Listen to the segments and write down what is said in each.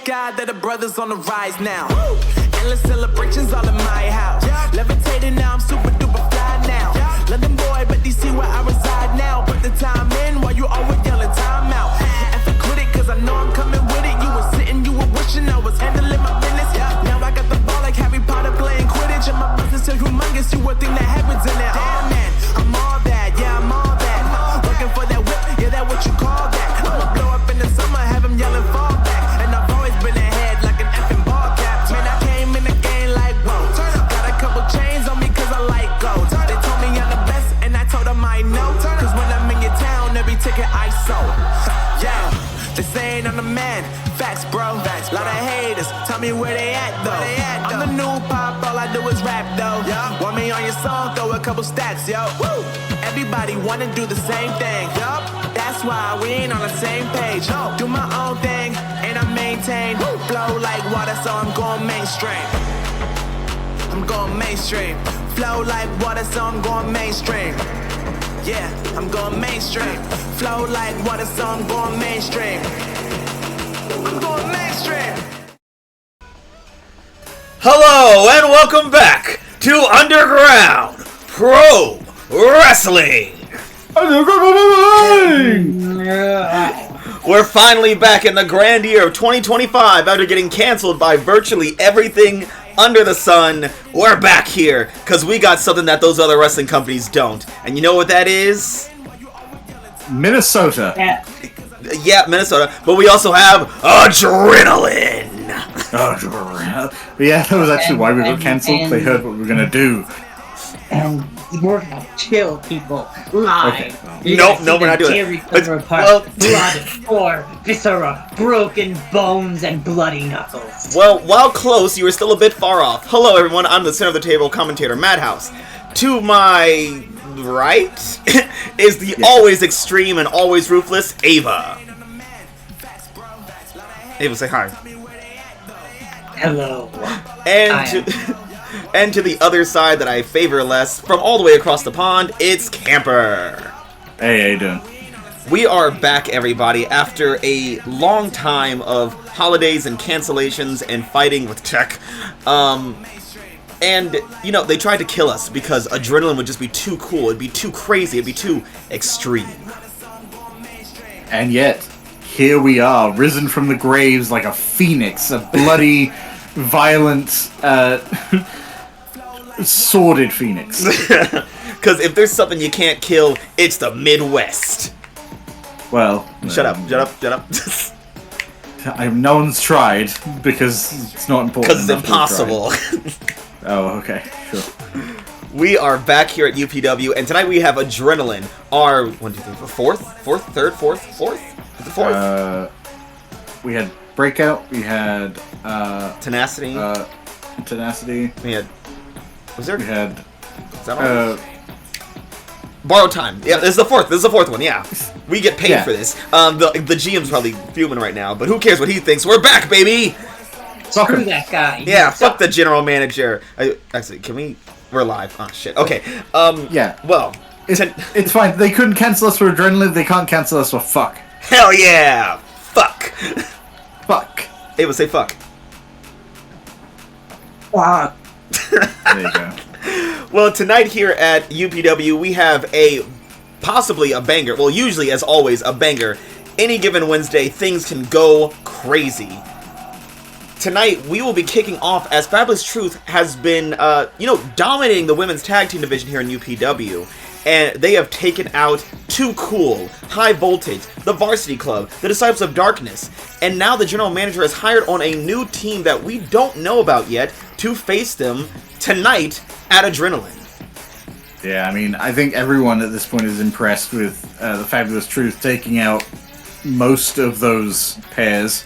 sky that the brothers on the rise now. Endless celebrations all in my house. Levitating now, I'm super duper fly now. London boy, but DC where I reside now. Put the time in while you always yelling time out. And for quit it, cause I know I'm coming with it. You were sitting, you were wishing I was handling my business. Now I got the ball like Harry Potter playing Quidditch. And my business so humongous, you would think that happens in it. Damn man, I'm all that, yeah, I'm all that. Working for that whip, yeah, that what you call that. I'ma blow up in the summer, have him yelling fall back. And I've always been ahead like an effing ball cap. Man, I came in the game like, whoa. Got a couple chains on me cause I like gold. They told me I'm the best and I told them I know. Cause when I'm in your town, every ticket I sold. Yeah, they saying I'm the man. Facts, bro. Lot of haters, tell me where they at though. I'm the new pop, all I do is rap though. Want me on your song, throw a couple stacks, yo. Woo! Everybody wanna do the same thing. Yup, that's why we ain't on the same page. No, do my own thing, and I maintain. Flow like water, so I'm going mainstream. I'm going mainstream. Flow like water, so I'm going mainstream. Yeah, I'm going mainstream. Flow like water, so I'm going mainstream. I'm going mainstream. Hello and welcome back to Underground Pro Wrestling. We're finally back in the grand year of 2025 after getting canceled by virtually everything under the sun. We're back here because we got something that those other wrestling companies don't. And you know what that is? Minnesota. Yeah, Minnesota. But we also have adrenaline. Yeah, that was actually why we got cancelled. They heard what we were going to do. And we're gonna kill people live. Okay. No, we're not doing it. Blood, gore, viscera, broken bones, and bloody knuckles. Well, while close, you were still a bit far off. Hello, everyone. I'm the center of the table commentator, Madhouse. To my right is the always extreme and always ruthless Ava. Ava, say hi. Hello. And to the other side that I favor less, from all the way across the pond, it's Camper. Hey, how you doing? We are back, everybody, after a long time of holidays and cancellations and fighting with tech. And, you know, they tried to kill us because adrenaline would just be too cool, it'd be too crazy, it'd be too extreme. And yet, here we are, risen from the graves like a phoenix, a bloody, violent, sordid phoenix. Because if there's something you can't kill, it's the Midwest. Well... Shut up. No one's tried, because it's not important. Because it's impossible. Oh, okay, sure. We are back here at UPW, and tonight we have Adrenaline, our, fourth? Is it fourth? We had Breakout, we had, Tenacity. Tenacity. We had... Was there... We had... Is that all? Borrowed Time. Yeah, this is the fourth one, yeah. We get paid for this. The GM's probably fuming right now, but who cares what he thinks? We're back, baby! Screw that guy. Yeah, fuck the general manager. Actually, can we... We're live. Oh, shit. Okay. Yeah. Well... It's fine. They couldn't cancel us for Adrenaline. They can't cancel us for fuck. Hell yeah! Fuck! Fuck. Ava, say fuck. Fuck. There you go. Well, tonight here at UPW, we have possibly a banger. Well, usually, as always, a banger. Any given Wednesday, things can go crazy. Tonight, we will be kicking off as Fabulous Truth has been, dominating the women's tag team division here in UPW. And they have taken out Too Cool, High Voltage, the Varsity Club, the Disciples of Darkness. And now the general manager has hired on a new team that we don't know about yet to face them tonight at Adrenaline. Yeah, I mean, I think everyone at this point is impressed with the Fabulous Truth taking out most of those pairs.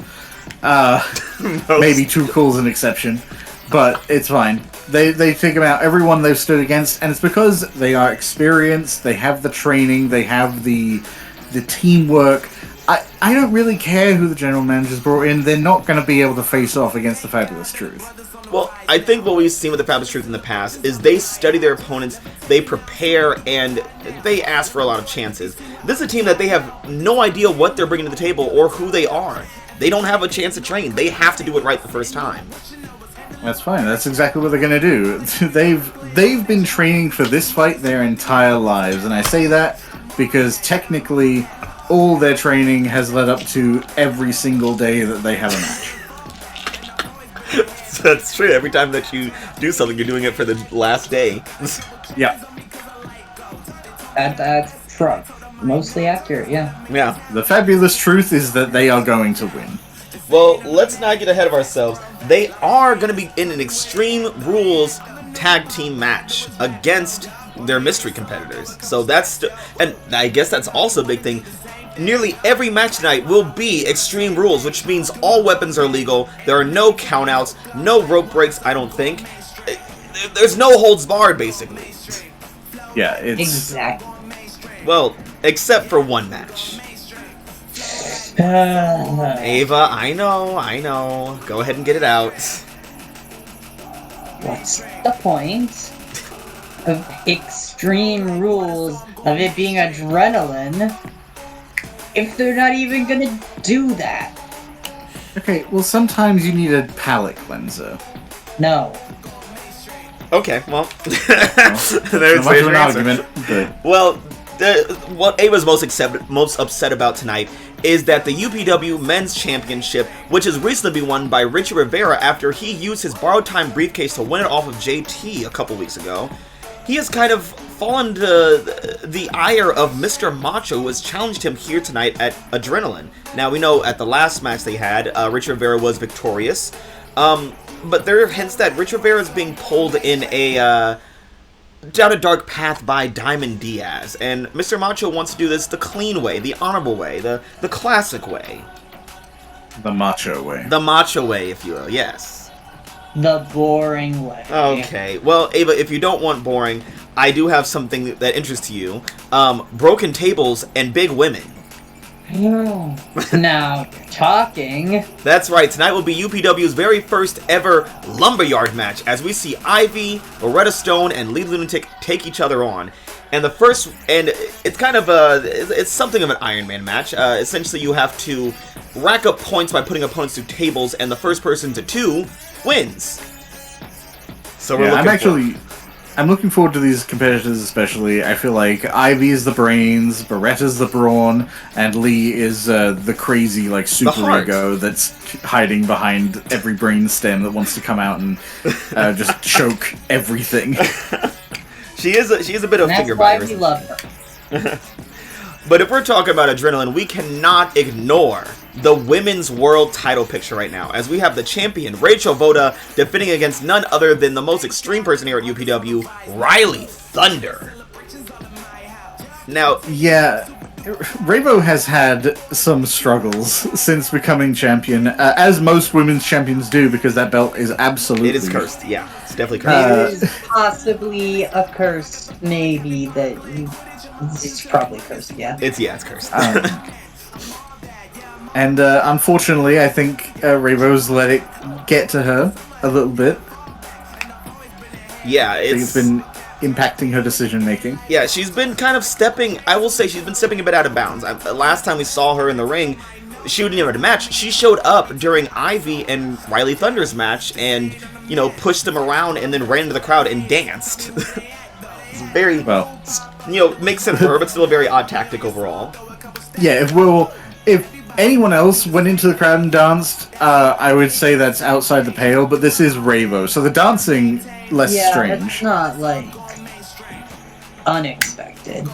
Maybe Too Cool's an exception, but it's fine. They take them out, everyone they've stood against, and it's because they are experienced, they have the training, they have the teamwork. I don't really care who the general manager's brought in. They're not going to be able to face off against the Fabulous Truth. Well, I think what we've seen with the Fabulous Truth in the past is they study their opponents, they prepare, and they ask for a lot of chances. This is a team that they have no idea what they're bringing to the table or who they are. They don't have a chance to train. They have to do it right the first time. That's fine. That's exactly what they're going to do. They've been training for this fight their entire lives, and I say that because technically all their training has led up to every single day that they have a match. That's true. Every time that you do something, you're doing it for the last day. Yeah. That's true. Mostly accurate, yeah. Yeah. The fabulous truth is that they are going to win. Well, let's not get ahead of ourselves. They are going to be in an Extreme Rules tag team match against their mystery competitors. So that's... and I guess that's also a big thing. Nearly every match tonight will be Extreme Rules, which means all weapons are legal. There are no countouts, no rope breaks, I don't think. There's no holds barred, basically. Yeah, it's... Exactly. Well, except for one match. Ava, I know. Go ahead and get it out. What's the point of Extreme Rules of it being adrenaline if they're not even gonna do that? Okay, well, sometimes you need a palate cleanser. No. Okay, well, Not there's much of your an answer. argument, but... Well, what Ava's most upset about tonight is that the UPW Men's Championship, which has recently been won by Richie Rivera after he used his borrowed time briefcase to win it off of JT a couple weeks ago, he has kind of fallen to the ire of Mr. Macho, who has challenged him here tonight at Adrenaline. Now, we know at the last match they had, Richie Rivera was victorious, but there are hints that Richie Rivera is being pulled in a... down a dark path by Diamond Diaz, and Mr. Macho wants to do this the clean way, the honorable way, the classic way. The macho way. The macho way, if you will, yes. The boring way. Okay, well, Ava, if you don't want boring, I do have something that interests you. Broken tables and big women. Now, talking. That's right, tonight will be UPW's very first ever Lumberyard match, as we see Ivy, Beretta Stone, and Lead Lunatic take each other on. And it's kind of it's something of an Iron Man match. Essentially, you have to rack up points by putting opponents through tables, and the first person to 2 wins. So we're I'm looking forward to these competitors especially. I feel like Ivy is the brains, Beretta's the brawn, and Lee is the crazy, like, super ego that's hiding behind every brain stem that wants to come out and just choke everything. She is a bit of a finger biter. biter. That's why we love her. But if we're talking about Adrenaline, we cannot ignore the women's world title picture right now, as we have the champion, Rachel Votta, defending against none other than the most extreme person here at UPW, Rhylee Thunder. Now, yeah, Ravo has had some struggles since becoming champion, as most women's champions do, because that belt is absolutely... It is cursed, yeah. It's definitely cursed. It is possibly a curse, maybe, that you... It's probably cursed, yeah. It's cursed. And unfortunately, I think Ravo's let it get to her a little bit. Yeah, I think it's been impacting her decision making. Yeah, she's been kind of stepping a bit out of bounds. Last time we saw her in the ring, she didn't even have a match. She showed up during Ivy and Rhylee Thunder's match and, pushed them around and then ran into the crowd and danced. It's very, makes sense for her, but still a very odd tactic overall. Yeah, if anyone else went into the crowd and danced, I would say that's outside the pale, but this is Ravo, so the dancing, less strange. It's not, unexpected.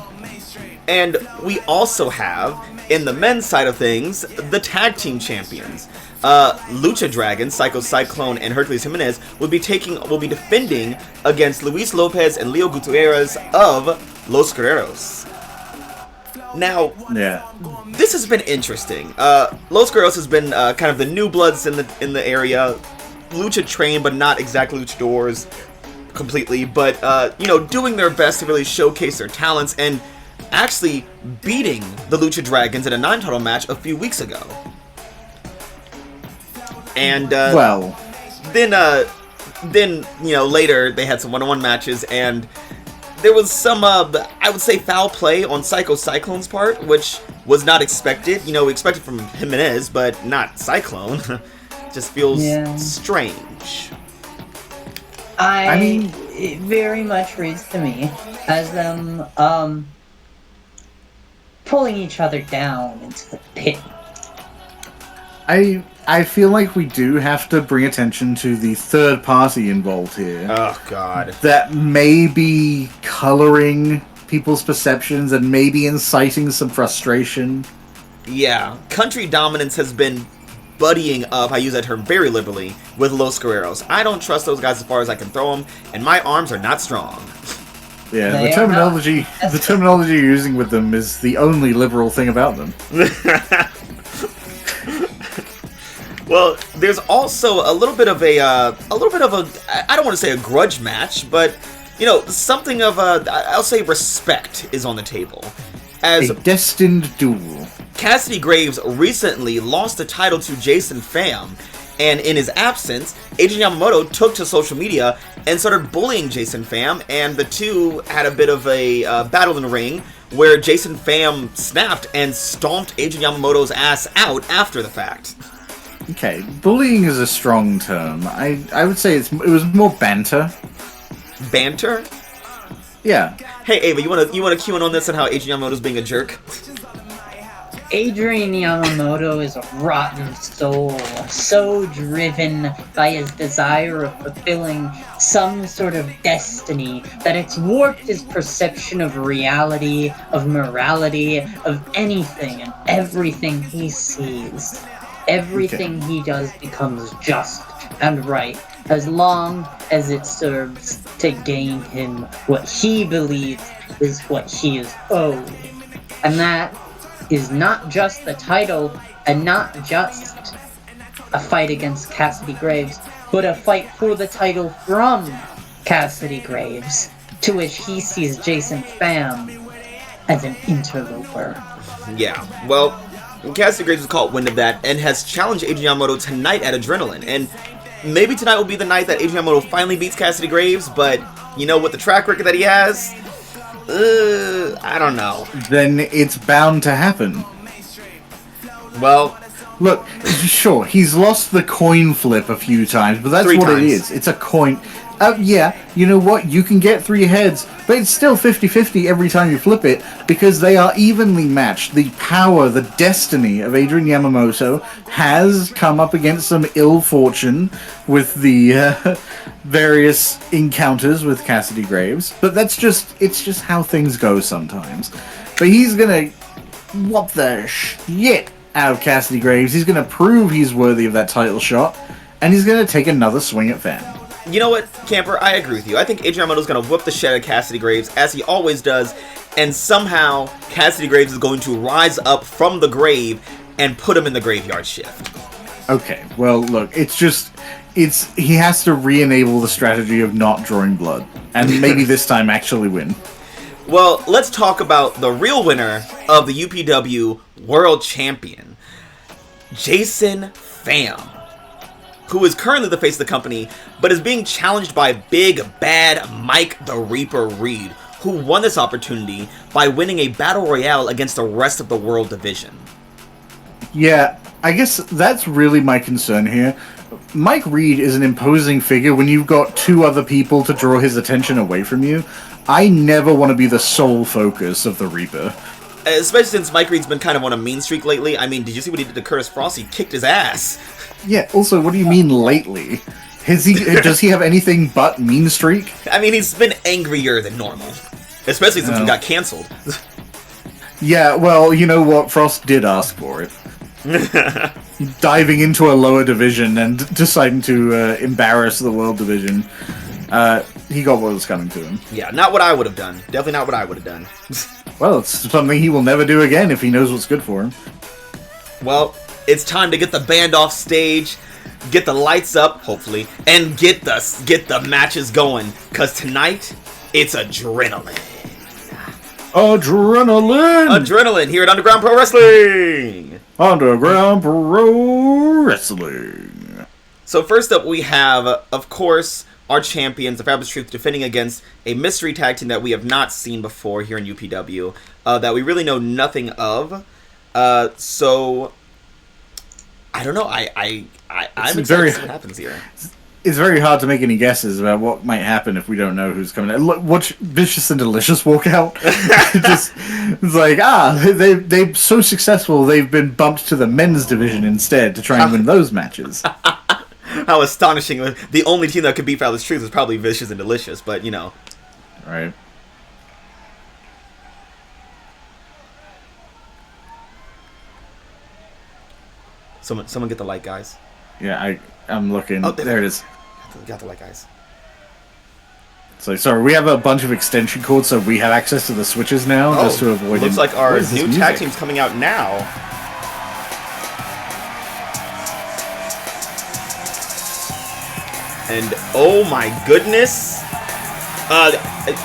And we also have, in the men's side of things, the tag team champions. Lucha Dragon, Psycho Cyclone, and Hercules Jimenez will be defending against Luis Lopez and Leo Gutierrez of Los Guerreros. Now, this has been interesting. Los Guerreros has been kind of the new bloods in the area, Lucha trained, but not exactly luchadors completely, but doing their best to really showcase their talents. And actually beating the Lucha Dragons in a non-title match a few weeks ago. And then later they had some one-on-one matches, and there was some I would say foul play on Psycho Cyclone's part, which was not expected. We expected from Jimenez, but not Cyclone. Just feels strange. I mean, it very much reads to me as them pulling each other down into the pit. I feel like we do have to bring attention to the third party involved here. Oh, God. That may be coloring people's perceptions and maybe inciting some frustration. Yeah, country dominance has been buddying up, I use that term very liberally, with Los Guerreros. I don't trust those guys as far as I can throw them, and my arms are not strong. Yeah, the terminology you're using with them is the only liberal thing about them. Well, there's also a little bit of a I don't want to say a grudge match, but something of I'll say respect is on the table. As a destined duel. Cassidy Graves recently lost the title to Jason Pham, and in his absence, Adrian Yamamoto took to social media and started bullying Jason Pham, and the two had a bit of a battle in the ring where Jason Pham snapped and stomped Adrian Yamamoto's ass out after the fact. Okay, bullying is a strong term. I would say it was more banter. Banter? Yeah. Hey Ava, you wanna cue in on this and how Adrian Yamamoto's being a jerk? Adrian Yamamoto is a rotten soul, so driven by his desire of fulfilling some sort of destiny that it's warped his perception of reality, of morality, of anything and everything he sees. Everything he does becomes just and right, as long as it serves to gain him what he believes is what he is owed. And that is not just the title, and not just a fight against Cassidy Graves, but a fight for the title from Cassidy Graves, to which he sees Jason Pham as an interloper. Yeah, well, Cassidy Graves has caught wind of that and has challenged Adrian Yamamoto tonight at Adrenaline, and maybe tonight will be the night that Adrian Yamamoto finally beats Cassidy Graves, but with the track record that he has, I don't know. Then it's bound to happen. Well, look, sure, he's lost the coin flip a few times, but that's what times. It is. It's a coin. Yeah, you know what? You can get 3 heads, but it's still 50-50 every time you flip it, because they are evenly matched. The power, the destiny of Adrian Yamamoto has come up against some ill fortune with the various encounters with Cassidy Graves, but it's just how things go sometimes. But he's gonna whoop the shit out of Cassidy Graves. He's gonna prove he's worthy of that title shot, and he's gonna take another swing at Pham. You know what, Camper? I agree with you. I think Adrian Yamamoto's going to whoop the shit out of Cassidy Graves, as he always does, and somehow Cassidy Graves is going to rise up from the grave and put him in the graveyard shift. Okay, well, look, he has to re-enable the strategy of not drawing blood, and maybe this time actually win. Well, let's talk about the real winner of the UPW World Champion, Jason Pham, who is currently the face of the company, but is being challenged by Big Bad Mike the Reaper Reed, who won this opportunity by winning a Battle Royale against the rest of the World Division. Yeah, I guess that's really my concern here. Mike Reed is an imposing figure when you've got 2 other people to draw his attention away from you. I never want to be the sole focus of the Reaper. Especially since Mike Reed's been kind of on a mean streak lately. I mean, did you see what he did to Curtis Frost? He kicked his ass. Yeah, also, what do you mean lately? Does he have anything but mean streak? I mean, he's been angrier than normal. Especially since he got cancelled. Yeah, well, you know what? Frost did ask for it. Diving into a lower division and deciding to embarrass the World Division. He got what was coming to him. Yeah, not what I would have done. Definitely not what I would have done. Well, it's something he will never do again if he knows what's good for him. Well, it's time to get the band off stage, get the lights up, hopefully, and get the matches going. Cause tonight, it's adrenaline. Adrenaline here at Underground Pro Wrestling. Underground Pro Wrestling. So first up, we have, of course, our champions, the Fabulous Truth, defending against a mystery tag team that we have not seen before here in UPW, that we really know nothing of. So I don't know. I'm excited to see what happens here. It's very hard to make any guesses about what might happen if we don't know who's coming. Watch Vicious and Delicious walk out. It's like, they're so successful, they've been bumped to the men's division instead to try and win those matches. How astonishing. The only team that could beat Fabulous Truth is probably Vicious and Delicious, but, you know. Right. Someone get the light, guys. Yeah, I'm looking. Oh, there it is. Got the light, guys. So, sorry, we have a bunch of extension cords, so we have access to the switches now, just to avoid... Looks like our new tag team's coming out now. And, oh my goodness.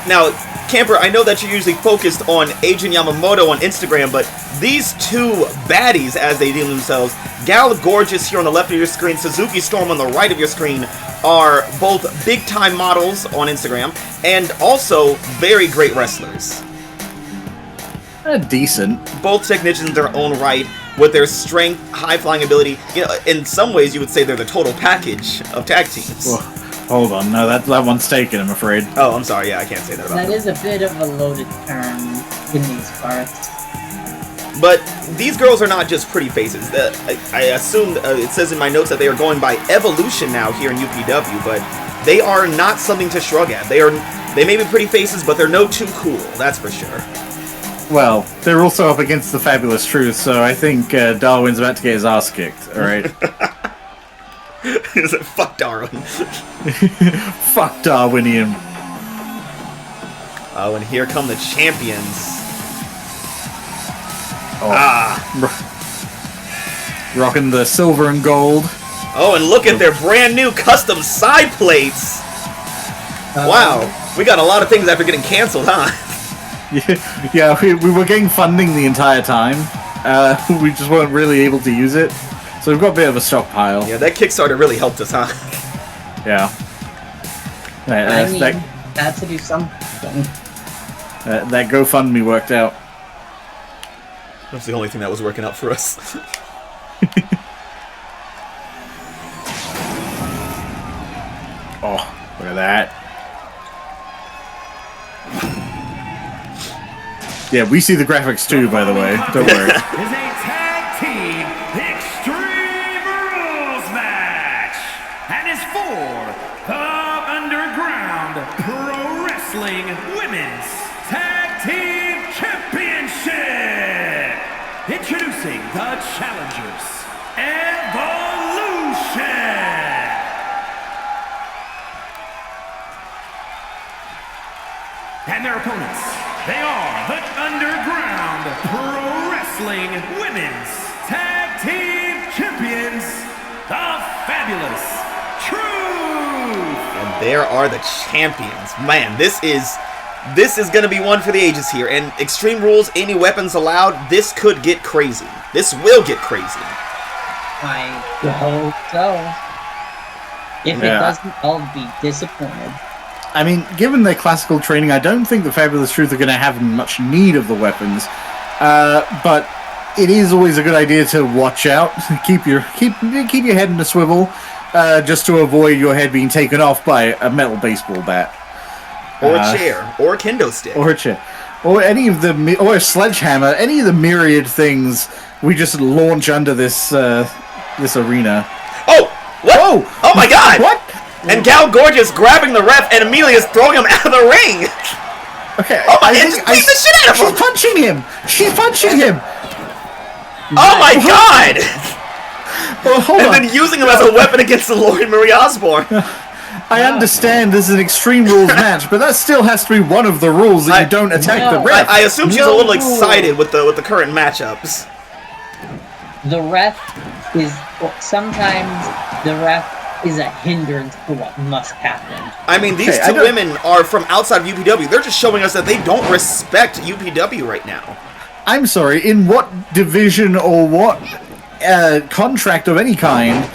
Now, Camper, I know that you're usually focused on Adrian Yamamoto on Instagram, but these two baddies, as they deem themselves, Gal Gorgeous here on the left of your screen, Suzuki Storm on the right of your screen, are both big-time models on Instagram, and also very great wrestlers. Decent. Both technicians in their own right, with their strength, high-flying ability. You know, in some ways, you would say they're the total package of tag teams. Well, hold on, no, that one's taken, I'm afraid. Oh, I'm sorry, yeah, I can't say that about That them. is a bit of a loaded term in these parts. But these girls are not just pretty faces. I assume it says in my notes that they are going by Evolution now here in UPW, but they are not something to shrug at. They may be pretty faces, but they're no too cool, that's for sure. Well, they're also up against the Fabulous Truth, so I think Darwin's about to get his ass kicked, alright? He's like, fuck Darwin. Fuck Darwinian. Oh, and here come the champions. Rocking the silver and gold. Oh, and look at their brand new custom side plates. Wow, we got a lot of things after getting canceled, huh? Yeah, we were getting funding the entire time. We just weren't really able to use it. So we've got a bit of a stockpile. Yeah, that Kickstarter really helped us, huh? Yeah. I mean, had to do something. That GoFundMe worked out. That's the only thing that was working out for us. Oh, look at that. Yeah, we see the graphics too, by the way. Don't worry. Is a tag team Extreme Rules match and is for the Underground Pro Wrestling Women's Tag Team Championship. Introducing the challengers, Evolution. And their opponents, they are the Underground Pro Wrestling Women's Tag Team Champions, the Fabulous Truth. And there are the champions. Man, this is going to be one for the ages here. And Extreme Rules, any weapons allowed, this could get crazy. This will get crazy. I hope so. If it doesn't, I'll be disappointed. I mean, given their classical training, I don't think the Fabulous Truth are going to have much need of the weapons. But it is always a good idea to watch out. keep your head in a swivel, just to avoid your head being taken off by a metal baseball bat. Or a chair. Or a kendo stick. Or a chair. Or or a sledgehammer. Any of the myriad things we just launch under this arena. Oh! What? Whoa! Oh my god! What? And Gal Gorgeous grabbing the ref and Amelia's throwing him out of the ring! Okay. Oh my, and just beat the shit out of him! She's punching him! She's punching him! Oh my god! Well, hold on. And then using him as a weapon against the Lord Marie Osborne. I understand this is an Extreme Rules match, but that still has to be one of the rules that you don't attack the ref. I assume she's a little excited with the current matchups. The ref is... Sometimes the ref is a hindrance to what must happen. I mean, these two women are from outside of UPW. They're just showing us that they don't respect UPW right now. I'm sorry, in what division or what contract of any kind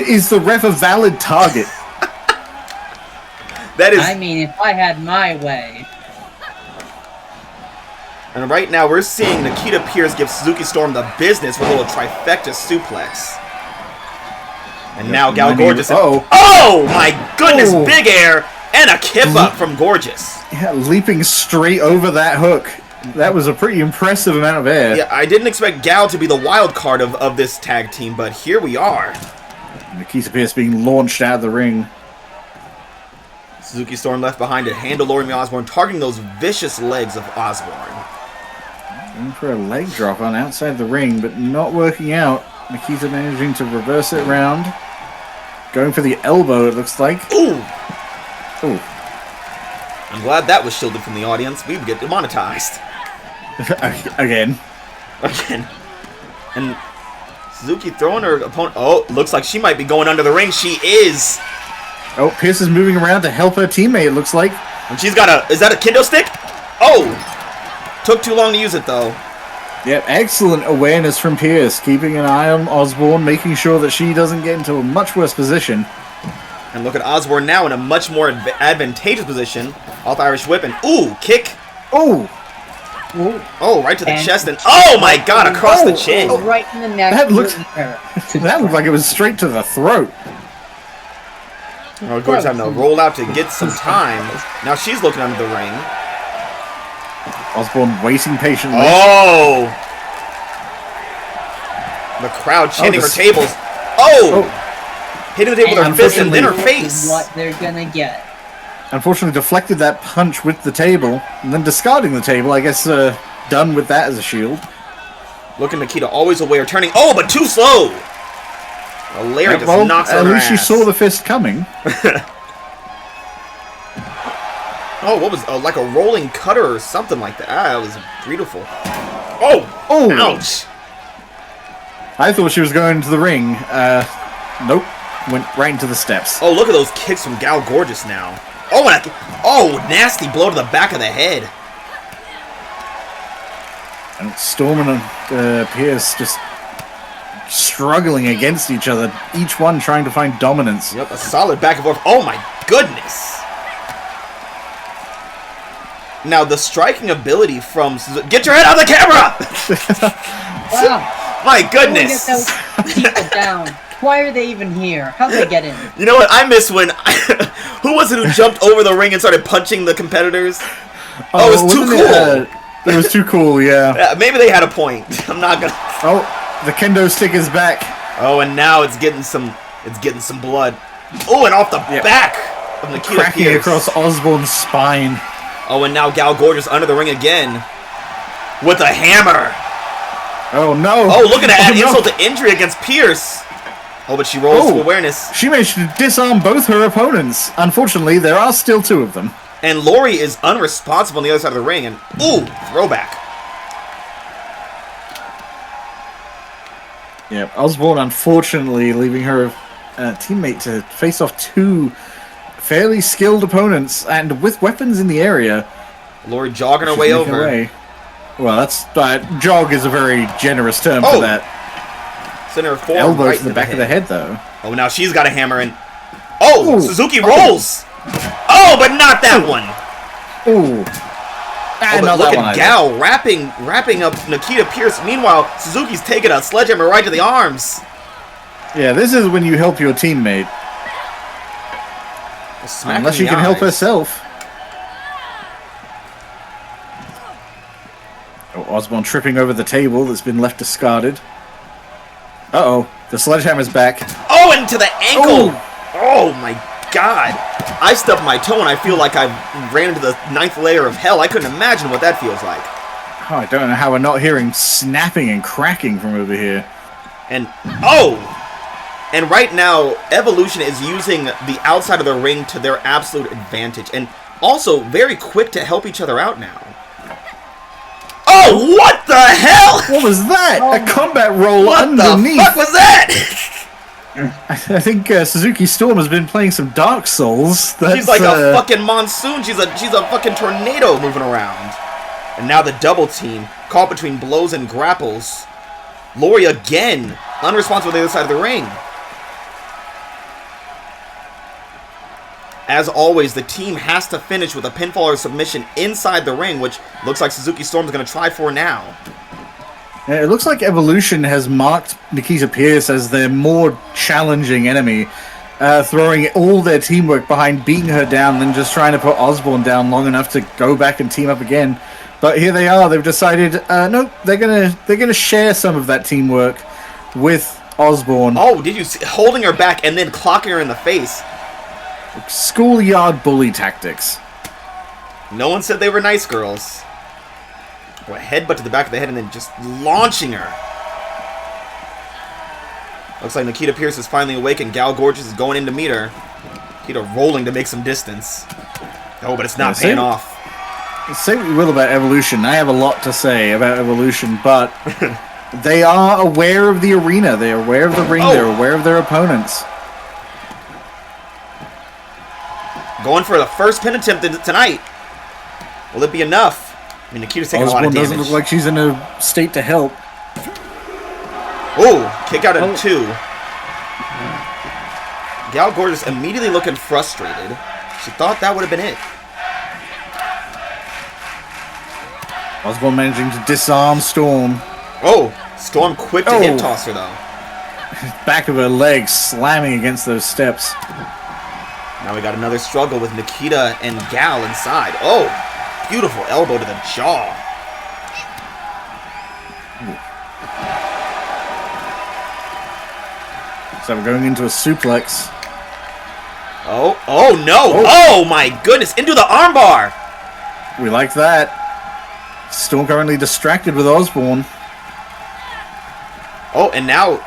is the ref a valid target? That is... I mean, if I had my way... And right now, we're seeing Nikita Pierce give Suzuki Storm the business with a little trifecta suplex. And now Gal Gorgeous... Oh, my goodness! Oh. Big air and a kip up from Gorgeous. Yeah, leaping straight over that hook. That was a pretty impressive amount of air. Yeah, I didn't expect Gal to be the wild card of this tag team, but here we are. Nikita Pierce being launched out of the ring. Suzuki Storm left behind to handle Lori Osborne, targeting those vicious legs of Osborne. Going for a leg drop on outside the ring, but not working out. Nikita managing to reverse it around. Going for the elbow, it looks like. Ooh! Ooh. I'm glad that was shielded from the audience. We would get demonetized. Again. And Suzuki throwing her opponent... Oh, looks like she might be going under the ring. She is! Oh, Pierce is moving around to help her teammate, it looks like. And she's got a... Is that a kendo stick? Oh! Took too long to use it, though. Yep, excellent awareness from Pierce, keeping an eye on Osborne, making sure that she doesn't get into a much worse position. And look at Osborne now in a much more advantageous position. Off Irish whip and... Ooh! Kick! Oh! Oh, right to the chest and... Oh my god, across the chin! Right in the neck. That looked like it was straight to the throat. Oh, Gorge's having to roll out to get some time. Now she's looking under the ring. Osborne waiting patiently. Oh! The crowd chanting her tables. Oh! Hitting the table with her fist and then her face. What they're gonna get. Unfortunately deflected that punch with the table, and then discarding the table, I guess done with that as a shield. Look at Nikita, always aware, turning. Oh, but too slow! Larry just knocks her at least ass. she saw the fist coming. Oh, what was like a rolling cutter or something like that? Ah, that was beautiful. Oh! Ouch! I thought she was going to the ring. Nope. Went right into the steps. Oh, look at those kicks from Gal Gorgeous now. Oh, and nasty blow to the back of the head. And Storm and Pierce just struggling against each other, each one trying to find dominance. Yep, a solid back and forth. Oh my goodness! Now the striking ability from Suzuki. Get your head out of the camera! Wow. My goodness! Get those people down. Why are they even here? How'd they get in? You know what? I miss when... who was it who jumped over the ring and started punching the competitors? Oh, it was too cool! It was too cool, yeah. Yeah, maybe they had a point. I'm not gonna... Oh, the kendo stick is back. Oh, and now it's getting some blood. Oh, and off the back of Nikita Cracking Pierce. across Osborne's spine. Oh, and now Gal Gorgeous under the ring again. With a hammer. Oh, no. Oh, look at that. Insult to injury against Pierce. Oh, but she rolls to awareness. She managed to disarm both her opponents. Unfortunately, there are still two of them. And Lori is unresponsive on the other side of the ring. And, ooh, throwback. Yep, Osborne unfortunately leaving her teammate to face off two fairly skilled opponents and with weapons in the area. Lori jogging her way over. Well, that's jog is a very generous term for that. Center of form. Elbows right to the back of the head, though. Oh, now she's got a hammer and... Oh, ooh. Suzuki rolls! Oh, but not that one! Ooh. Oh, but look at Gal wrapping up Nikita Pierce. Meanwhile, Suzuki's taking a sledgehammer right to the arms. Yeah, this is when you help your teammate. Unless she can help herself. Oh, Osborne tripping over the table that's been left discarded. Uh-oh, the sledgehammer's back. Oh, and to the ankle! Oh my god! I stubbed my toe and I feel like I ran into the 9th layer of hell. I couldn't imagine what that feels like. Oh, I don't know how we're not hearing snapping and cracking from over here. And, oh! And right now, Evolution is using the outside of the ring to their absolute advantage. And also very quick to help each other out now. Oh, what the hell? What was that? A combat roll what underneath. What the fuck was that? I think Suzuki Storm has been playing some Dark Souls. She's like a fucking monsoon. She's a fucking tornado moving around. And now the double team, caught between blows and grapples. Lori again, unresponsive on the other side of the ring. As always, the team has to finish with a pinfall or submission inside the ring, which looks like Suzuki Storm's going to try for now. It looks like Evolution has marked Nikita Pierce as their more challenging enemy, throwing all their teamwork behind beating her down and then just trying to put Osborne down long enough to go back and team up again. But here they are. They've decided, no, they're gonna share some of that teamwork with Osborne. Oh, did you see? Holding her back and then clocking her in the face. Schoolyard bully tactics. No one said they were nice girls. Or a headbutt to the back of the head and then just launching her. Looks like Nikita Pierce is finally awake and Gal Gorgeous is going in to meet her. Nikita rolling to make some distance. Oh, but it's not paying off. Say what you will about Evolution. I have a lot to say about Evolution, but they are aware of the arena. They're aware of the ring. Oh. They're aware of their opponents. Going for the first pin attempt tonight. Will it be enough? I mean, Nikita's taking Osborne a lot of damage. doesn't look like she's in a state to help. Oh, kick out at 2. Gal Gorgeous immediately looking frustrated. She thought that would have been it. Osborne managing to disarm Storm. Oh, Storm quick to hip toss her though. Back of her leg slamming against those steps. Now we got another struggle with Nikita and Gal inside. Oh, beautiful elbow to the jaw. So we're going into a suplex. Oh no! Oh my goodness! Into the armbar! We like that. Storm currently distracted with Osborne. Oh, and now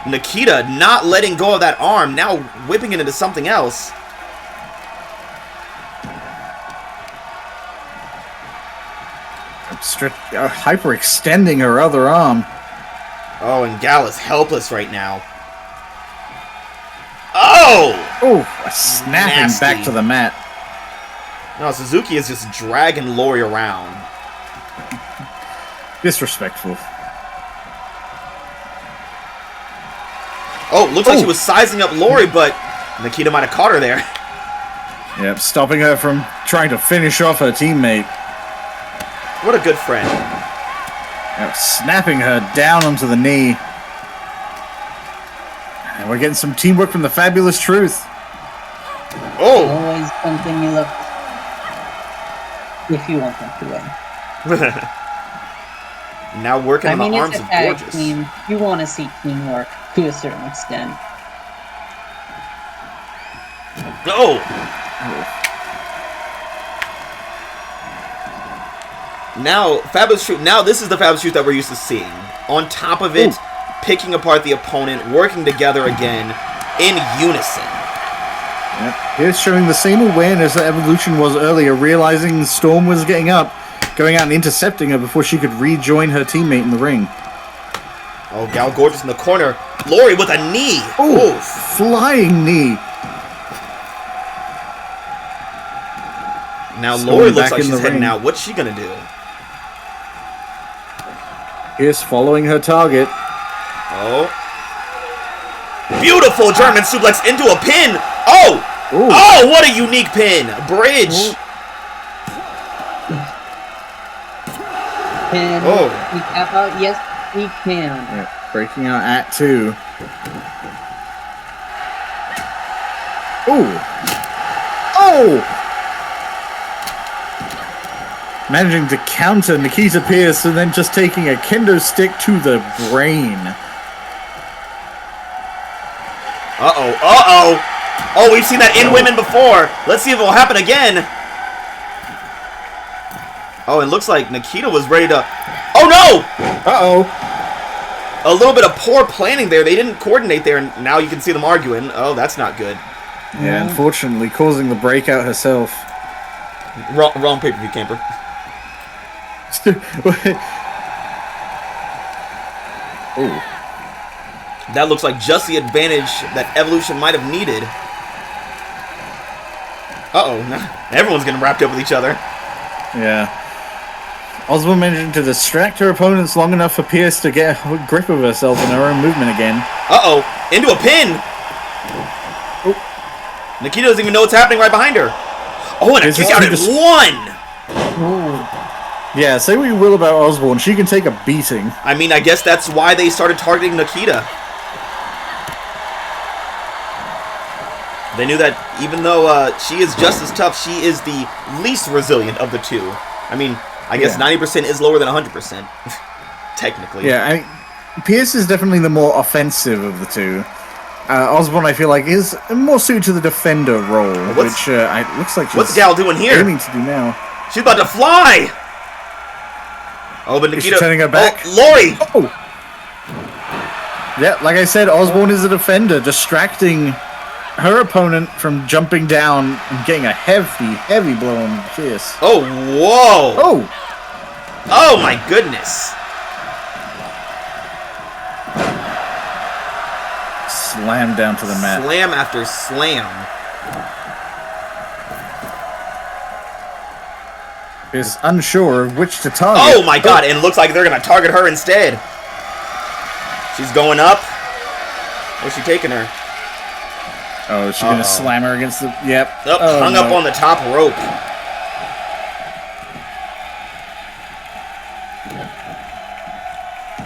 Nikita not letting go of that arm, now whipping it into something else. Hyperextending her other arm. Oh, and Gal is helpless right now. Oh! Oh, snapping Nasty. back to the mat. No, Suzuki is just dragging Lori around. Disrespectful. Oh, looks like she was sizing up Lori, but Nikita might have caught her there. Yep, stopping her from trying to finish off her teammate. What a good friend. Yep, snapping her down onto the knee. And we're getting some teamwork from the Fabulous Truth. Oh! Always something you look if you want them to win. Now working on the arms it's of a tag Gorgeous. team. You want to see teamwork to a certain extent. Oh! Now, Fabulous Truth. Now, this is the Fabulous Truth that we're used to seeing. On top of it, picking apart the opponent, working together again in unison. Yep. Here's showing the same awareness that Evolution was earlier, realizing Storm was getting up, going out and intercepting her before she could rejoin her teammate in the ring. Oh, Gal Gorgeous in the corner. Lori with a knee. Oh, Oof. flying knee. Now Storm Lori looks back like in she's the heading ring. out. What's she gonna do? Here's following her target. Oh. Beautiful German suplex into a pin. Oh! Ooh. Oh, what a unique pin. Bridge. Can Oh. we tap out? Yes, we can. Yeah, breaking out at 2. Ooh. Oh! Managing to counter Nikita Pierce and then just taking a kendo stick to the brain. Uh-oh. Uh-oh. Oh, we've seen that in women before. Let's see if it will happen again. Oh, it looks like Nikita was ready to... Oh, no! Uh-oh. A little bit of poor planning there. They didn't coordinate there, and now you can see them arguing. Oh, that's not good. Yeah, unfortunately, causing the breakout herself. Wrong pay-per-view, camper. Ooh. That looks like just the advantage that Evolution might have needed. Uh-oh. Everyone's getting wrapped up with each other. Yeah. Osborne managing to distract her opponents long enough for Pierce to get a grip of herself in her own movement again. Uh-oh. Into a pin. Oh. Nikita doesn't even know what's happening right behind her. Oh, and a kick out at one. Yeah, say what you will about Osborne, she can take a beating. I mean, I guess that's why they started targeting Nikita. They knew that even though she is just as tough, she is the least resilient of the two. I mean, I guess 90% is lower than 100%, technically. Yeah, I mean, Pierce is definitely the more offensive of the two. Osborne, I feel like, is more suited to the defender role, which it looks like she's what's Gal doing here? aiming to do now. She's about to fly! Oh, but Nikita... Is she turning her back? Oh, Lori! Oh! Yeah, like I said, Osborne is a defender, distracting her opponent from jumping down and getting a heavy blow on Pierce. Oh, whoa! Oh! Oh, my goodness! Slam down to the mat. Slam after slam. Is unsure of which to target. Oh my god, and it looks like they're going to target her instead. She's going up. Where's she taking her? Oh, is she going to slam her against the... Yep. Oh, hung up on the top rope.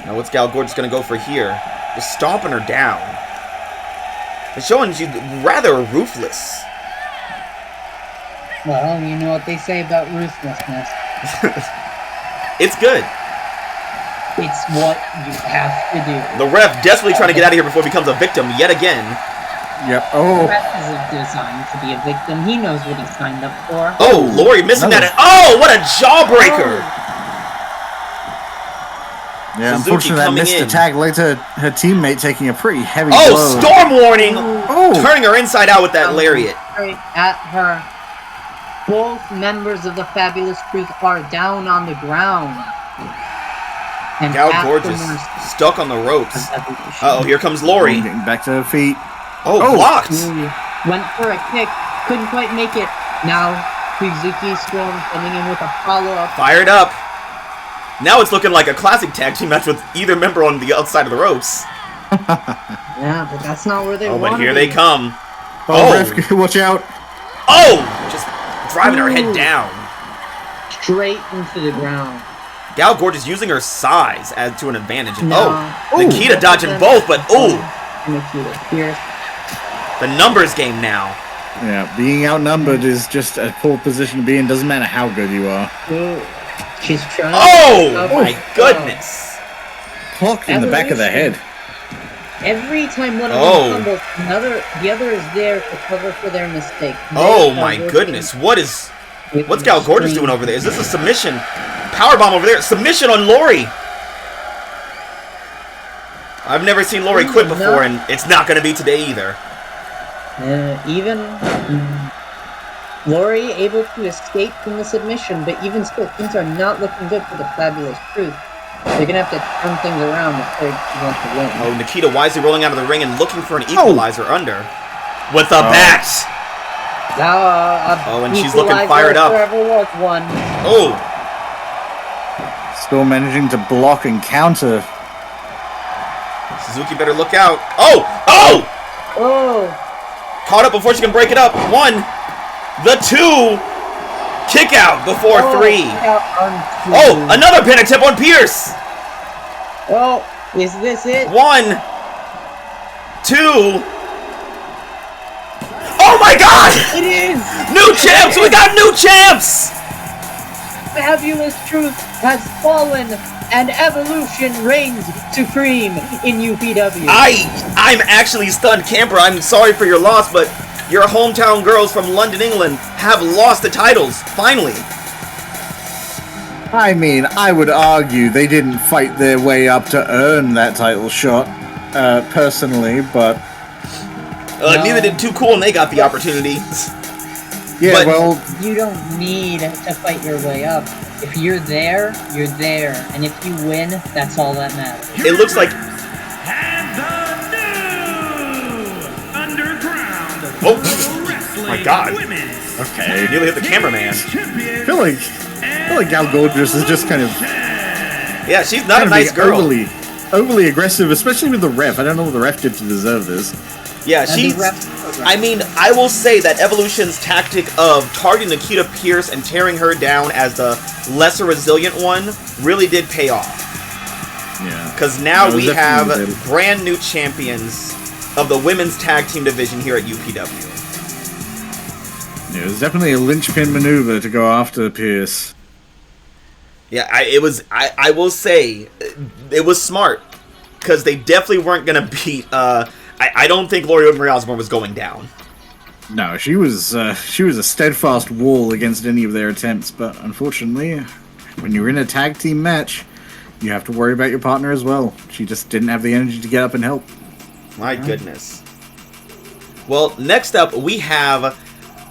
Now what's Gal Gorgeous going to go for here? Just stomping her down. It's showing she's rather ruthless. Well, you know what they say about ruthlessness. It's good. It's what you have to do. The ref desperately trying to get out of here before he becomes a victim yet again. Yep. Oh. The ref is designed to be a victim. He knows what he signed up for. Oh, Lori missing that. Oh, what a jawbreaker. Yeah, Suzuki unfortunately that coming missed in. attack led to her teammate taking a pretty heavy blow. Oh, storm warning. Oh. Turning her inside out with that lariat. Straight at her. Both members of the Fabulous Truth are down on the ground. And Gal Gorgeous stuck on the ropes. Uh-oh, here comes Lori. Getting back to her feet. Oh, blocked. Went for a kick. Couldn't quite make it. Now, Suzuki Storm coming in with a follow-up. Fired up. Now it's looking like a classic tag team match with either member on the outside of the ropes. Yeah, but that's not where they want to be. But here they come. Oh, ref, watch out. Oh! Just driving her head down. Straight into the ground. Gal Gorgeous using her size as to an advantage. No. Oh, Nikita dodging both, but ooh. Nikita Pierce. The numbers game now. Yeah, being outnumbered is just a poor position to be in. Doesn't matter how good you are. Ooh. She's trying Oh, my goodness. Clocked in the back of the head. Every time one of them stumbles, the other is there to cover for their mistake. Oh my goodness. What's Gal Gorgeous doing over there? Is this a submission? Powerbomb over there. Submission on Lori. I've never seen Lori quit before, and it's not going to be today either. Lori able to escape from the submission, but even still, things are not looking good for the Fabulous Truth. They're going to have to turn things around if they want to win. Oh, Nikita wisely rolling out of the ring and looking for an equalizer under. With a bat! And she's looking fired up. There ever was one. Oh! Still managing to block and counter. Suzuki better look out. Oh! Oh! Oh! Caught up before she can break it up. 1, the 2, kick out before 3. Oh, another pin attempt on Pierce. Oh, is this it? 1, 2. Oh my God! It is! New champs! We got new champs! Fabulous Truth has fallen, and Evolution reigns supreme in UPW. I'm actually stunned, Camper. I'm sorry for your loss, but your hometown girls from London, England have lost the titles, finally. I mean, I would argue they didn't fight their way up to earn that title shot, personally, but... Neither did Too Cool, and they got the opportunity. Yeah, but, well... You don't need to fight your way up. If you're there, and if you win, that's all that matters. It looks like... And the Oh my God! Okay. Nearly hit the cameraman. I feel like Gal Gorgeous is just kind of Yeah, she's not a nice girl. Overly aggressive, especially with the ref. I don't know what the ref did to deserve this. Yeah, she's. I mean, I will say that Evolution's tactic of targeting Nikita Pierce and tearing her down as the lesser resilient one really did pay off. Yeah. Because now we have definitely brand new champions of the women's tag team division here at UPW. Yeah, it was definitely a linchpin maneuver to go after Pierce. Yeah, I will say, it was smart. Because they definitely weren't going to beat... I don't think Lori Marie Osborne was going down. No, she was a steadfast wall against any of their attempts, but unfortunately, when you're in a tag team match, you have to worry about your partner as well. She just didn't have the energy to get up and help. My goodness. Well, next up, we have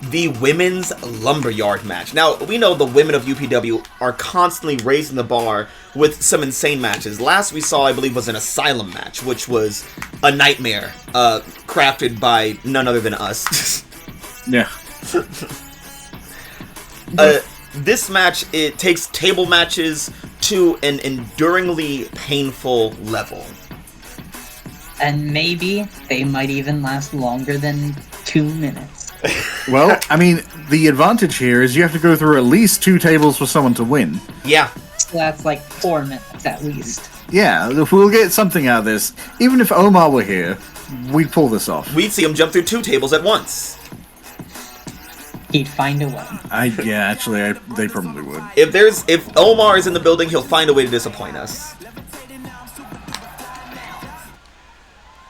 the women's lumberyard match. Now, we know the women of UPW are constantly raising the bar with some insane matches. Last we saw, I believe, was an Asylum match, which was a nightmare, crafted by none other than us. Yeah. This match, it takes table matches to an enduringly painful level. And maybe they might even last longer than 2 minutes. Well, I mean, the advantage here is you have to go through at least 2 tables for someone to win. Yeah. So that's like 4 minutes at least. Yeah, if we'll get something out of this. Even if Omar were here, we'd pull this off. We'd see him jump through 2 tables at once. He'd find a way. They probably would. If Omar is in the building, he'll find a way to disappoint us.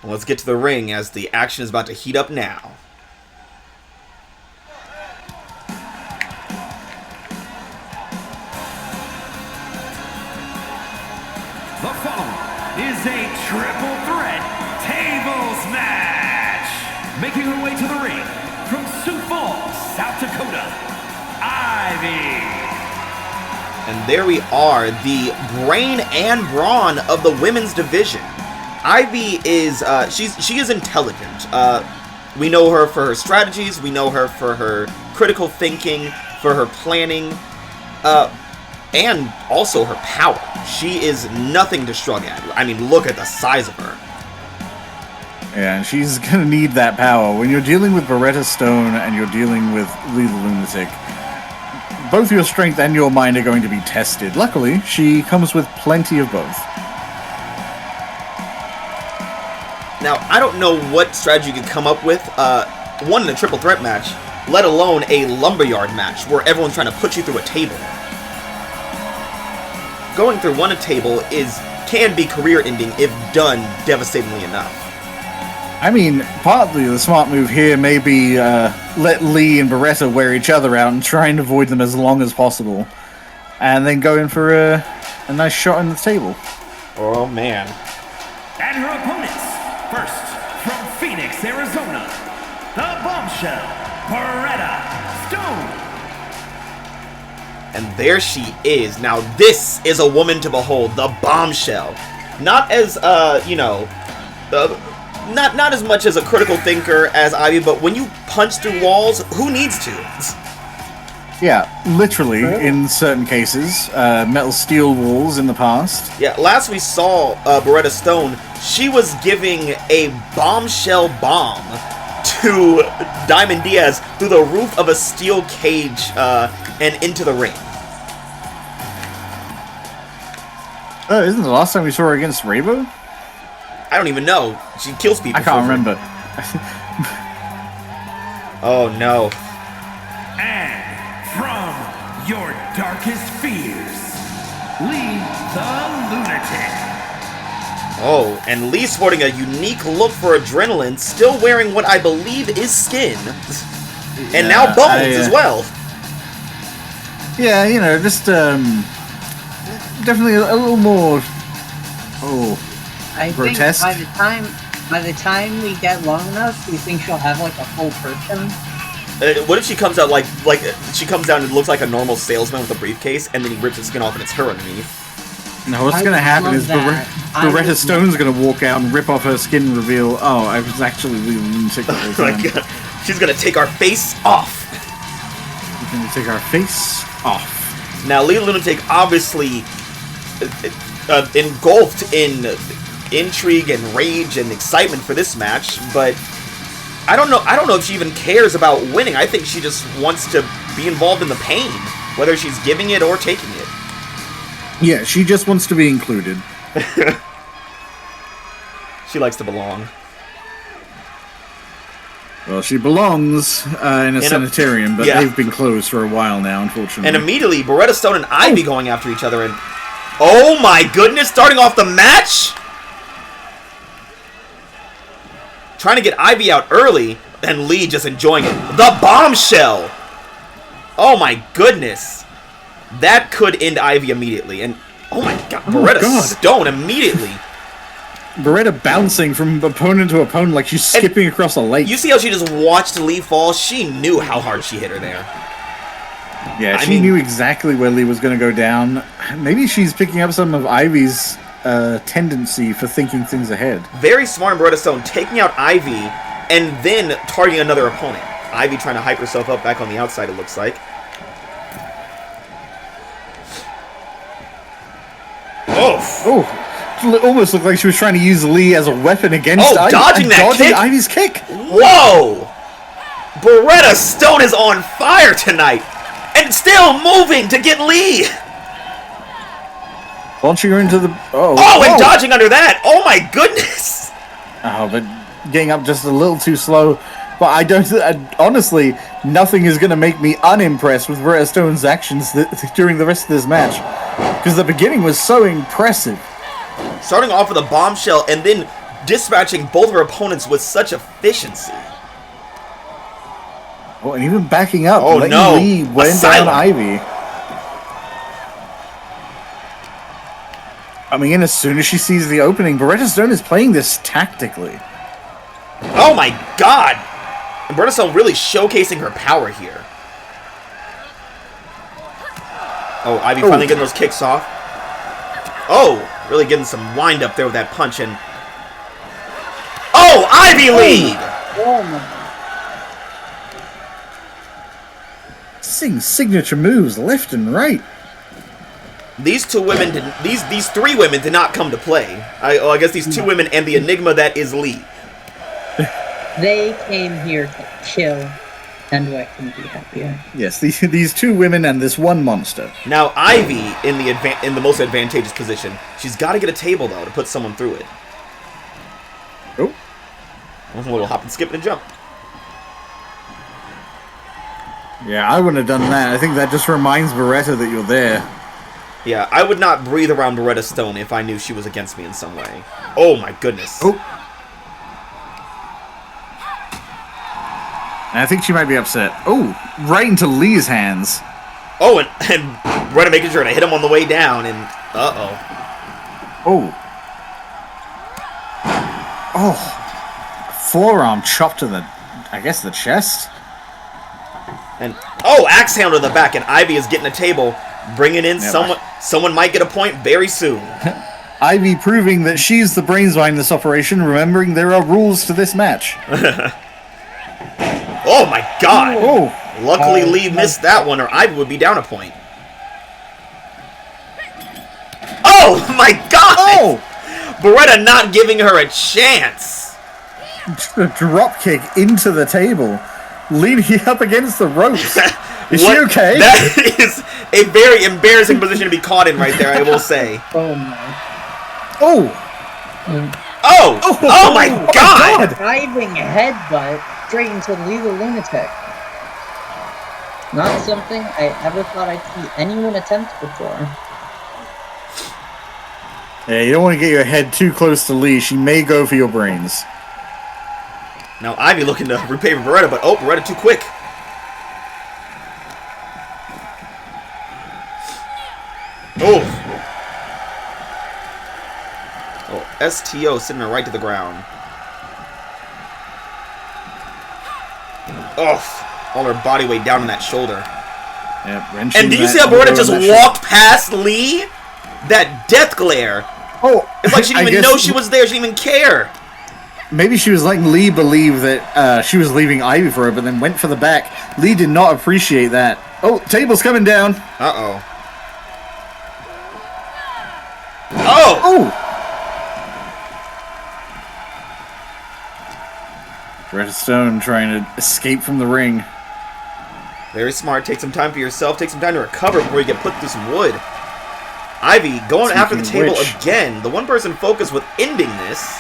Well, let's get to the ring as the action is about to heat up now. The following is a triple threat tables match. Making her way to the ring from Sioux Falls, South Dakota, Ivy. And there we are, the brain and brawn of the women's division. Ivy is, she is intelligent. We know her for her strategies, we know her for her critical thinking, for her planning, and also her power. She is nothing to shrug at. I mean, look at the size of her. Yeah, and she's gonna need that power. When you're dealing with Beretta Stone and you're dealing with Lee the Lunatic, both your strength and your mind are going to be tested. Luckily, she comes with plenty of both. Now, I don't know what strategy you could come up with, one in a triple threat match, let alone a lumberyard match where everyone's trying to put you through a table. Going through one table can be career-ending if done devastatingly enough. I mean, partly the smart move here may be let Lee and Beretta wear each other out and try and avoid them as long as possible. And then go in for a nice shot on the table. Oh, man. And her opponents, first from Phoenix, Arizona, the bombshell, Beretta Stone. And there she is. Now, this is a woman to behold, the bombshell. Not as, not as much as a critical thinker as Ivy, but when you punch through walls, who needs to? Yeah, literally, in certain cases. Metal steel walls in the past. Yeah, last we saw Beretta Stone, she was giving a bombshell bomb to Diamond Diaz through the roof of a steel cage and into the ring. Isn't the last time we saw her against Ravo? I don't even know. She kills people. I can't remember. Oh, no. And from your darkest fears, Lee the Lunatic. Oh, and Lee sporting a unique look for adrenaline, still wearing what I believe is skin. And now bones as well. Yeah, just definitely a little more I grotesque. think by the time we get long enough, do you think she'll have like a full person? What if she comes out like she comes down and looks like a normal salesman with a briefcase, and then he rips his skin off and it's her underneath? No, what's going to happen is Beretta Stone's going to walk out and rip off her skin and reveal, oh, I was actually Lee the Lunatic the whole time. She's gonna take our face off. She's gonna take our face off. Now, Lee Lunatic obviously engulfed in intrigue and rage and excitement for this match, but I don't know if she even cares about winning. I think she just wants to be involved in the pain, whether she's giving it or taking it. Yeah, she just wants to be included. She likes to belong. Well, she belongs in a sanitarium, but they've been closed for a while now, unfortunately. And immediately, Beretta Stone and Ivy going after each other, and oh my goodness, starting off the match? Trying to get Ivy out early, and Lee just enjoying it. The bombshell! Oh my goodness. That could end Ivy immediately, and oh my god, Beretta Stone immediately. Beretta bouncing from opponent to opponent like she's skipping across a lake. You see how she just watched Lee fall? She knew how hard she hit her there. Yeah, she knew exactly where Lee was going to go down. Maybe she's picking up some of Ivy's tendency for thinking things ahead. Very smart, Beretta Stone, taking out Ivy and then targeting another opponent. Ivy trying to hype herself up back on the outside, it looks like. Oh! It almost looked like she was trying to use Lee as a weapon against Ivy. Dodging that kick? Ivy's kick! Whoa! Beretta Stone is on fire tonight! And still moving to get Lee! Launching her into the... and dodging under that! Oh my goodness! Oh, but getting up just a little too slow. But I don't... honestly, nothing is going to make me unimpressed with Beretta Stone's actions during the rest of this match. Because the beginning was so impressive. Starting off with a bombshell and then dispatching both of her opponents with such efficiency. Oh, and even backing up. Oh, no. Lee went down Ivy. I mean, as soon as she sees the opening, Beretta Stone is playing this tactically. Oh my god! And Beretta Stone really showcasing her power here. Oh, Ivy finally getting those kicks off. Oh! Really getting some wind up there with that punch, and oh, Ivy lead! Oh my. Seeing signature moves left and right. These two women, these three women did not come to play. I guess these two women and the enigma that is Lee. They came here to kill, and I couldn't be happier. Yes, these two women and this one monster. Now Ivy in the most advantageous position. She's got to get a table though to put someone through it. Oh, A little hop and skip and jump. yeah, I wouldn't have done that. I think that just reminds Beretta that you're there. Yeah, I would not breathe around Beretta Stone if I knew she was against me in some way. Oh my goodness. Oh. I think she might be upset. Oh, right into Lee's hands. Oh, and Beretta making sure to hit him on the way down, and uh-oh. Oh. Oh. Forearm chopped to the, I guess, the chest. And oh, axe handle to the back, and Ivy is getting a table, bringing in someone might get a point very soon. Ivy proving that she's the brains behind this operation, remembering there are rules to this match. Oh my god! Oh. Luckily Lee missed that one, or Ivy would be down a point. Oh my god! Oh! Beretta not giving her a chance. A drop kick into the table, leaning up against the ropes. Is she okay? That is a very embarrassing position to be caught in right there, I will say. Oh my. Oh! Oh my god! Driving headbutt straight into Lee the Lunatic. Not something I ever thought I'd see anyone attempt before. Yeah, you don't want to get your head too close to Lee. She may go for your brains. Now Ivy looking to repay Beretta, but oh, Beretta too quick. Oh. Oh, STO sending her right to the ground. Oh, all her body weight down on that shoulder. Yep, and did you see how Beretta just walked past Lee? That death glare. Oh, it's like she didn't even know she was there. She didn't even care. Maybe she was letting Lee believe that she was leaving Ivy for her, but then went for the back. Lee did not appreciate that. Oh, table's coming down. Uh-oh. Oh! Oh! Beretta Stone trying to escape from the ring. Very smart. Take some time for yourself. Take some time to recover before you get put through some wood. Ivy going after the table again. The one-person focus with ending this.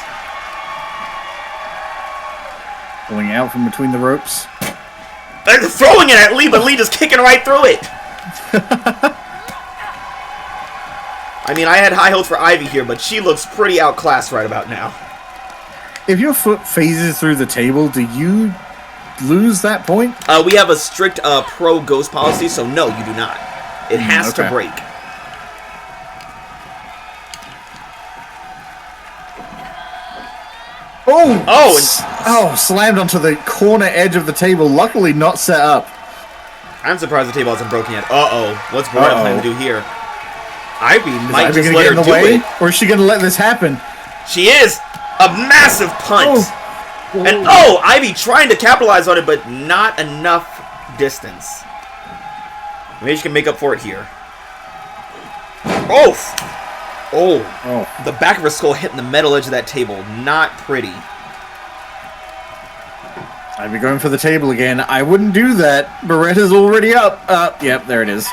Pulling out from between the ropes. They're throwing it at Lee, but Lee just kicking right through it. I mean, I had high hopes for Ivy here, but she looks pretty outclassed right about now. If your foot phases through the table, do you lose that point? We have a strict pro ghost policy, so no, you do not. It has to break. Oh, slammed onto the corner edge of the table. Luckily not set up. I'm surprised the table hasn't broken yet. Uh-oh. What's Beretta planning to do here? Ivy might just let her do it. Or is she going to let this happen? She is! A massive punt! And Ivy trying to capitalize on it, but not enough distance. Maybe she can make up for it here. Oh! The back of her skull hitting the metal edge of that table. Not pretty. Ivy going for the table again. I wouldn't do that. Beretta's already up. Yep, there it is.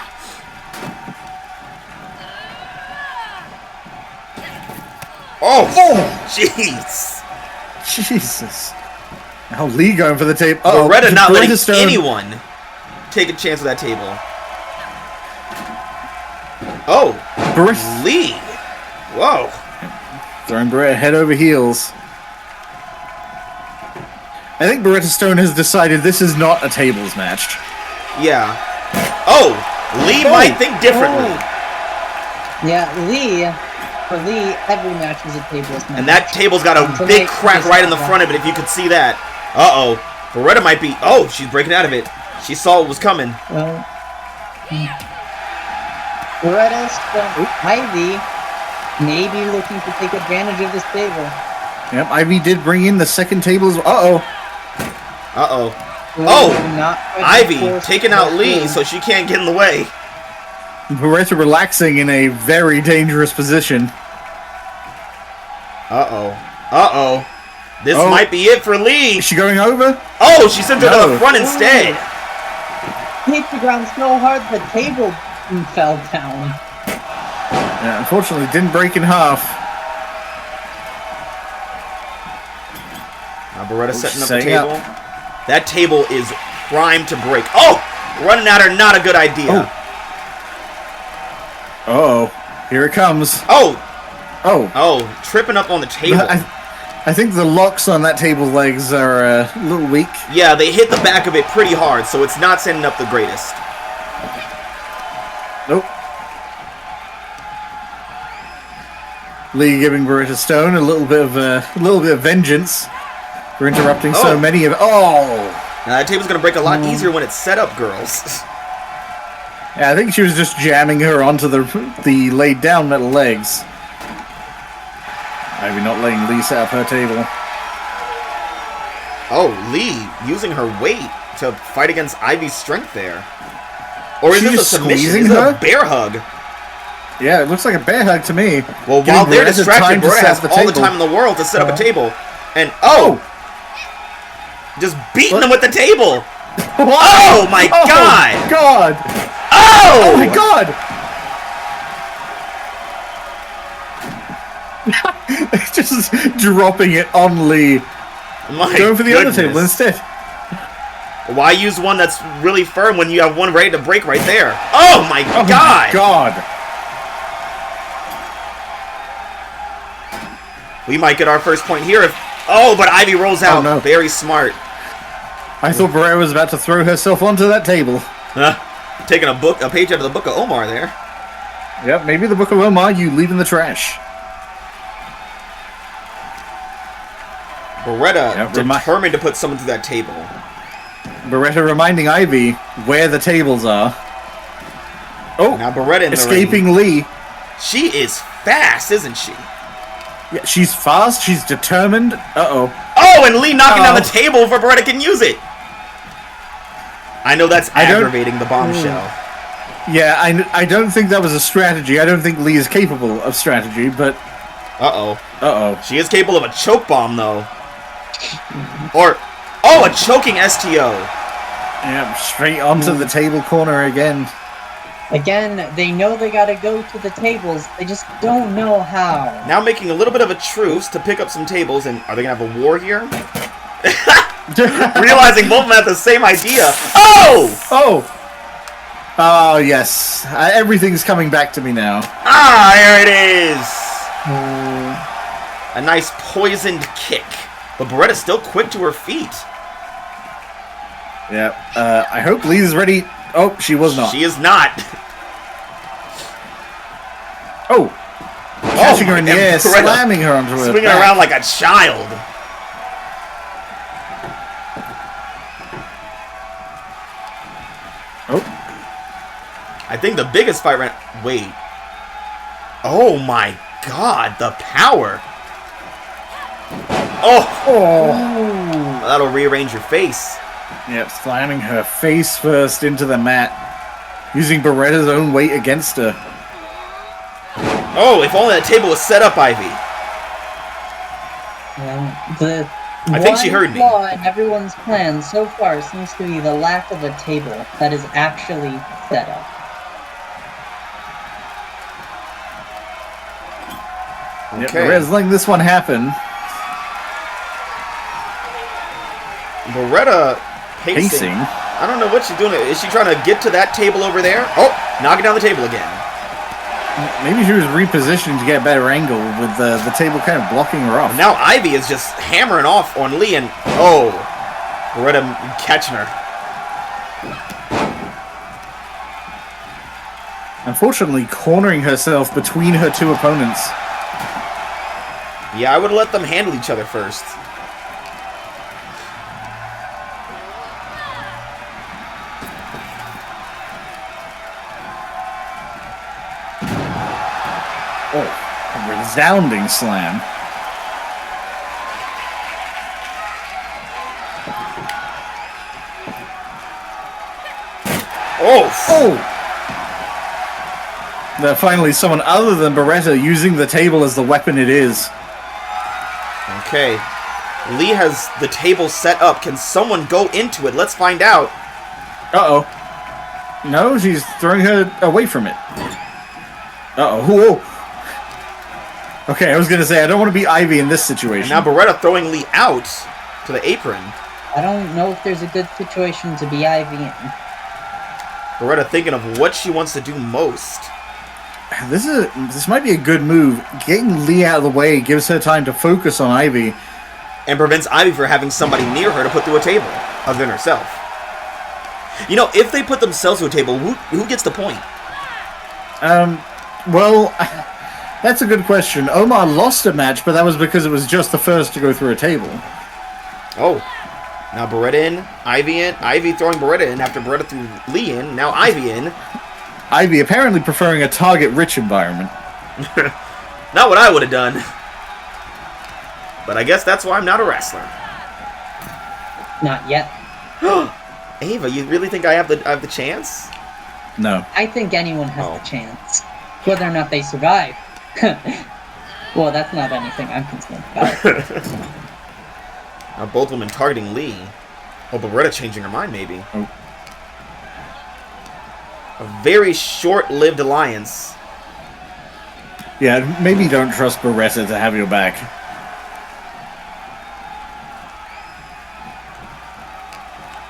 Jeez. Jesus. Now Lee going for the table. Beretta not letting anyone take a chance with that table. Lee. Whoa. Throwing Beretta head over heels. I think Beretta Stone has decided this is not a tables match. Yeah. Lee might think differently. Yeah, for Lee, every match is a tables match. And that table's got a big crack right in the front of it, if you could see that. Beretta might be... she's breaking out of it. She saw what was coming. Well... Beretta Stone, Ivy maybe looking to take advantage of this table. Yep, Ivy did bring in the second table as well. Ivy taking out Lee so she can't get in the way. Beretta relaxing in a very dangerous position. This might be it for Lee. Is she going over? She sent her to the front instead. Hit the ground so hard the table fell down. Yeah, unfortunately, didn't break in half. Now Beretta setting up the table. That table is primed to break. Running at her, not a good idea. Here it comes. Tripping up on the table. I think the locks on that table's legs are a little weak. Yeah, they hit the back of it pretty hard, so it's not setting up the greatest. Nope. Lee giving Beretta Stone a little bit of vengeance for interrupting so many of. Now that table's gonna break a lot easier when it's set up, girls. Yeah, I think she was just jamming her onto the laid down metal legs. Maybe not letting Lee set up her table. Lee using her weight to fight against Ivy's strength there. Or is this a submission? Is it a bear hug? Yeah, it looks like a bear hug to me. Well, while they're distracted, Beretta has all the time in the world to set up a table. And, just beating them with the table. Oh, my God. God. Oh, my God. Just dropping it on Lee. Going for the other table instead. Why use one that's really firm when you have one ready to break right there? Oh my God! My God! We might get our first point here if... but Ivy rolls out. No. Very smart. I thought Rivera was about to throw herself onto that table. Taking a page out of the Book of Omar there. Yep, maybe the Book of Omar you leave in the trash. Beretta determined to put someone through that table. Beretta reminding Ivy where the tables are. Now Beretta in escaping the ring. Lee. She is fast, isn't she? Yeah, she's fast. She's determined. Oh, and Lee knocking down the table before Beretta can use it. I know that's aggravating the bombshell. Yeah, I don't think that was a strategy. I don't think Lee is capable of strategy, but... Uh-oh. She is capable of a choke bomb, though. Or, a choking STO. Yeah, straight onto the table corner again. Again, they know they gotta go to the tables, they just don't know how. Now making a little bit of a truce to pick up some tables, and are they gonna have a war here? Realizing both of them have the same idea. Oh, yes. Everything's coming back to me now. Here it is. A nice poisoned kick. But Beretta's still quick to her feet. Yeah, I hope Lee's ready. Oh, she was not. She is not. Catching her in the air, slamming her onto her swinging back. around like a child. I think the biggest fight wait. Oh my god, the power. That'll rearrange your face. Yep, slamming her face first into the mat. Using Beretta's own weight against her. Oh, if only that table was set up, Ivy. I think she heard me. One flaw in everyone's plan so far seems to be the lack of a table that is actually set up. Okay. Beretta's letting this one happen. Beretta pacing. I don't know what she's doing. Is she trying to get to that table over there? Oh, knocking down the table again. Maybe she was repositioned to get a better angle with the table kind of blocking her off. Now Ivy is just hammering off on Lee and... Beretta catching her. Unfortunately, cornering herself between her two opponents. Yeah, I would let them handle each other first. A resounding slam. Finally, someone other than Beretta using the table as the weapon it is. Okay. Lee has the table set up. Can someone go into it? Let's find out. No, she's throwing her away from it. Whoa. Okay, I was going to say, I don't want to be Ivy in this situation. And now Beretta throwing Lee out to the apron. I don't know if there's a good situation to be Ivy in. Beretta thinking of what she wants to do most. This might be a good move. Getting Lee out of the way gives her time to focus on Ivy. And prevents Ivy from having somebody near her to put through a table, other than herself. You know, if they put themselves to a table, who gets the point? Well, that's a good question. Omar lost a match, but that was because it was just the first to go through a table. Now Beretta in, Ivy throwing Beretta in after Beretta threw Lee in, now Ivy in. Ivy apparently preferring a target-rich environment. Not what I would have done. But I guess that's why I'm not a wrestler. Not yet. Ava, you really think I have the chance? No. I think anyone has the chance. Whether or not they survive. Well, that's not anything I'm concerned about. Now both women targeting Lee. Beretta changing her mind, maybe. A very short-lived alliance. Yeah, maybe don't trust Beretta to have your back.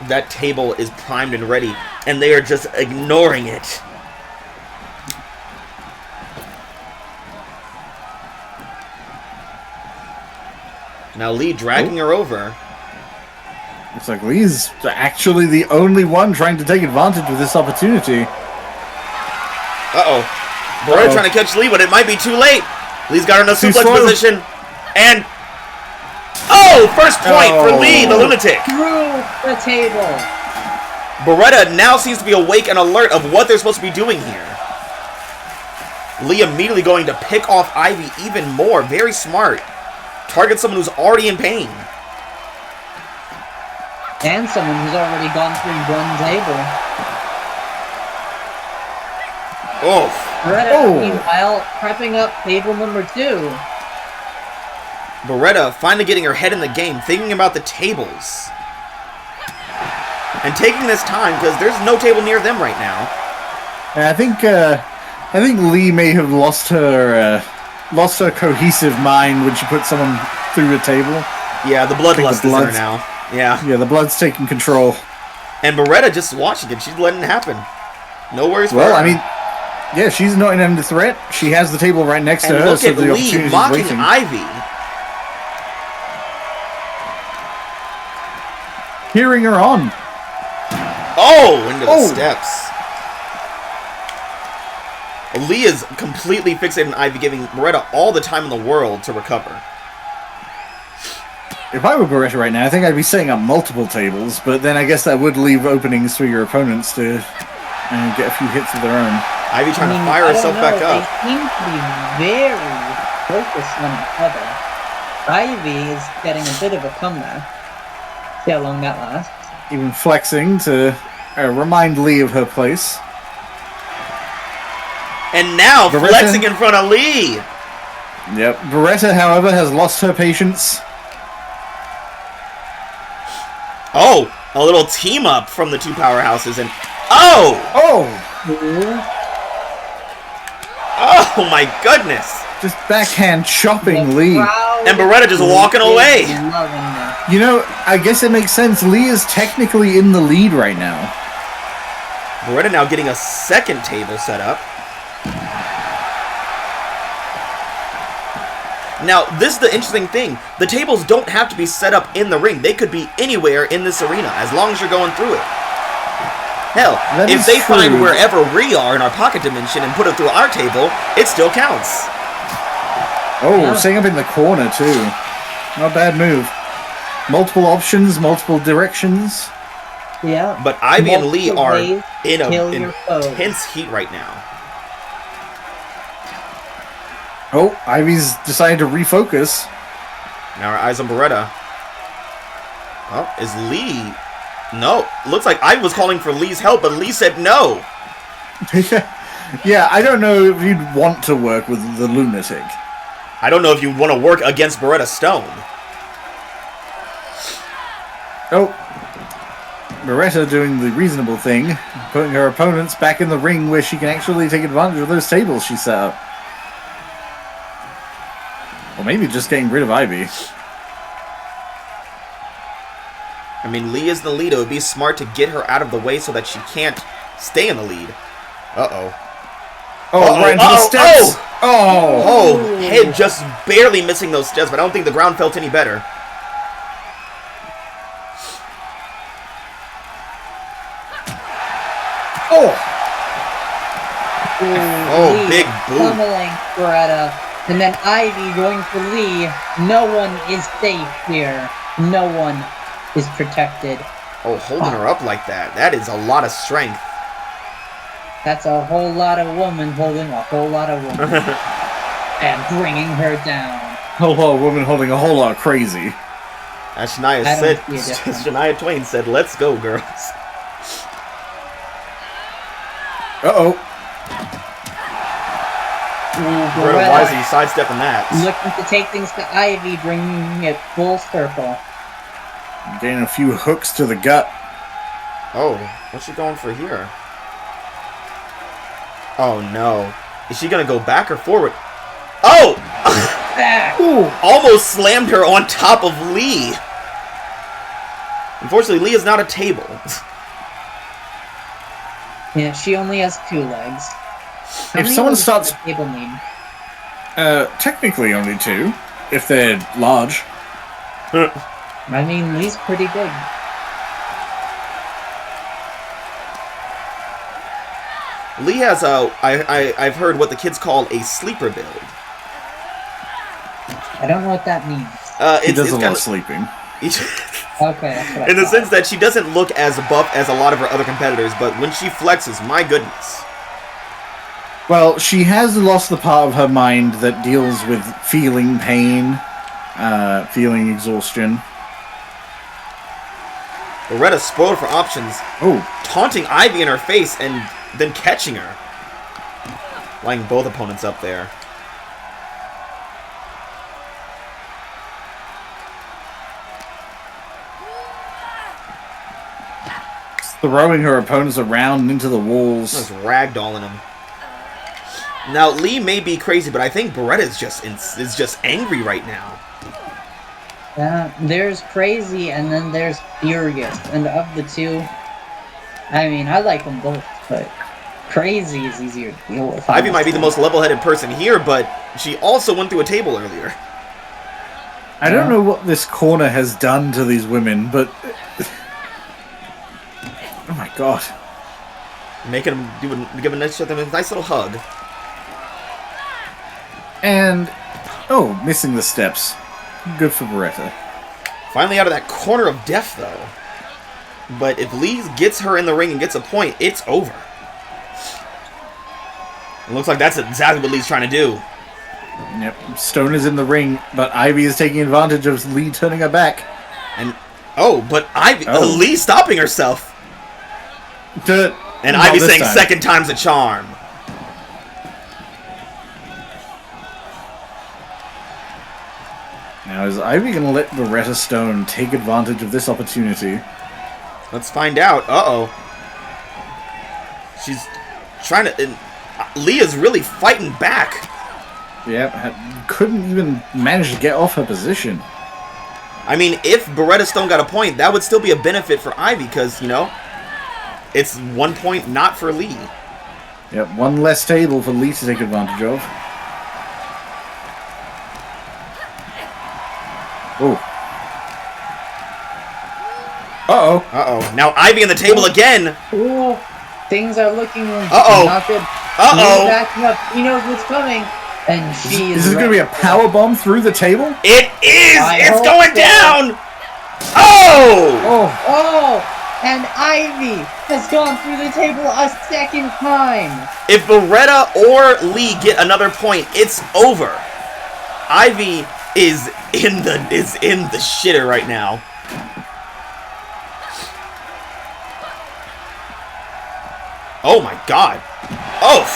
That table is primed and ready, and they are just ignoring it. Now Lee dragging her over. Looks like Lee's actually the only one trying to take advantage of this opportunity. Beretta trying to catch Lee, but it might be too late. Lee's got her in a suplex position. And... first point for Lee, the Lunatic. Through the table. Beretta now seems to be awake and alert of what they're supposed to be doing here. Lee immediately going to pick off Ivy even more. Very smart. Target someone who's already in pain. And someone who's already gone through one table. Oh. Beretta, meanwhile, prepping up table number 2. Beretta finally getting her head in the game, thinking about the tables. And taking this time, because there's no table near them right now. And I think Lee may have lost her cohesive mind when she put someone through a table. Yeah, the bloodlust is in her now. Yeah. Yeah, the blood's taking control. And Beretta just watching it. She's letting it happen. No worries for her. Well, I mean, yeah, she's not in under threat. She has the table right next to and her, look so at the Lee opportunity's mocking waiting. Ivy. Hearing her on. Oh, into the steps. Lee is completely fixated on Ivy, giving Beretta all the time in the world to recover. If I were Beretta right now, I think I'd be setting up multiple tables, but then I guess that would leave openings for your opponents to get a few hits of their own. Ivy trying to fire herself back up. They seem to be very focused on each other. Ivy is getting a bit of a comeback. See how long that lasts. Even flexing to remind Lee of her place. And now Beretta. flexing in front of Lee. Yep. Beretta, however, has lost her patience. Oh, a little team up from the two powerhouses, and oh my goodness! Just backhand chopping Lee. And Beretta just walking away. You know, I guess it makes sense. Lee is technically in the lead right now. Beretta now getting a second table set up. Now, this is the interesting thing. The tables don't have to be set up in the ring. They could be anywhere in this arena, as long as you're going through it. Hell, That if is they true. find wherever we are in our pocket dimension and put it through our table, it still counts. Oh, setting up in the corner, too. Not a bad move. Multiple options, multiple directions. Yeah. But Ivy and Lee Multiple are ways in to kill a your foes. intense heat right now. Oh, Ivy's decided to refocus. Now our eyes on Beretta. Oh, is Lee... No, looks like I was calling for Lee's help, but Lee said no. Yeah, I don't know if you'd want to work with the Lunatic. I don't know if you want to work against Beretta Stone. Oh. Beretta doing the reasonable thing, putting her opponents back in the ring where she can actually take advantage of those tables she set up. Or maybe just getting rid of Ivy. I mean, Lee is the lead. It would be smart to get her out of the way so that she can't stay in the lead. Uh-oh. Oh, right into the steps! Oh, head just barely missing those steps, but I don't think the ground felt any better. Oh, big boot. Pummeling Beretta. And then Ivy going for Lee. No one is safe here. No one is protected. Oh, holding her up like that. That is a lot of strength. That's a whole lot of woman holding a whole lot of woman. And bringing her down. A whole lot of women holding a whole lot of crazy. As Shania I said, don't see a difference. Shania Twain said, "Let's go, girls." Uh-oh. Beretta wisely sidestepping that. Looking to take things to Ivy, bringing it full circle. Getting a few hooks to the gut. Oh, what's she going for here? Oh no. Is she gonna go back or forward? Oh! Back. Ooh. Almost slammed her on top of Lee. Unfortunately, Lee is not a table. Yeah, she only has 2 legs. How If many someone legs starts- does a table need? Technically only 2, if they're large. I mean, Lee's pretty big. Lee has I've heard what the kids call a sleeper build. I don't know what that means. He does a lot kinda- of sleeping. Okay, that's what I In the thought. sense that she doesn't look as buff as a lot of her other competitors, but when she flexes, my goodness. Well, she has lost the part of her mind that deals with feeling pain, feeling exhaustion. Beretta spoiled for options. Oh, Taunting Ivy in her face and then catching her. Lining both opponents up there. throwing her opponents around and into the walls. Just ragdolling them. Now Lee may be crazy, but I think Beretta is just angry right now. There's crazy and then there's furious, and of the two, I mean, I like them both, but crazy is easier to deal with. Ivy might be the most level-headed person here, but she also went through a table earlier. I don't know what this corner has done to these women, but oh my god! Making them give a nice little hug. And missing the steps. Good for Beretta. Finally out of that corner of death, though. But if Lee gets her in the ring and gets a point, it's over. It looks like that's exactly what Lee's trying to do. Yep, Stone is in the ring, but Ivy is taking advantage of Lee turning her back. And but Ivy, Lee stopping herself. And Ivy saying second time's a charm. Now, is Ivy going to let Beretta Stone take advantage of this opportunity? Let's find out. She's trying to... Leah's really fighting back. Yep, couldn't even manage to get off her position. I mean, if Beretta Stone got a point, that would still be a benefit for Ivy, because, it's 1 point not for Lee. Yep, one less table for Lee to take advantage of. Oh. Uh-oh. Now Ivy on the table again. Ooh, things are looking not good. Backing up. He knows what's coming. And she is this going to be a power bomb through the table? It is! It's going down! Oh! And Ivy has gone through the table a second time. If Beretta or Lee get another point, it's over. Ivy is in the shitter right now. Oh my god. Oh.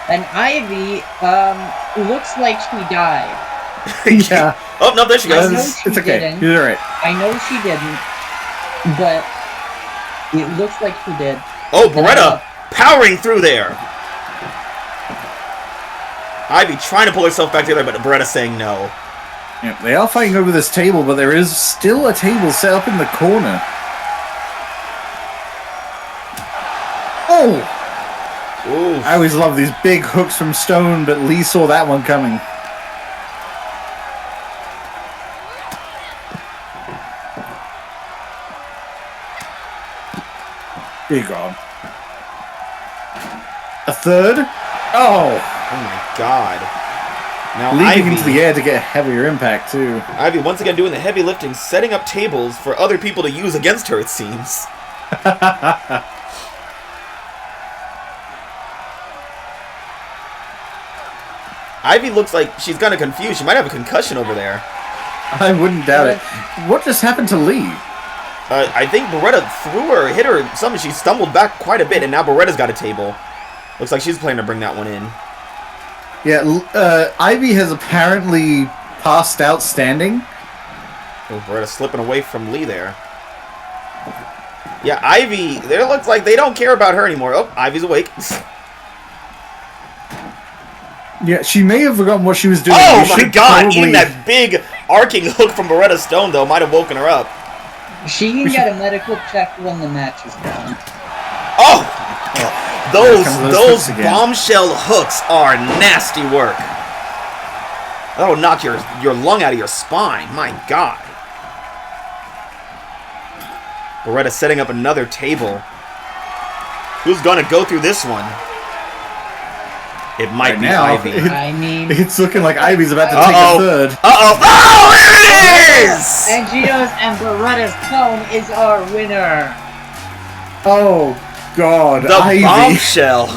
And Ivy looks like she died. Yeah. Oh no, there she goes. It's okay. You're right. I know she didn't, but it looks like she did. Oh, Beretta powering through there. Ivy trying to pull herself back together, but Beretta saying no. Yeah, they are fighting over this table, but there is still a table set up in the corner. Oh! Ooh. I always love these big hooks from Stone, but Lee saw that one coming. Big on. A third? Oh my god. Now leaping into the air to get a heavier impact, too. Ivy once again doing the heavy lifting, setting up tables for other people to use against her, it seems. Ivy looks like she's kind of confused. She might have a concussion over there. I wouldn't doubt it. What just happened to Lee? I think Beretta threw her, hit her, something. She stumbled back quite a bit, and now Beretta's got a table. Looks like she's planning to bring that one in. Yeah, Ivy has apparently passed out standing. Oh, Beretta slipping away from Lee there. Yeah, Ivy, there looks like they don't care about her anymore. Oh, Ivy's awake. Yeah, she may have forgotten what she was doing. Oh my god, eating that big arcing hook from Beretta Stone, though, might have woken her up. She can get a medical check when the match is done. Oh! Those bombshell hooks are nasty work. That'll knock your lung out of your spine. My god. Beretta setting up another table. Who's gonna go through this one? It might be Ivy. It's looking like Ivy's about to take a third. Oh, there it is! And she knows, and Beretta's Pham is our winner. Oh, God. The Ivy. Bombshell.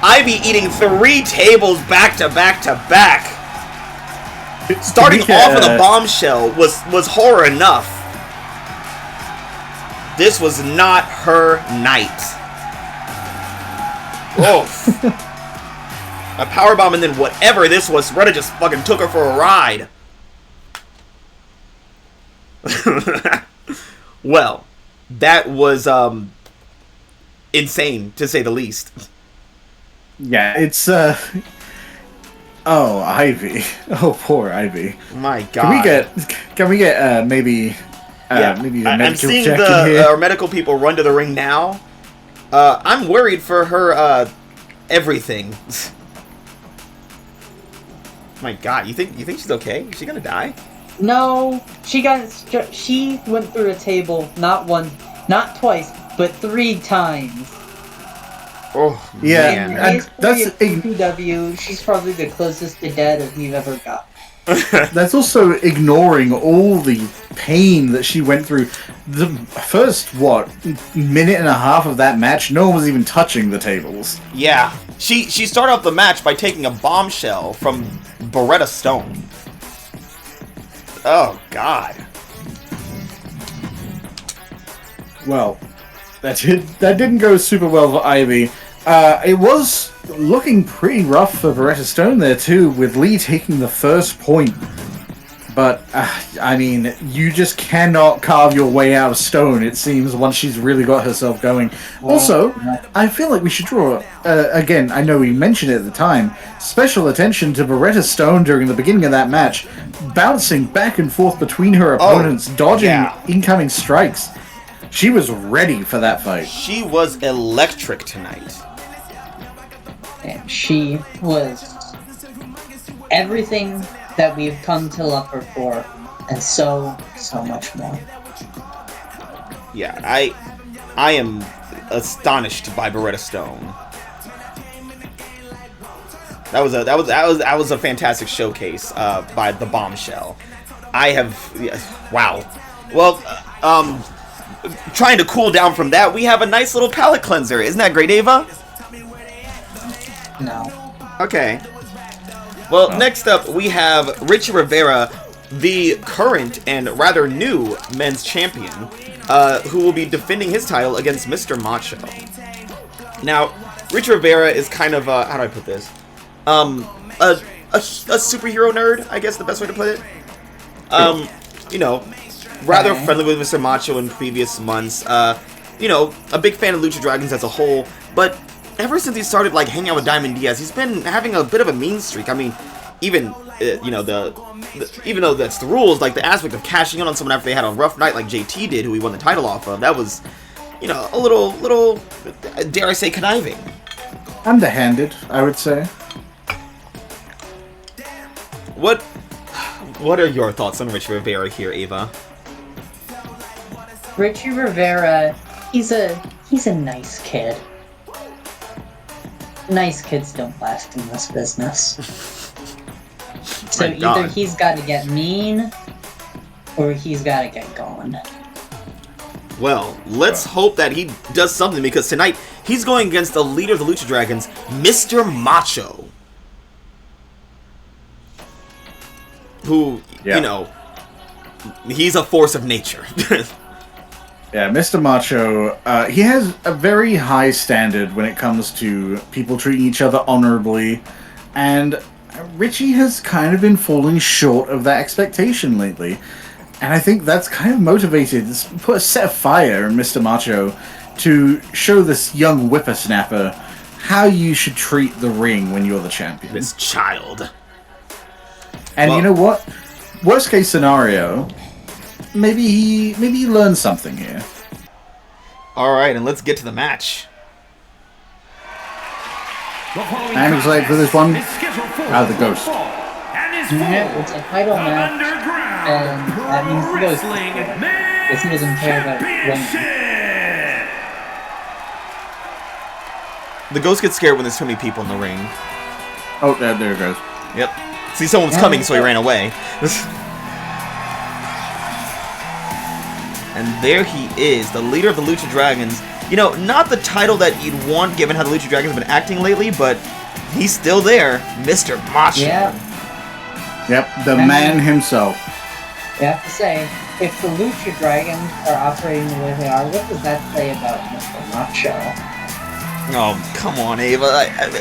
Ivy eating 3 tables back to back to back. Starting off with a bombshell was horror enough. This was not her night. Oh. A powerbomb and then whatever this was, Beretta just fucking took her for a ride. Well, that was insane to say the least. Yeah, it's oh, Ivy. Oh, poor Ivy. My God. Can we get maybe maybe a medical I'm seeing check in here? our medical people run to the ring now. I'm worried for her everything. My God, you think she's okay? Is she gonna die? No, she went through a table not once, not twice, but 3 times. Oh, Yeah, man. and that's PW. She's probably the closest to dead as we've ever got. that's also ignoring all the pain that she went through. The first minute and a half of that match, no one was even touching the tables. Yeah, she started off the match by taking a bombshell from Beretta Stone. Oh God. Well, that didn't go super well for Ivy. It was looking pretty rough for Beretta Stone there too, with Lee taking the first point. But I mean, you just cannot carve your way out of stone, it seems, once she's really got herself going. Also, I feel like we should draw, again, I know we mentioned it at the time, special attention to Beretta Stone during the beginning of that match, bouncing back and forth between her opponents, dodging incoming strikes. She was ready for that fight. She was electric tonight. And she was everything that we've come to love her for, and so much more. Yeah, I am astonished by Beretta Stone. That was a fantastic showcase by the bombshell. Wow. Well, trying to cool down from that, we have a nice little palate cleanser. Isn't that great, Ava? No. Okay. Well, next up we have Richie Rivera, the current and rather new men's champion, who will be defending his title against Mr. Macho. Now, Richie Rivera is kind of how do I put this? A superhero nerd, I guess the best way to put it. You know, rather friendly with Mr. Macho in previous months. You know, a big fan of Lucha Dragons as a whole, but ever since he started like hanging out with Diamond Diaz, he's been having a bit of a mean streak. I mean, even you know even though that's the rules, like the aspect of cashing in on someone after they had a rough night like JT did, who he won the title off of, that was, you know, a little dare I say conniving. Underhanded, I would say. What are your thoughts on Richie Rivera here, Ava? Richie Rivera, he's a nice kid. Nice kids don't last in this business. So either he's got to get mean, or he's got to get going. Well, let's hope that he does something, because tonight he's going against the leader of the Lucha Dragons, Mr. Macho. Who, you know, he's a force of nature. Yeah, Mr. Macho, he has a very high standard when it comes to people treating each other honorably, and Richie has kind of been falling short of that expectation lately. And I think that's kind of motivated, put a set of fire in Mr. Macho to show this young whippersnapper how you should treat the ring when you're the champion. This child. And you know what? Worst case scenario, maybe he learns something here. Alright, and let's get to the match. I'm excited for this one. Out of the Ghost. It's a title match, and that means the Ghost because he doesn't care about winning. The Ghost gets scared when there's too many people in the ring. Oh, there it goes. Yep. See, someone's coming, so he ran away. And there he is, the leader of the Lucha Dragons. You know, not the title that you'd want given how the Lucha Dragons have been acting lately, but he's still there, Mr. Macho. Yeah. Yep, the man himself. I have to say, if the Lucha Dragons are operating the way they are, what does that say about Mr. Macho? Oh, come on, Ava.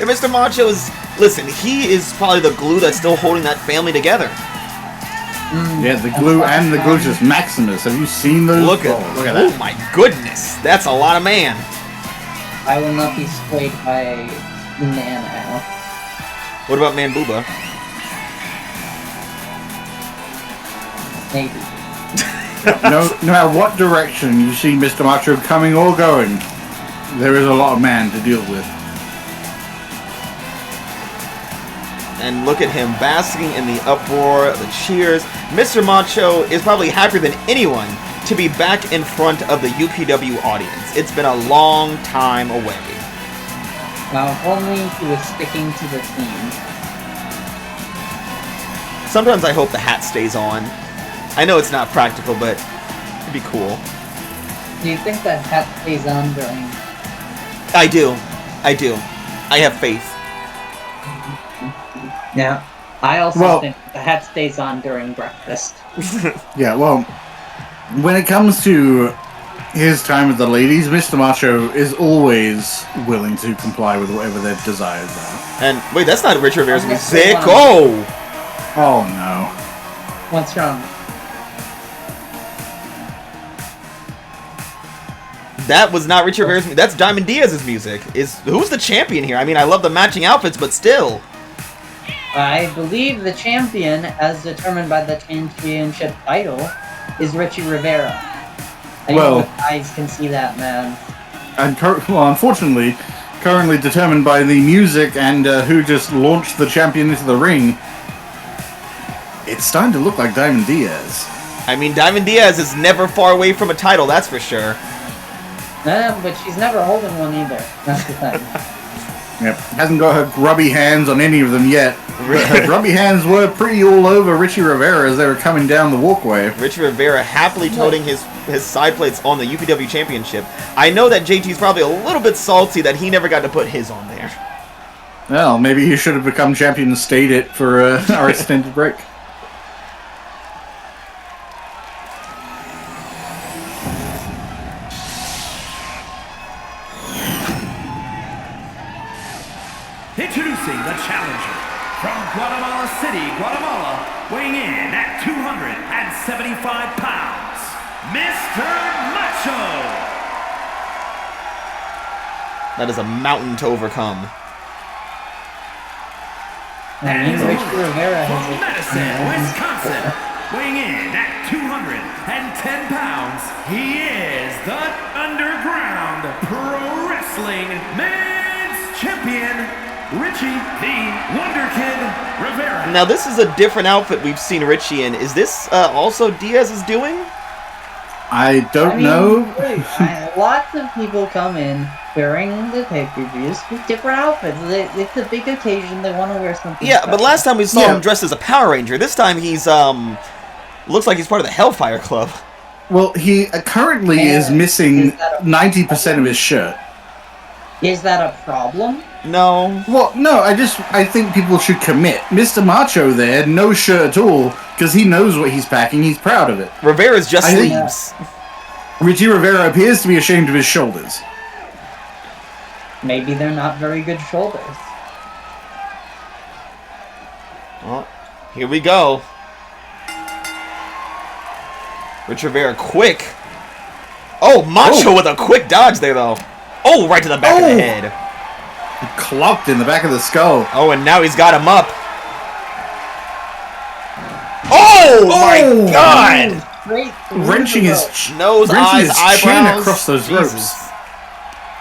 Mr. Macho is... Listen, he is probably the glue that's still holding that family together. Yeah, the glue and the gluteus maximus. Have you seen those? Look at that. Oh my goodness. That's a lot of man. I will not be swayed by Nano. What about Man Booba? Maybe. No matter what direction you see Mr. Macho coming or going, there is a lot of man to deal with. And look at him basking in the uproar, the cheers. Mr. Macho is probably happier than anyone to be back in front of the UPW audience. It's been a long time away. Now, if only he was sticking to the theme. Sometimes I hope the hat stays on. I know it's not practical, but it'd be cool. Do you think that hat stays on during... I do. I have faith. Yeah. I also Well- think the hat stays on during breakfast. Yeah, well, when it comes to his time with the ladies, Mr. Macho is always willing to comply with whatever their desires are. And wait, that's not Richard Rivera's That's music. the one. Oh! Oh no. What's wrong? That was not Richard Rivera's music. That's Diamond Diaz's music. Who's the champion here? I mean, I love the matching outfits, but still. I believe the champion, as determined by the championship title, is Richie Rivera. Anyone with eyes can see that, man. And unfortunately, currently determined by the music and who just launched the champion into the ring, it's starting to look like Diamond Diaz. I mean, Diamond Diaz is never far away from a title, that's for sure. But she's never holding one either. That's the thing. Yep, hasn't got her grubby hands on any of them yet. But her grubby hands were pretty all over Richie Rivera as they were coming down the walkway. Richie Rivera happily toting his side plates on the UPW Championship. I know that JT's probably a little bit salty that he never got to put his on there. Well, maybe he should have become champion and stayed it for our extended break. Introducing the challenger from Guatemala City, Guatemala, weighing in at 275 pounds, Mr. Macho. That is a mountain to overcome. And Richie Rivera From has Madison, Wisconsin, weighing in at 210 pounds, he is the Underground Pro Wrestling Men's Champion, Richie the Wonder Kid Rivera. Now, this is a different outfit we've seen Richie in. Is this also Diaz's doing? I don't know. Lots of people come in during the pay-per-views with different outfits. It's a big occasion. They want to wear something. Yeah, but special. last time we saw him dressed as a Power Ranger. This time he's, looks like he's part of the Hellfire Club. Well, he currently is missing 90% of his shirt. Is that a problem? No. Well, no, I think people should commit. Mr. Macho there, no shirt at all, because he knows what he's packing, he's proud of it. Rivera's just I think- sleeves. Richie Rivera appears to be ashamed of his shoulders. Maybe they're not very good shoulders. Well, here we go. Rich Rivera, quick. Oh, Macho with a quick dodge there, though. Oh, right to the back of the head. Clocked in the back of the skull. Oh, and now he's got him up. Oh, my God. Great. Wrenching his Nose, eyes, chin eyebrows. across those Jesus. ropes.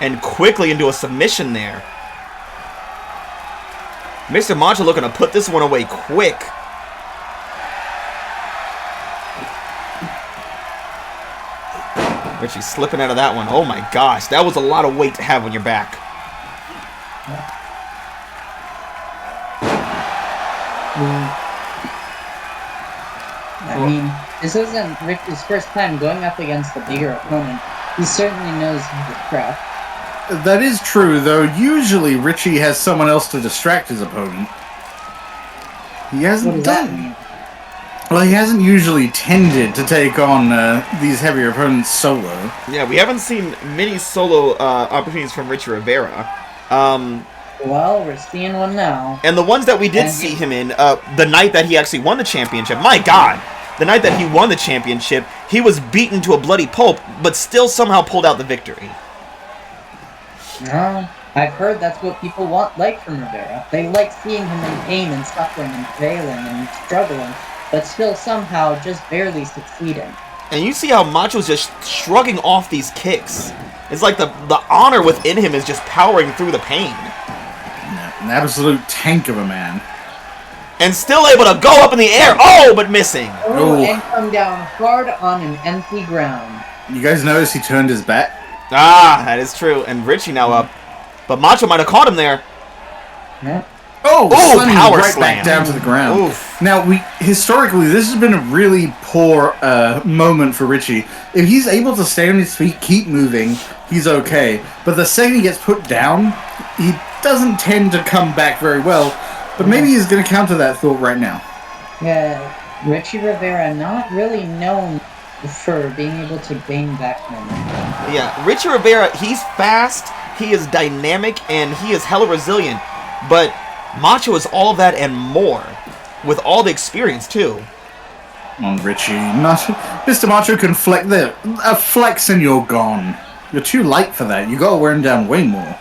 And quickly into a submission there. Mr. Macho looking to put this one away quick. Richie slipping out of that one. Oh my gosh, that was a lot of weight to have on your back. I mean, this isn't Rich's first time going up against a bigger opponent. He certainly knows his craft. That is true, though. Usually Richie has someone else to distract his opponent. He What hasn't does that done. mean? Well, he hasn't usually tended to take on these heavier opponents solo. Yeah, we haven't seen many solo opportunities from Richie Rivera. Well, we're seeing one now. And the ones that we did see him in, the night that he actually won the championship, my God! The night that he won the championship, he was beaten to a bloody pulp, but still somehow pulled out the victory. I've heard that's what people like from Rivera. They like seeing him in pain and suffering and failing and struggling, but still somehow just barely succeeding. And you see how Macho's just shrugging off these kicks. It's like the honor within him is just powering through the pain. An absolute tank of a man. And still able to go up in the air. Oh, but missing. Oh, and come down hard on an empty ground. You guys notice he turned his back? Ah, that is true. And Richie now up. But Macho might have caught him there. Yeah. Oh, slamming power right slam. back down to the ground. Oof. Now, historically, this has been a really poor moment for Richie. If he's able to stay on his feet, keep moving, he's okay. But the second he gets put down, he doesn't tend to come back very well. But maybe he's going to counter that thought right now. Yeah, Richie Rivera not really known for being able to gain back momentum. Yeah, Richie Rivera, he's fast, he is dynamic, and he is hella resilient. But Macho is all of that and more, with all the experience, too. Come on, Richie. Mr. Macho can a flex and you're gone. You're too light for that. You gotta wear him down way more.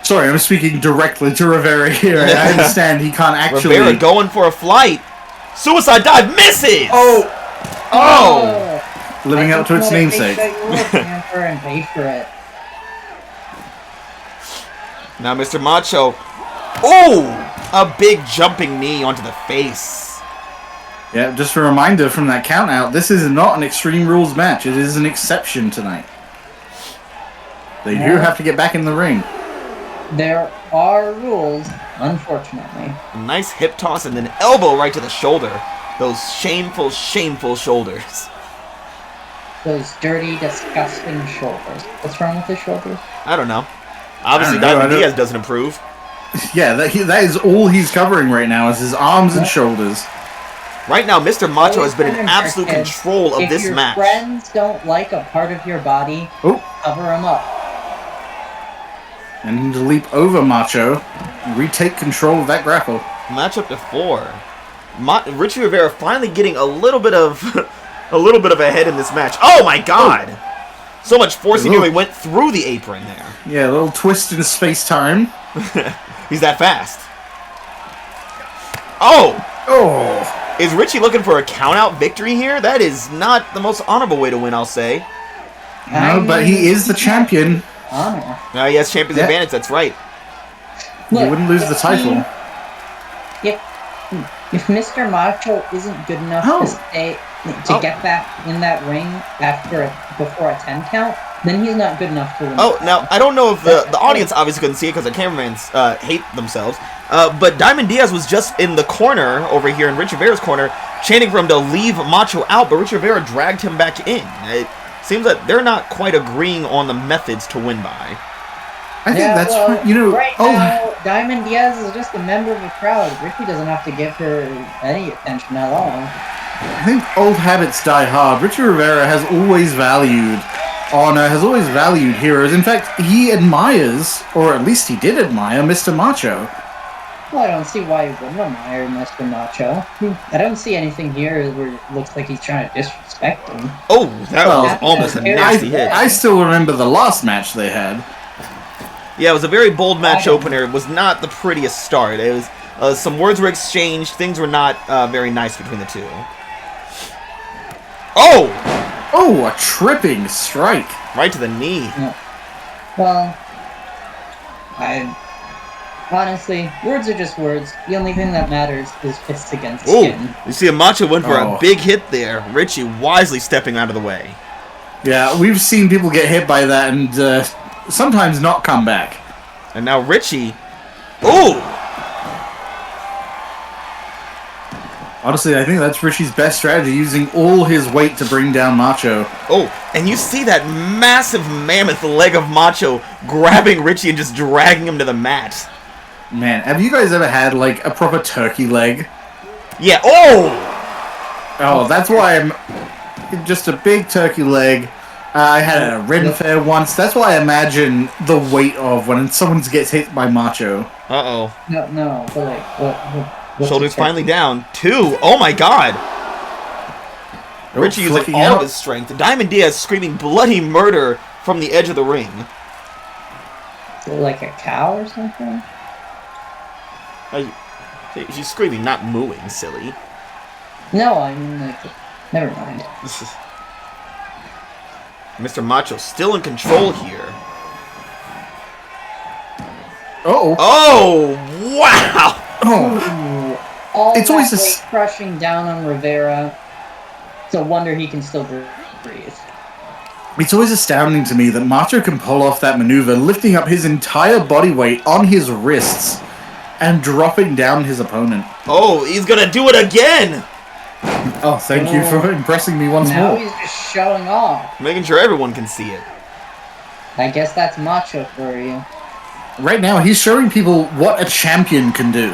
Sorry, I'm speaking directly to Rivera here. I understand he can't actually... Rivera going for a flight. Suicide dive misses! Oh! Living up to its namesake. And pay for it. Now Mr. Macho. Oh! A big jumping knee onto the face. Yeah, just a reminder from that count out, this is not an Extreme Rules match. It is an exception tonight. They do have to get back in the ring. There are rules, unfortunately. A nice hip toss and then elbow right to the shoulder. Those shameful, shameful shoulders. Those dirty, disgusting shoulders. What's wrong with his shoulders? I don't know. Obviously, I don't know. Diamond Diaz doesn't improve. Yeah, that is all he's covering right now is his arms and shoulders. Right now, Mr. Macho has been in absolute control of this match. If your friends don't like a part of your body, cover them up. And to leap over Macho, and retake control of that grapple. Match up to 4. Richie Rivera finally getting a little bit of a head in this match. Oh my God! So much force, he nearly went through the apron there. Yeah, a little twist in space-time. He's that fast. Oh! Is Richie looking for a count-out victory here? That is not the most honorable way to win, I'll say. No, but he is the champion. Honor. Now he has champion's advantage, that's right. Look, he wouldn't lose the title. If Mr. Macho isn't good enough to get back in that ring before a 10 count, then he's not good enough to win. Now, I don't know if the audience obviously couldn't see it because the cameramans hate themselves, but Diamond Diaz was just in the corner over here in Rich Rivera's corner, chanting for him to leave Macho out, but Rich Rivera dragged him back in. It seems that they're not quite agreeing on the methods to win by. I think that's right now, Diamond Diaz is just a member of the crowd. Richie doesn't have to give her any attention at all. I think old habits die hard. Richie Rivera has always valued honor, has always valued heroes. In fact, he admires, or at least he did admire, Mr. Macho. Well, I don't see why he wouldn't admire Mr. Macho. I don't see anything here where it looks like he's trying to disrespect him. Oh, that was almost a nasty hit. I still remember the last match they had. Yeah, it was a very bold match opener. It was not the prettiest start. It was some words were exchanged. Things were not very nice between the two. Oh, a tripping strike right to the knee. Yeah. Well, honestly, words are just words. The only thing that matters is fists against skin. You see, a Macho went for a big hit there. Richie wisely stepping out of the way. Yeah, we've seen people get hit by that and sometimes not come back. And now Richie. Honestly, I think that's Richie's best strategy, using all his weight to bring down Macho. And you see that massive mammoth leg of Macho grabbing Richie and just dragging him to the mat. Man, have you guys ever had, like, a proper turkey leg? Yeah. Oh! Oh, that's why I'm just a big turkey leg. I had a Ren Fair once. That's why I imagine the weight of when someone gets hit by Macho. Uh-oh. No, but like, what's Shoulders the finally down. 2. Oh my god. Richie using flicking all out. of his strength. Diamond Diaz screaming bloody murder from the edge of the ring. Like a cow or something? She's screaming, not mooing, silly. No, I mean, like, never mind. Mr. Macho still in control here. Oh. Oh, wow! Oh. All It's that always a weight crushing down on Rivera. It's a wonder he can still breathe. It's always astounding to me that Macho can pull off that maneuver, lifting up his entire body weight on his wrists and dropping down his opponent. Oh, he's gonna do it again! Oh, thank you for impressing me once Now more. he's just showing off. Making sure everyone can see it. I guess that's Macho for you. Right now, he's showing people what a champion can do.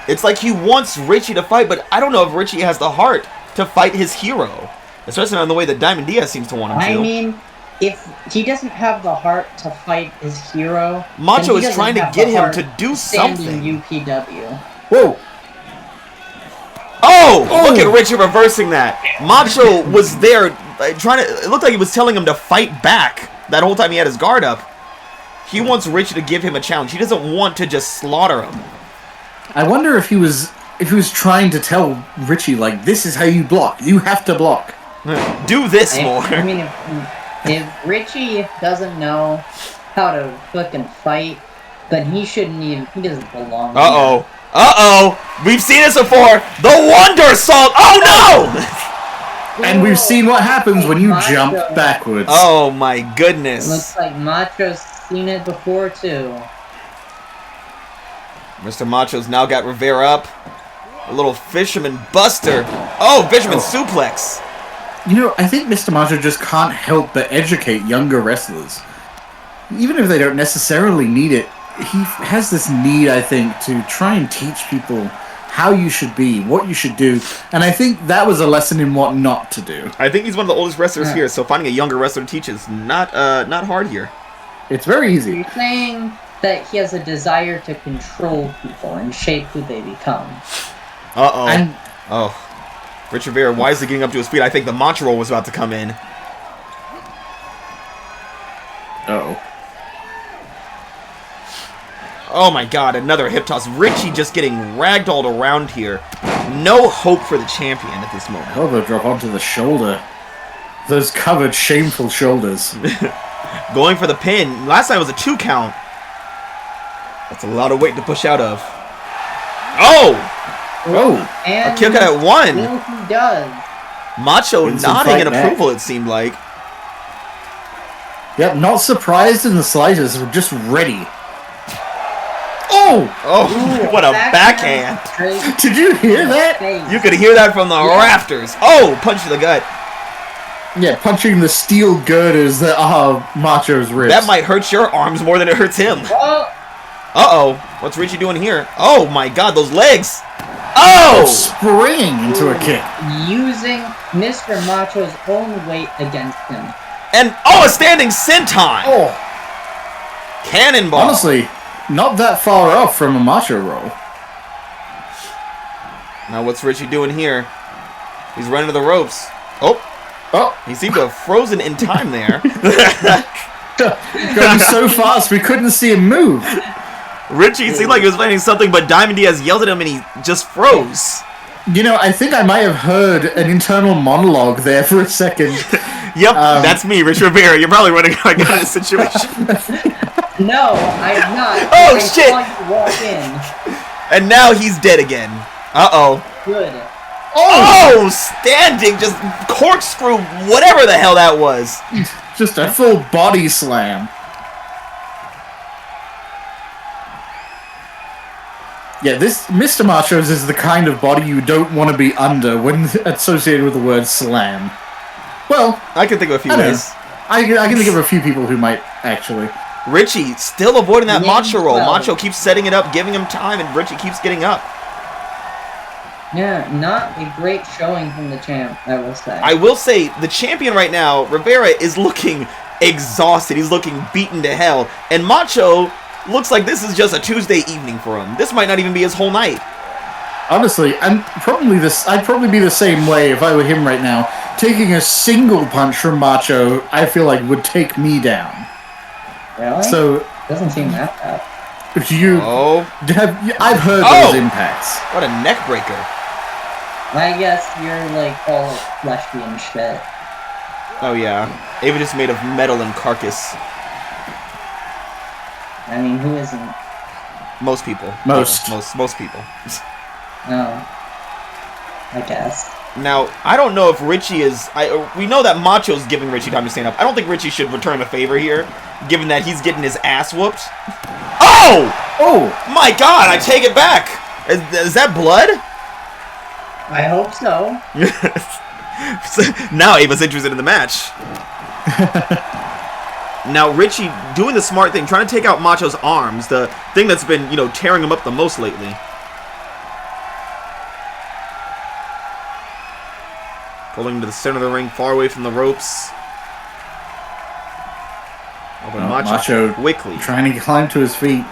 It's like he wants Richie to fight, but I don't know if Richie has the heart to fight his hero. Especially on the way that Diamond Diaz seems to want him to. I mean, if he doesn't have the heart to fight his hero, Macho then he is trying to doesn't get have the him heart to do stand something. in UPW. Whoa! Oh! Look at Richie reversing that. Macho was there trying to... It looked like he was telling him to fight back that whole time he had his guard up. He wants Richie to give him a challenge. He doesn't want to just slaughter him. I wonder if he was trying to tell Richie, like, this is how you block. You have to block. Do this more. I mean, if Richie doesn't know how to fucking fight, then he shouldn't even... He doesn't belong Uh-oh. here. Uh-oh. We've seen this before. The Wonder Salt. Oh, no! And we've seen what happens when you Macho. jump backwards. Oh, my goodness. Looks like Macho's seen it before, too. Mr. Macho's now got Rivera up. A little fisherman buster. Oh, fisherman suplex. You know, I think Mr. Macho just can't help but educate younger wrestlers. Even if they don't necessarily need it, he has this need, I think, to try and teach people how you should be, what you should do, and I think that was a lesson in what not to do. I think he's one of the oldest wrestlers here, so finding a younger wrestler to teach is not hard here. It's very easy. You're saying that he has a desire to control people and shape who they become. Uh-oh. And Oh. Rich Rivera wisely getting up to his feet. I think the Macho roll was about to come in. uh-oh. Oh my god, another hip toss. Richie just getting ragdolled around here. No hope for the champion at this moment. Elbow drop onto the shoulder. Those covered, shameful shoulders. Going for the pin. Last time it was a 2 count. That's a lot of weight to push out of. Oh! Oh! And A kick out at 1. Will he does. Macho Wins some nodding fight in back. approval, it seemed like. Yep, not surprised in the slightest. We're just ready. Oh! Oh, Ooh, what a backhand. Straight Did you hear that? face. You could hear that from the rafters. Oh, punch to the gut. Yeah, punching the steel girders that are Macho's ribs. That might hurt your arms more than it hurts him. Oh, Uh-oh. What's Richie doing here? Oh, my God, those legs. Oh! Springing into a kick. using Mr. Macho's own weight against him. And, oh, a standing senton. Oh, Cannonball. honestly, not that far off from a Macho roll. Now, what's Richie doing here? He's running to the ropes. Oh, Oh, he seemed to have frozen in time there. going so fast we couldn't see him move. Richie seemed like he was fighting something, but Diamond Diaz yelled at him and he just froze. You know, I think I might have heard an internal monologue there for a second. Yep, that's me, Rich Rivera. You're probably running out of this situation. No, I'm not. Oh, I shit. saw you walk in. And now he's dead again. Uh-oh. Good. Oh, standing, just corkscrew, whatever the hell that was. Just a full body slam. Yeah, this Mr. Macho's is the kind of body you don't want to be under when associated with the word slam. Well, I can think of a few I don't know. ways. I can think of a few people who might actually. Richie still avoiding that Name Macho roll. 12. Macho keeps setting it up, giving him time, and Richie keeps getting up. Yeah, not a great showing from the champ, I will say. I will say, the champion right now, Rivera, is looking exhausted. He's looking beaten to hell. And Macho looks like this is just a Tuesday evening for him. This might not even be his whole night. Honestly, I'd probably be the same way if I were him right now. Taking a single punch from Macho, I feel like would take me down. Really? So Doesn't seem that bad. I've heard those impacts. What a neck breaker. I guess you're like all fleshy and shit. Oh yeah, Ava just made of metal and carcass. I mean, who isn't? Most people. Most people. No. I guess. Now, I don't know if Richie is... we know that Macho's giving Richie time to stand up. I don't think Richie should return a favor here, given that he's getting his ass whooped. Oh! Oh! My God, I take it back! Is that blood? I hope so. Now Ava's interested in the match. Now, Richie doing the smart thing, trying to take out Macho's arms, the thing that's been, tearing him up the most lately. Pulling to the center of the ring, far away from the ropes. Oh, but Macho quickly trying to climb to his feet.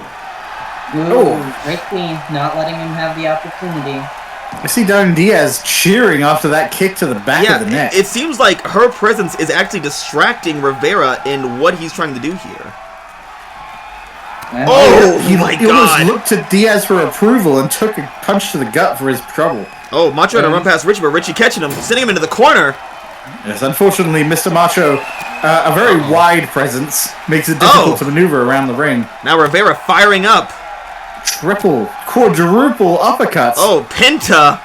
Ooh, Richie not letting him have the opportunity. I see Diaz cheering after that kick to the back of the neck. It seems like her presence is actually distracting Rivera in what he's trying to do here. He almost looked to Diaz for approval and took a punch to the gut for his trouble. Oh, Macho had to run past Richie, but Richie catching him, sending him into the corner. Yes, unfortunately, Mr. Macho, a very wide presence, makes it difficult to maneuver around the ring. Now Rivera firing up. Triple, quadruple uppercuts. Oh, Penta.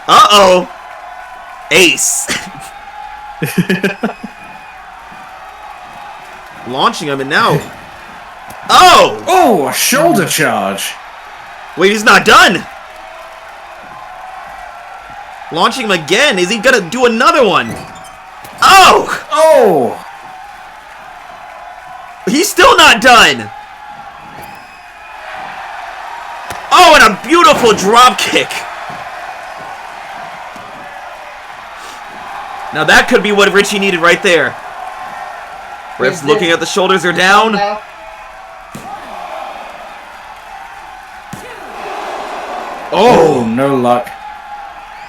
Uh-oh. Ace. Launching him, and now... Oh, a shoulder charge. Wait, he's not done. Launching him again. Is he gonna do another one? Oh! He's still not done. Oh, and a beautiful drop kick. Now that could be what Richie needed right there. Ref's looking at the shoulders are down. Oh, no luck.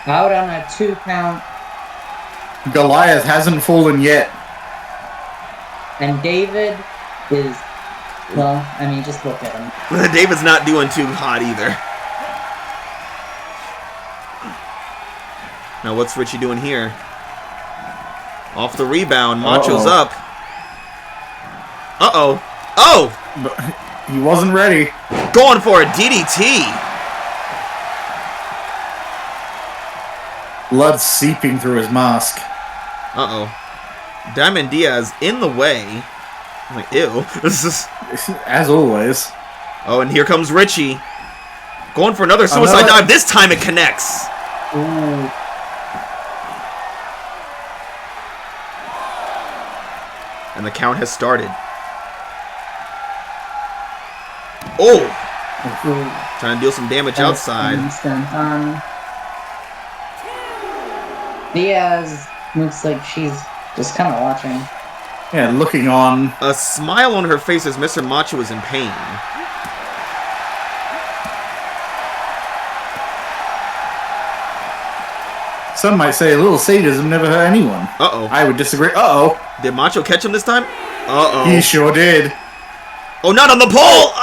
Out on a 2 count. Goliath hasn't fallen yet. And David is... Well, I mean, just look at him. David's not doing too hot either. Now what's Richie doing here? Off the rebound, Macho's up. Oh! But he wasn't ready. Going for a DDT. Blood seeping through his mask. Diamond Diaz in the way. I'm like, ew. This is... As always. Oh, and here comes Richie. Going for another suicide dive. This time it connects. Ooh. And the count has started. Oh! Trying to deal some damage outside. Diaz looks like she's just kind of watching. Yeah, looking on. A smile on her face as Mr. Macho is in pain. Some might say a little sadism never hurt anyone. I would disagree. Did Macho catch him this time? He sure did. Oh, not on the pole!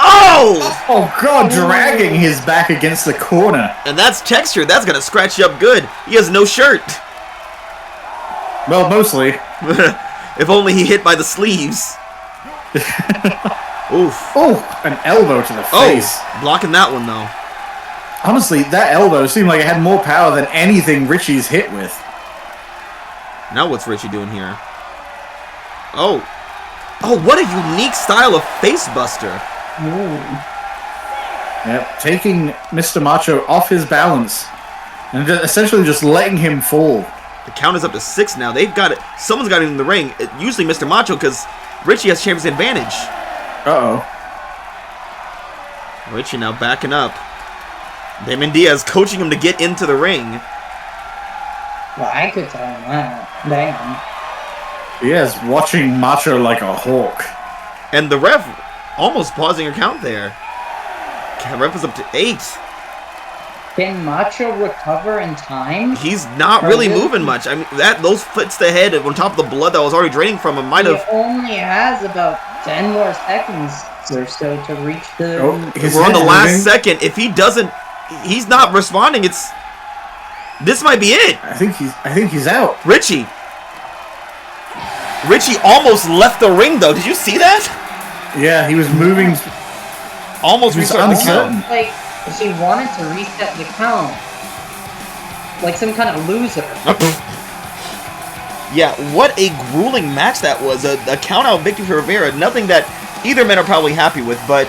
Oh, God, dragging his back against the corner. And that's texture. That's going to scratch you up good. He has no shirt. Well, mostly. If only he hit by the sleeves. Oof. Oh, an elbow to the face. Blocking that one, though. Honestly, that elbow seemed like it had more power than anything Richie's hit with. Now what's Richie doing here? Oh, what a unique style of face buster. Yep, taking Mr. Macho off his balance and essentially just letting him fall. The count is up to 6 now. They've got it. Someone's got it in the ring. Usually Mr. Macho, because Richie has champion's advantage. Uh-oh. Richie now backing up. Damon Diaz coaching him to get into the ring. Well, I could tell him that. Damn. Diaz watching Macho like a hawk. And the ref almost pausing her count there. Ref is up to 8. Can Macho recover in time? He's not really moving much. I mean, those foots to head on top of the blood that was already draining from him might have. He only has about 10 more seconds or so to reach the. We're on the last second. If he doesn't, he's not responding. This might be it. I think he's out. Richie almost left the ring though. Did you see that? Yeah, he was moving. Almost restarted the count. Like he wanted to reset the count, like some kind of loser. Yeah, what a grueling match that was. A count-out victory for Rivera. Nothing that either men are probably happy with, but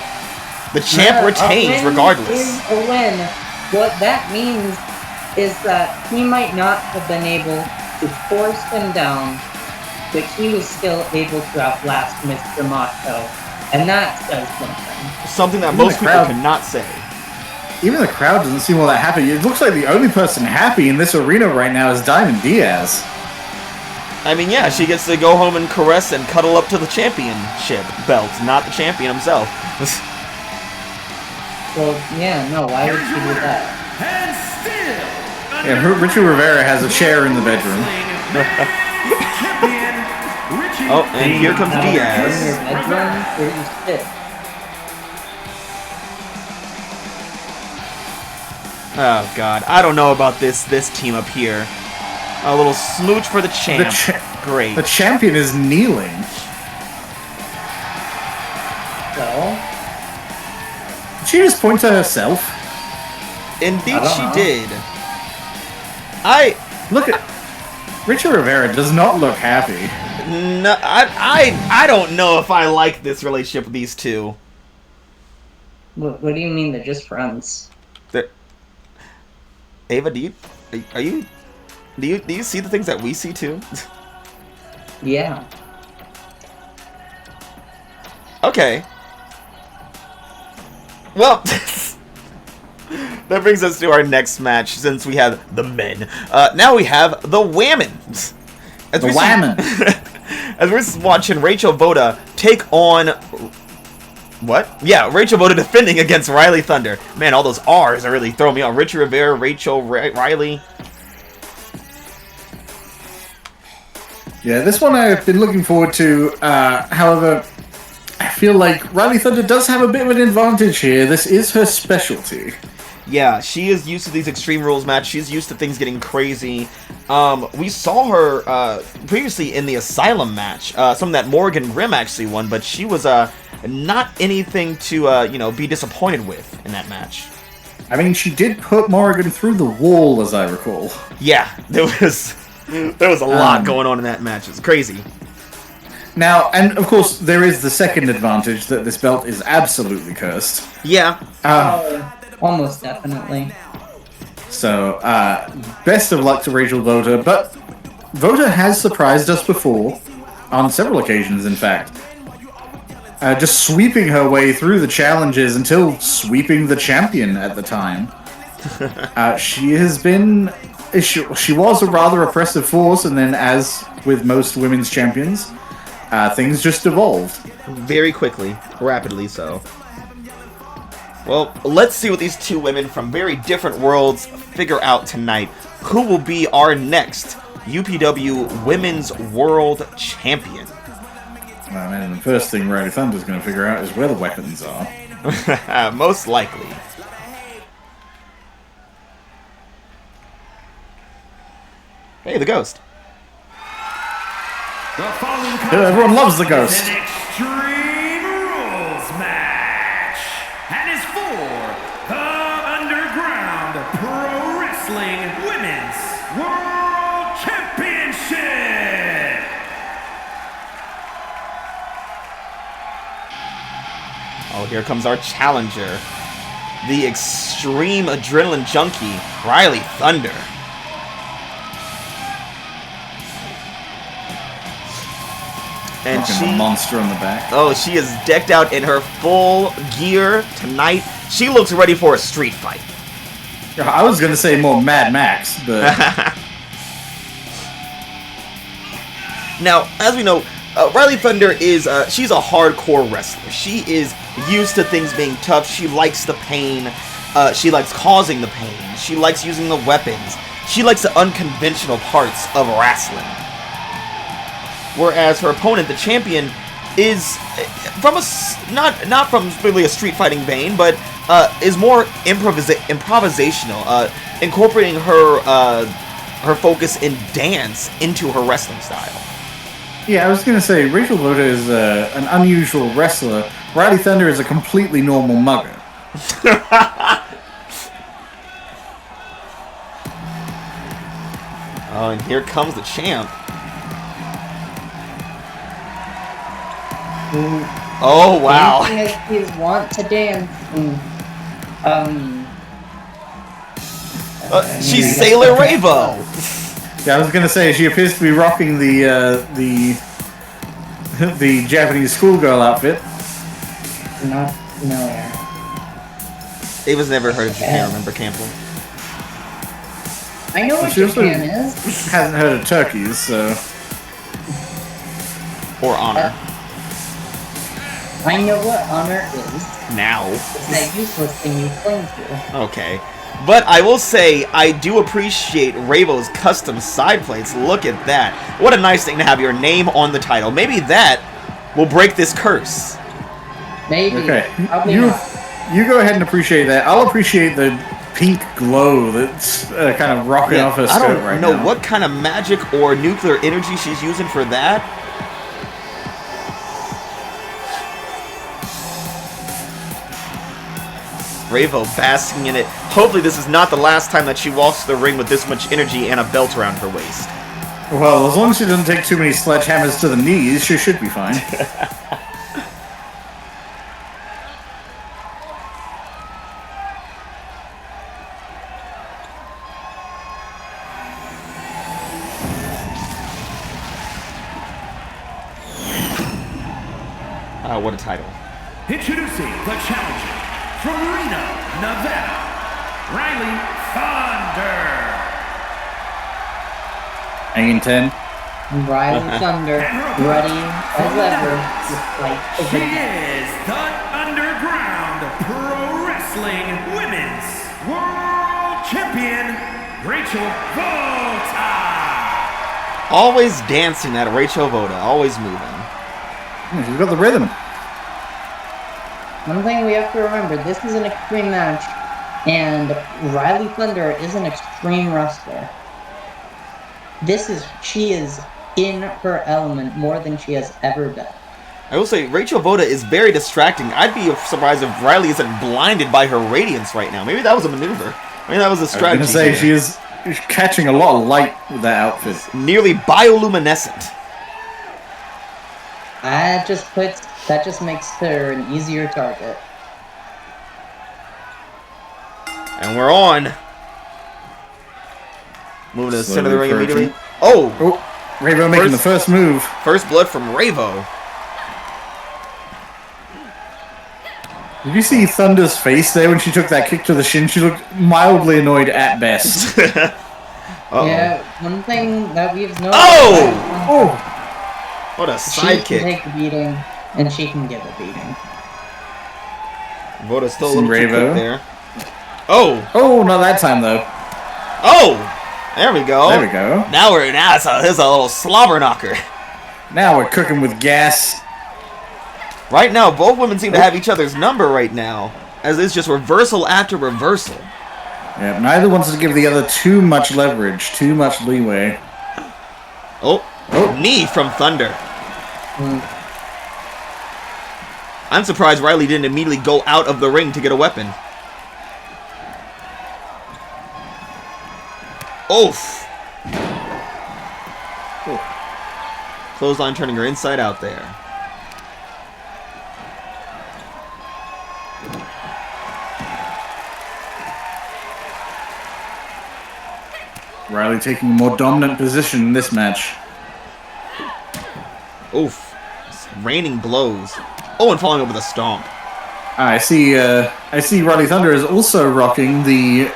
the champ retains regardless. Is a win. What that means is that he might not have been able to force him down, but he was still able to outlast Mr. Macho. And that says something. Something that most people cannot say. Even the crowd doesn't seem all that happy. It looks like the only person happy in this arena right now is Diamond Diaz. I mean, yeah, she gets to go home and caress and cuddle up to the championship belt, not the champion himself. Well, yeah, no, why would she do that? And still, Yeah, Richie Rivera has a chair in the bedroom. champion, Richie. Oh, and here comes In your Diaz. bedroom, where you sit. Oh God, I don't know about this team up here. A little smooch for the champ. Great. The champion is kneeling. So, Did she just point to herself? Indeed, she know. did. Look at Richie Rivera does not look happy. No, I don't know if I like this relationship with these two. what do you mean they're just friends? Ava, do you see the things that we see too? Yeah. Okay. Well, that brings us to our next match since we have the men. Now we have the women. As we're watching Rachel Votta take on... What? Yeah, Rachel Votta defending against Rhylee Thunder. Man, all those R's are really throwing me off. Richie Rivera, Rachel, Rhylee. Yeah, this one I've been looking forward to. However, I feel like Rhylee Thunder does have a bit of an advantage here. This is her specialty. Yeah, she is used to these Extreme Rules matches. She's used to things getting crazy. We saw her previously in the Asylum match. Something that Morgan Grimm actually won, but she was not anything to be disappointed with in that match. I mean, she did put Morgan through the wall, as I recall. Yeah, there was a lot going on in that match. It's crazy. Now, and of course, there is the second advantage that this belt is absolutely cursed. Yeah. Almost definitely. So, best of luck to Rachel Votta, but Votta has surprised us before, on several occasions, in fact. Just sweeping her way through the challenges until sweeping the champion at the time. She has been... She was a rather oppressive force, and then, as with most women's champions, things just evolved. Very quickly. Rapidly so. Well, let's see what these two women from very different worlds figure out tonight. Who will be our next UPW Women's World Champion? And the first thing Rhylee Thunder's going to figure out is where the weapons are. Most likely. Hey, the ghost. Everyone loves the ghost. An Extreme Rules match, and is for the Underground Pro Wrestling Women's World Championship. Oh, here comes our challenger, the extreme adrenaline junkie, Rhylee Thunder. And Fucking she, monster on the back. oh, she is decked out in her full gear tonight. She looks ready for a street fight. I was going to say more Mad Max, but... Now, as we know, Rhylee Thunder is, she's a hardcore wrestler. She is used to things being tough. She likes the pain. She likes causing the pain. She likes using the weapons. She likes the unconventional parts of wrestling. Whereas her opponent, the champion, is from a not from really a street fighting vein, but is more improvisational, incorporating her focus in dance into her wrestling style. Yeah, I was going to say, Rachel Votta is an unusual wrestler. Rhylee Thunder is a completely normal mugger. Oh, and here comes the champ. Oh, wow. He's want to dance. She's Sailor Ravo. Yeah, I was gonna say she appears to be rocking the Japanese schoolgirl outfit. Not familiar. Ava's never heard of Japan, remember, Campbell? I know what She also Japan is. hasn't heard of turkeys, so... Or honor. I know what honor is. Now. It's that useless thing you cling to. Okay. But I will say, I do appreciate Ravo's custom side plates. Look at that. What a nice thing to have your name on the title. Maybe that will break this curse. Maybe. Okay, Probably you not. go ahead and appreciate that. I'll appreciate the pink glow that's kind of rocking off her I skirt don't right know now. what kind of magic or nuclear energy she's using for that. Ravo basking in it. Hopefully this is not the last time that she walks to the ring with this much energy and a belt around her waist. Well, as long as she doesn't take too many sledgehammers to the knees, she should be fine. What a title. Introducing the challenger from Reno, Nevada, Rhylee Thunder. Hanging 10. Rhylee Thunder, ready as ever to fight the She victor. is the Underground Pro Wrestling Women's World Champion, Rachel Votta. Always dancing, that Rachel Votta. Always moving. She's got the rhythm. One thing we have to remember, this is an extreme match, and Rhylee Thunder is an extreme wrestler. She is in her element more than she has ever been. I will say, Rachel Votta is very distracting. I'd be surprised if Rhylee isn't blinded by her radiance right now. Maybe that was a maneuver. Maybe that was a strategy. I was going to say, she's catching a lot of light with that outfit. Nearly bioluminescent. That just makes her an easier target. And we're on. Moving to the center of the ring Slowly immediately. approaching. Oh! Ravo making the first move. First blood from Ravo. Did you see Thunder's face there when she took that kick to the shin? She looked mildly annoyed at best. Uh-oh. Yeah, one thing that we've noticed. Oh! What a She side can kick. take a beating, and she can give a beating. Vota's still a little too Ravo. quick there. Oh! Oh, not that time though. Oh! There we go. There we go. Now it's a little slobber knocker. Now we're cooking with gas. Right now, both women seem to have each other's number right now, as it's just reversal after reversal. Yeah, neither wants to give the other too much leverage, too much leeway. Oh, knee from Thunder. I'm surprised Rhylee didn't immediately go out of the ring to get a weapon. Oof. Clothesline turning her inside out there. Rhylee taking a more dominant position in this match. Oof. It's raining blows. Oh, and falling over the stomp. I see Rhylee Thunder is also rocking the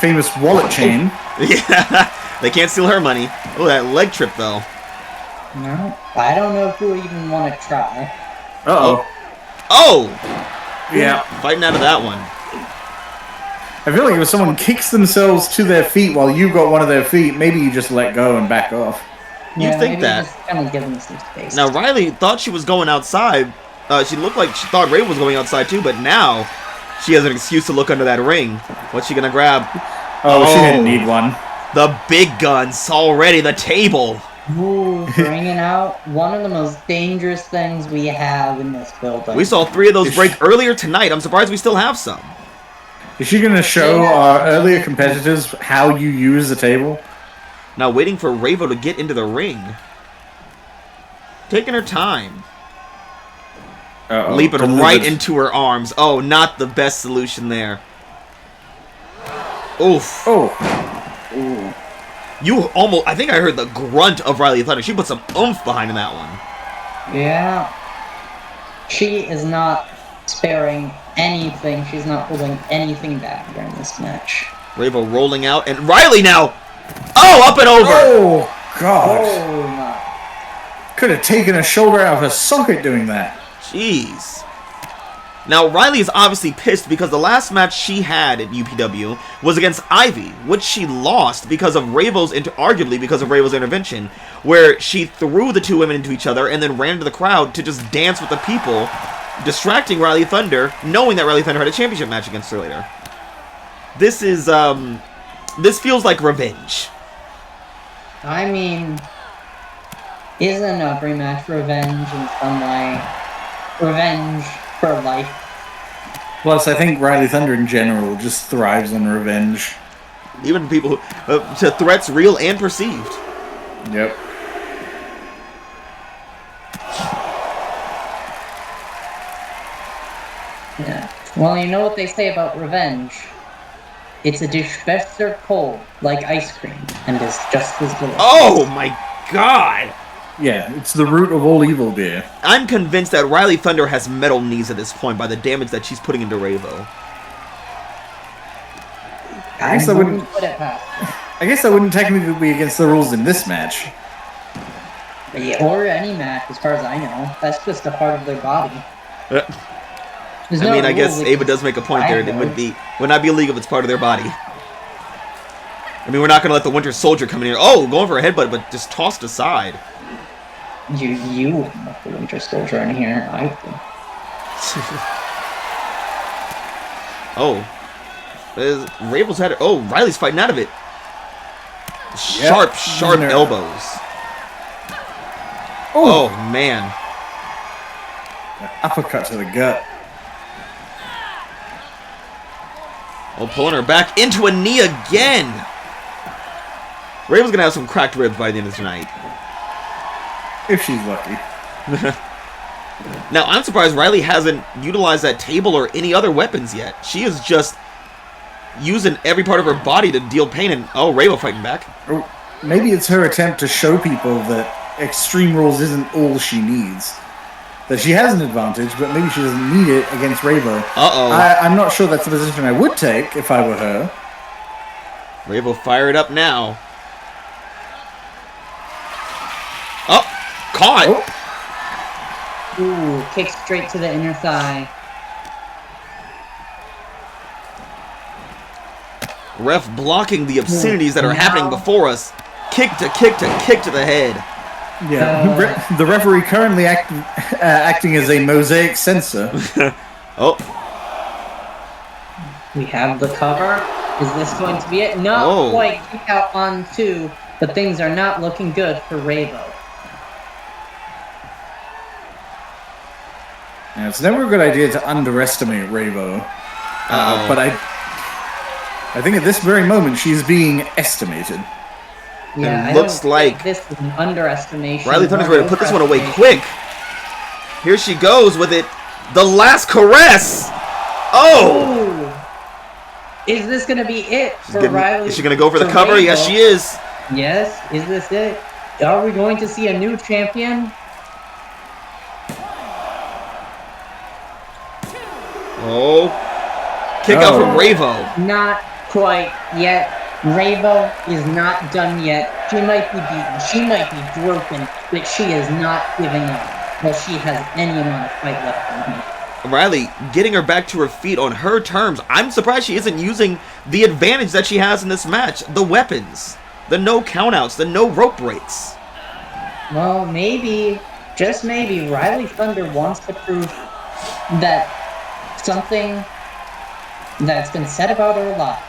famous wallet chain. Yeah, they can't steal her money. Oh, that leg trip, though. No, I don't know if we would even want to try. Uh-oh. Oh! Yeah. Fighting out of that one. I feel like if someone kicks themselves to their feet while you got one of their feet, maybe you just let go and back off. You think maybe that. just kind of give them some space. Now, Rhylee thought she was going outside. She looked like she thought Ravo was going outside, too, but now she has an excuse to look under that ring. What's she going to grab? Oh, she didn't need one. The big guns already, the table. Ooh, bringing out one of the most dangerous things we have in this building. We saw 3 of those break earlier tonight. I'm surprised we still have some. Is she going to show our earlier competitors how you use the table? Now waiting for Ravo to get into the ring. Taking her time. Uh-oh. Leaping Delivered. right into her arms. Oh, not the best solution there. Oof. Oh. Ooh. You almost... I think I heard the grunt of Rhylee Thunder. She put some oomph behind in that one. Yeah. She is not sparing anything. She's not holding anything back during this match. Ravo rolling out, and Rhylee now! Oh, up and over! Oh, God. Oh my. Could have taken a shoulder out of her socket doing that. Jeez. Now, Rhylee is obviously pissed because the last match she had at UPW was against Ivy, which she lost because of arguably because of Ravo's intervention, where she threw the 2 women into each other and then ran to the crowd to just dance with the people, distracting Rhylee Thunder, knowing that Rhylee Thunder had a championship match against her later. This is, this feels like revenge. I mean, isn't every match revenge in some way? Revenge for life. Plus, I think Rhylee Thunder in general just thrives on revenge. Even people who, to threats real and perceived. Yep. Yeah. Well, you know what they say about revenge? It's a dish best served cold, like ice cream, and is just as delicious. Oh my god! Yeah, it's the root of all evil, dear. I'm convinced that Rhylee Thunder has metal knees at this point by the damage that she's putting into Ravo. I guess I wouldn't put it past. I guess that wouldn't technically be against the rules in this match. Yeah, or any match, as far as I know. That's just a part of their body. There's I no mean, I rules guess Ava against does make a point there. It violence. would not be illegal if it's part of their body. I mean, we're not going to let the Winter Soldier come in here. Oh, going for a headbutt, but just tossed aside. You wouldn't let the Winter Soldier in here. I would. Oh. Ravo's had it. Oh, Riley's fighting out of it. Sharp Nerve. elbows. Oh, Oh, man. uppercut to the gut. Oh, pulling her back into a knee again. Ravo's going to have some cracked ribs by the end of tonight. If she's lucky. Now, I'm surprised Rhylee hasn't utilized that table or any other weapons yet. She is just using every part of her body to deal pain, and oh, Ravo fighting back. Or maybe it's her attempt to show people that Extreme Rules isn't all she needs. That she has an advantage, but maybe she doesn't need it against Ravo. Uh-oh. I'm not sure that's the position I would take if I were her. Ravo fired up now. Oh, caught. Oh. Ooh, kick straight to the inner thigh. Ref blocking the obscenities that are Now- happening before us. Kick to the head. Yeah, the referee currently acting as a mosaic censor. Oh, We have the cover. Is this going to be it? Not Oh. quite. Kick out on 2, but things are not looking good for Ravo. Now, it's never a good idea to underestimate Ravo. Uh-oh. But I think at this very moment she's being estimated. Yeah, It I looks don't like think this is an underestimation. Rhylee Thunder's or ready to put this one away overestimation. quick. Here she goes with it. The last caress. Oh! Ooh. Is this going to be it for Rhylee? Is she going to go for the cover? Yes, Ravo? she is. Yes, is this it? Are we going to see a new champion? Oh. Kick out from Ravo. Not quite yet. Ravo is not done yet. She might be beaten. She might be broken, but she is not giving up. Well, she has any amount of fight left in her. Rhylee getting her back to her feet on her terms. I'm surprised she isn't using the advantage that she has in this match. The weapons. The no countouts. The no rope breaks. Well, maybe, just maybe, Rhylee Thunder wants to prove that something that's been said about her a lot.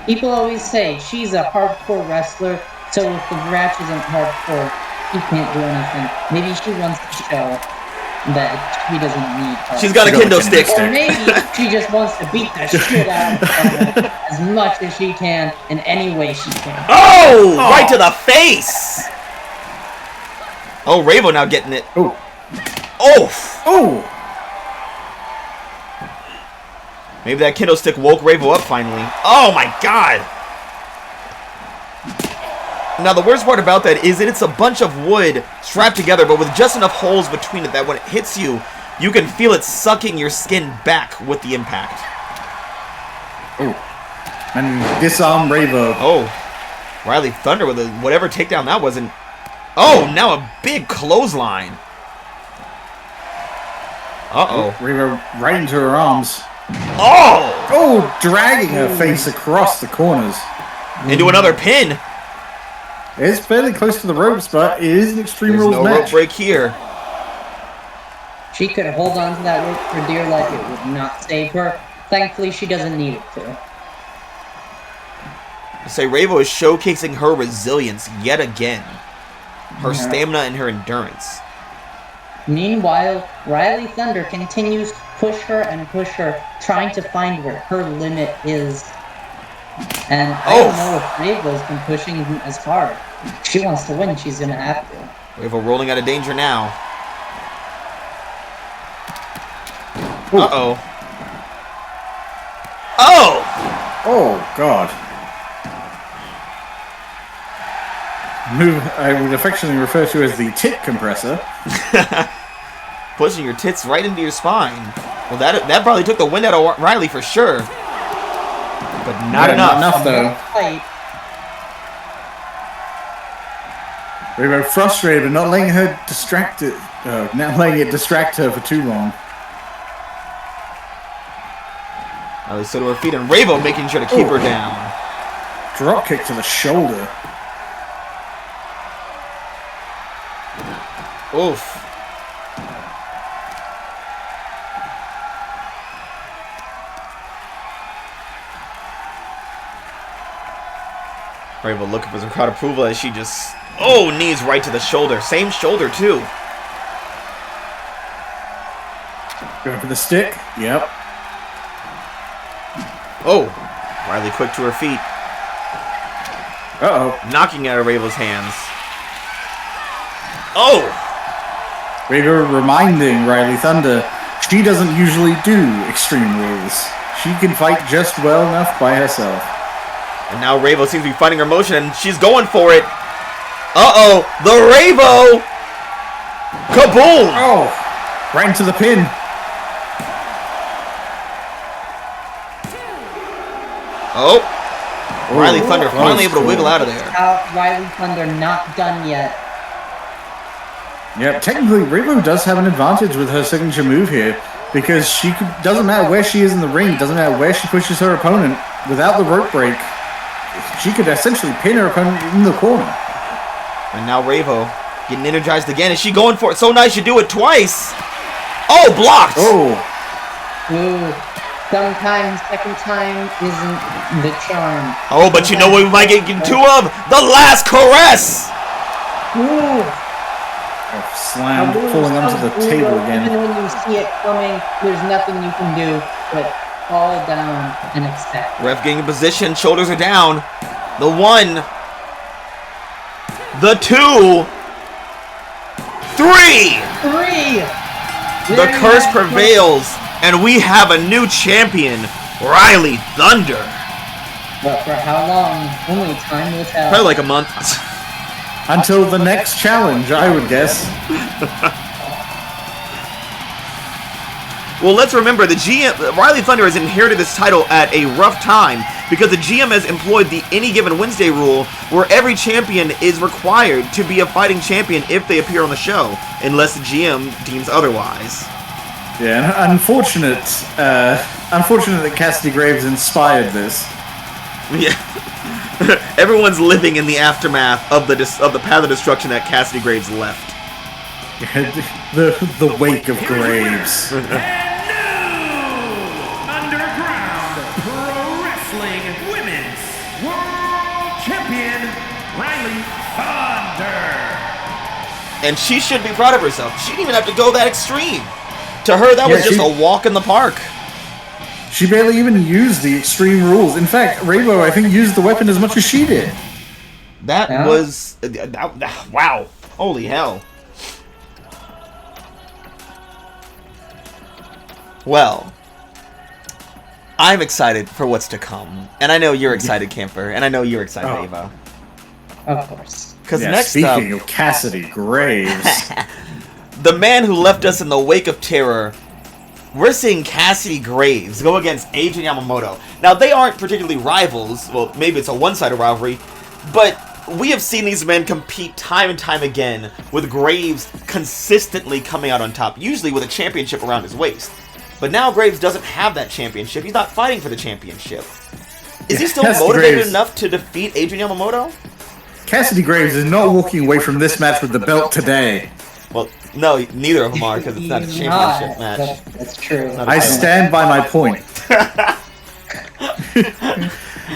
People always say she's a hardcore wrestler, so if the match isn't hardcore, she can't do anything. Maybe she wants to show that she doesn't need hardcore. She's got a kendo stick. Or maybe she just wants to beat the shit out of her as much as she can in any way she can. Oh! Right to the face! Oh, Ravo now getting it. Oh. Oh! Oh! Maybe that kendo stick woke Ravo up finally. Oh my god! Now the worst part about that is that it's a bunch of wood strapped together, but with just enough holes between it that when it hits you, you can feel it sucking your skin back with the impact. Oh. And disarm Ravo. Oh. Rhylee Thunder with a whatever takedown that wasn't. Oh, now a big clothesline. Uh-oh. Ravo right into her arms. Oh! Oh, dragging her face across the corners. Into another pin. It's fairly close to the ropes, but it is an Extreme There's Rules no match. rope break here. She could hold on to that rope for dear life. It would not save her. Thankfully, she doesn't need it to. I say Ravo is showcasing her resilience yet again. Her stamina and her endurance. Meanwhile, Rhylee Thunder continues to push her, trying to find where her limit is. And I don't know if Ravo's been pushing as hard. If she wants to win, she's gonna have to. Ravo rolling out of danger now. Uh-oh. Oh! Oh, God. Move I would affectionately refer to as the tit compressor. Pushing your tits right into your spine. Well, that probably took the wind out of Rhylee for sure. But not enough. Not enough, though. Fight. Ravo frustrated, but not letting her distract it. Not letting it distract her for too long. Rhylee stood to her feet, and Ravo making sure to keep her down. Drop kick to the shoulder. Oof. Ravo looking for some crowd approval as she just... Oh, knees right to the shoulder. Same shoulder, too. Going for the stick. Yep. Oh. Rhylee quick to her feet. Uh-oh. Knocking out of Ravo's hands. Oh! Ravo reminding Rhylee Thunder she doesn't usually do Extreme Rules. She can fight just well enough by herself. And now Ravo seems to be finding her motion, and she's going for it. Uh-oh! The Ravo! Kaboom! Oh! Right into the pin. Oh! Rhylee Thunder finally able to wiggle out of there. Rhylee Thunder not done yet. Yeah, technically, Ravo does have an advantage with her signature move here, because doesn't matter where she is in the ring, doesn't matter where she pushes her opponent, without the rope break, she could essentially pin her opponent in the corner. And now Ravo getting energized again. Is she going for it? So nice you do it twice. Oh, blocked! Oh! Ooh. Sometimes second time isn't the charm. Oh, but you know what we might get two of? The last caress! Ooh. Oh, slammed, pulling onto the table again. Even when you see it coming, there's nothing you can do but fall down and accept. Ref getting in position, shoulders are down. The 1, the 2, 3! 3! The curse prevails, and we have a new champion, Rhylee Thunder. But for how long? Only time will tell. Probably like a month. Until the next challenge, I would guess. Well, let's remember the GM, Rhylee Thunder has inherited this title at a rough time because the GM has employed the Any Given Wednesday rule where every champion is required to be a fighting champion if they appear on the show, unless the GM deems otherwise. Yeah, and unfortunate that Cassidy Graves inspired this. Yeah. Everyone's living in the aftermath of the path of destruction that Cassidy Graves left. the wake of Graves. Underground Pro Wrestling Women's World Champion, Rhylee Thunder. And she should be proud of herself. She didn't even have to go that extreme. To her, that was just a walk in the park. She barely even used the extreme rules. In fact, Ravo, I think, used the weapon as much as she did. That was... wow. Holy hell. Well, I'm excited for what's to come. And I know you're excited, Camper. And I know you're excited, Ava. Of course. Because next speaking up... of Cassidy Graves... the man who left us in the wake of terror... We're seeing Cassidy Graves go against Adrian Yamamoto. Now, they aren't particularly rivals. Well, maybe it's a one-sided rivalry. But we have seen these men compete time and time again, with Graves consistently coming out on top, usually with a championship around his waist. But now Graves doesn't have that championship. He's not fighting for the championship. Is he still motivated enough to defeat Adrian Yamamoto? Cassidy Graves is not walking away from this match with the belt today. Well, no, neither of them are, because it's not a championship match. That's true. I stand by my point.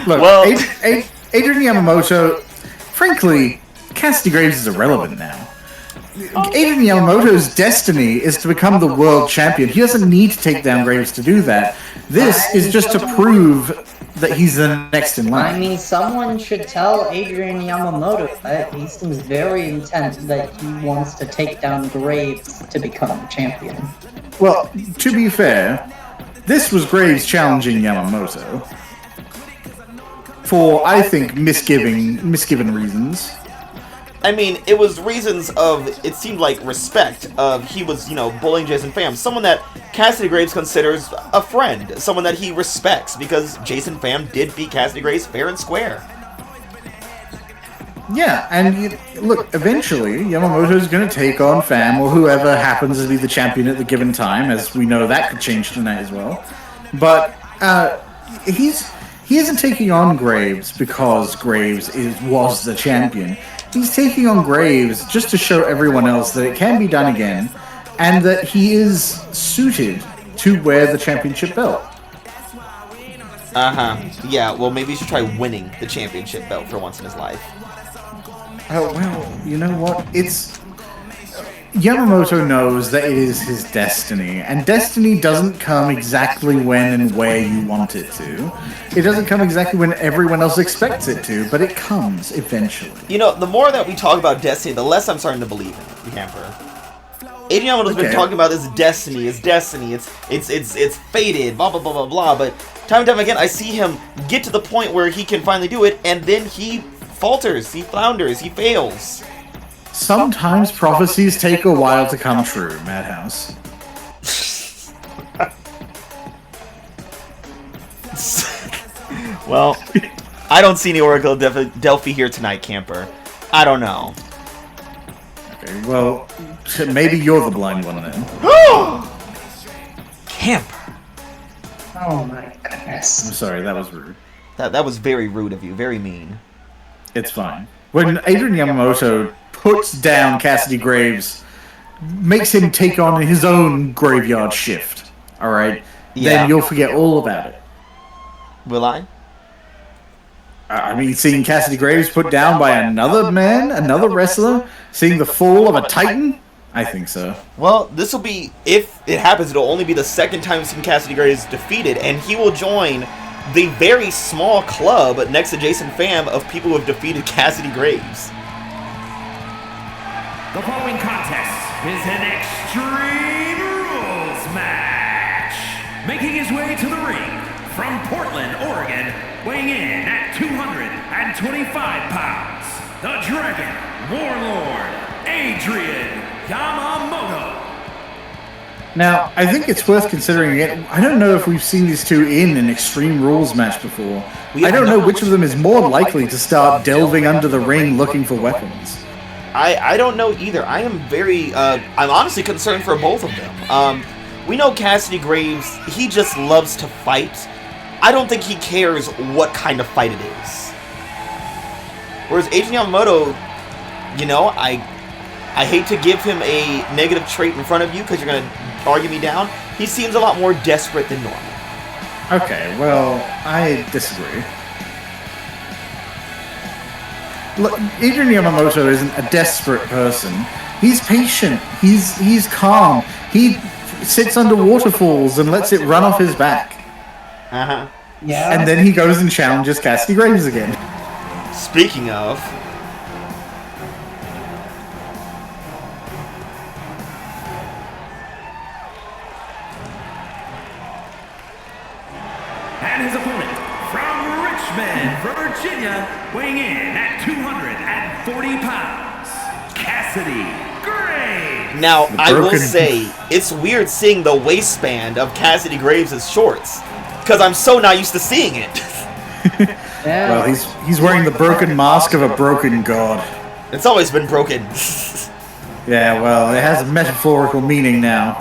Look, Well- Adrian Yamamoto, frankly, Cassidy Graves is irrelevant now. Adrian Yamamoto's destiny is to become the world champion. He doesn't need to take down Graves to do that. This is just to prove that he's the next in line. I mean, someone should tell Adrian Yamamoto that he seems very intent that he wants to take down Graves to become champion. Well, to be fair, this was Graves challenging Yamamoto. For, I think, misgiven reasons. I mean, it was reasons of, it seemed like respect of, he was, bullying Jason Pham, someone that Cassidy Graves considers a friend, someone that he respects, because Jason Pham did beat Cassidy Graves fair and square. Yeah, and look, eventually, Yamamoto's going to take on Pham, or whoever happens to be the champion at the given time, as we know that could change tonight as well. But, he isn't taking on Graves because Graves was the champion. He's taking on Graves just to show everyone else that it can be done again, and that he is suited to wear the championship belt. Yeah, well, maybe he should try winning the championship belt for once in his life. Oh, well, you know what? Yamamoto knows that it is his destiny, and destiny doesn't come exactly when and where you want it to. It doesn't come exactly when everyone else expects it to, but it comes eventually. The more that we talk about destiny, the less I'm starting to believe in it, Camper. Adrian Yamamoto's been talking about this destiny, it's fated, blah, blah, blah, blah, blah, but time and time again, I see him get to the point where he can finally do it, and then he falters, he flounders, he fails. Sometimes prophecies take a while to come true, Madhouse. Well, I don't see any Oracle of Delphi here tonight, Camper. I don't know. Okay, well, maybe you're the blind one then. Camper. Oh my goodness. I'm sorry, that was rude. That was very rude of you, very mean. It's fine. When Adrian Yamamoto puts down Cassidy Graves, makes him take on his own graveyard shift, alright? Yeah. Then you'll forget all about it. Will I? I mean, seeing Cassidy Graves put down by another man, another wrestler, seeing the fall of a titan? I think so. Well, this will be, if it happens, it'll only be the second time we've seen Cassidy Graves defeated, and he will join the very small club next to Jason Pham of people who have defeated Cassidy Graves. The following contest is an Extreme Rules match. Making his way to the ring from Portland, Oregon, weighing in at 225 pounds, the Dragon Warlord, Adrian Yamamoto. Now, I think it's worth considering it. I don't know if we've seen these two in an Extreme Rules match before. I don't know which of them is more likely to start delving under the ring looking for weapons. I don't know either. I am very, I'm honestly concerned for both of them. We know Cassidy Graves, he just loves to fight. I don't think he cares what kind of fight it is. Whereas Adrian Yamamoto, you know, I hate to give him a negative trait in front of you because you're going to argue me down. He seems a lot more desperate than normal. Okay, well, I disagree. Look, Adrian Yamamoto isn't a desperate person. He's patient. He's calm. He sits under waterfalls and lets it run off his back. Uh-huh. Yeah. And then he goes and challenges Cassidy Graves again. Speaking of... And his opponent, from Richmond, Virginia, weighing in at 240 pounds, Cassidy Graves. Now, I will say, it's weird seeing the waistband of Cassidy Graves' shorts, because I'm so not used to seeing it. Yeah. Well, he's wearing the broken mask of a broken god. It's always been broken. Yeah, well, it has a metaphorical meaning now.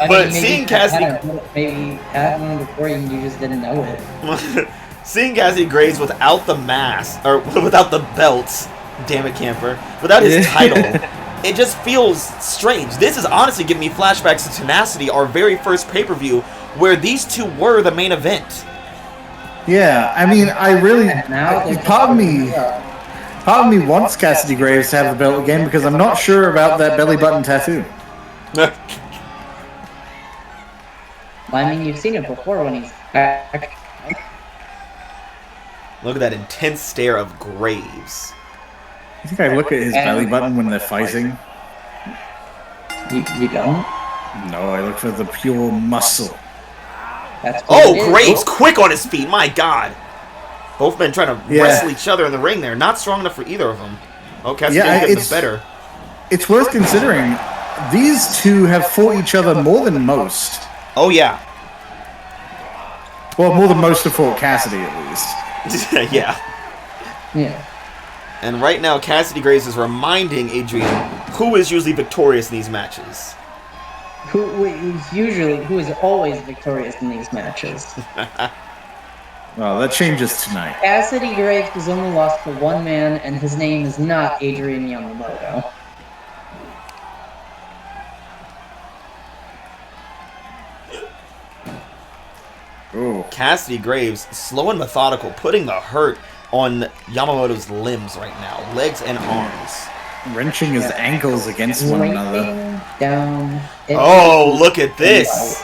But seeing Cassidy... Maybe had one before and you just didn't know it. Seeing Cassidy Graves without the mask, or without the belts, damn it, Camper, without his title, it just feels strange. This is honestly giving me flashbacks to Tenacity, our very first pay-per-view, where these two were the main event. Yeah, I mean, I really... Now Part of me wants Cassidy Graves to have the belt again because I'm not sure about that belly button tattoo. Well, I mean, you've seen it before when he's back. Look at that intense stare of Graves. You think I look at his belly button when they're fighting? You don't? No, I look for the pure muscle. That's what it is. Graves, quick on his feet, my god! Both men trying to wrestle each other in the ring there. Not strong enough for either of them. Oh, Cassidy getting the better. It's worth considering. These two have fought each other more than most. Oh, yeah. Well, more than most have fought Cassidy, at least. Yeah. Yeah. And right now, Cassidy Graves is reminding Adrian who is usually victorious in these matches. Who is always victorious in these matches. Well, that changes tonight. Cassidy Graves has only lost to one man, and his name is not Adrian Yamamoto. Ooh. Cassidy Graves, slow and methodical, putting the hurt on Yamamoto's limbs right now. Legs and arms. Wrenching his ankles against one another. Down. Oh, look at this!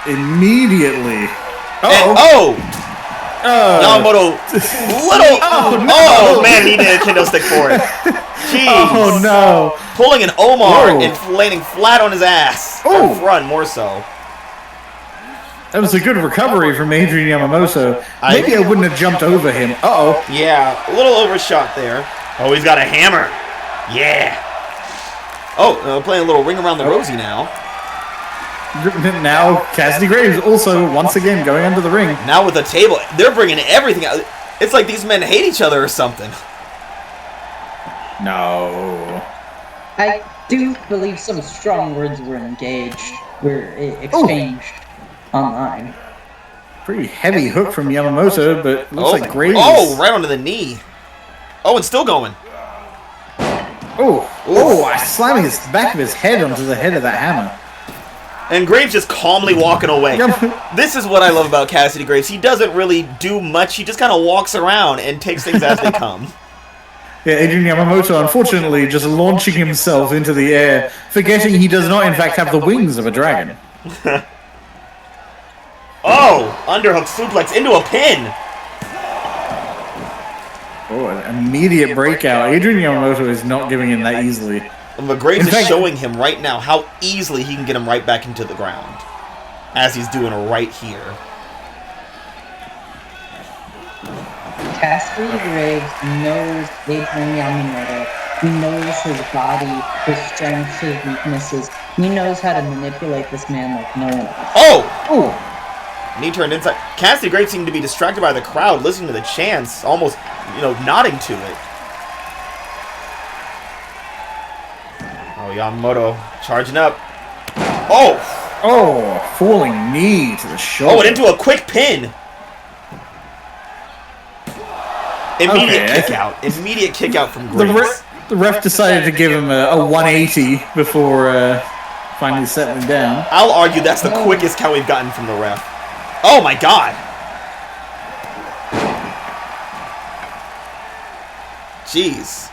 Immediately. Yamamoto, little... Oh, man, he did a kendo stick for it. Jeez. Oh, no. Pulling an Omar and landing flat on his ass. Or front, more so. That was a good recovery from Adrian Yamamoto. Maybe I wouldn't have jumped over him. Uh-oh. Yeah, a little overshot there. Oh, he's got a hammer. Yeah. Oh, playing a little ring around the rosy now. Now, Cassidy Graves also, once again, going under the ring. Now with the table, they're bringing everything out. It's like these men hate each other or something. No. I do believe some strong words were exchanged online. Pretty heavy hook from Yamamoto, but looks like Graves. Oh, right onto the knee. Oh, and still going. Slamming his back of his head onto the head of that hammer. And Graves just calmly walking away. This is what I love about Cassidy Graves. He doesn't really do much. He just kind of walks around and takes things as they come. Yeah, Adrian Yamamoto, unfortunately, just launching himself into the air, forgetting he does not, in fact, have the wings of a dragon. Oh, underhook suplex into a pin. Oh, an immediate breakout. Adrian Yamamoto is not giving in that easily. But Graves is showing him right now how easily he can get him right back into the ground. As he's doing right here. Cassidy Graves knows Adrian Yamamoto He knows his body, his strengths, his weaknesses. He knows how to manipulate this man like no one else. Oh! Knee turned inside. Cassidy Graves seemed to be distracted by the crowd, listening to the chants, almost, nodding to it. Oh, Yamamoto charging up. Oh! Oh, falling knee to the shoulder. Oh, and into a quick pin. Immediate kick out from Graves. The ref decided to give him a 180 before finally settling down. I'll argue that's the quickest count we've gotten from the ref. Oh my god! Jeez.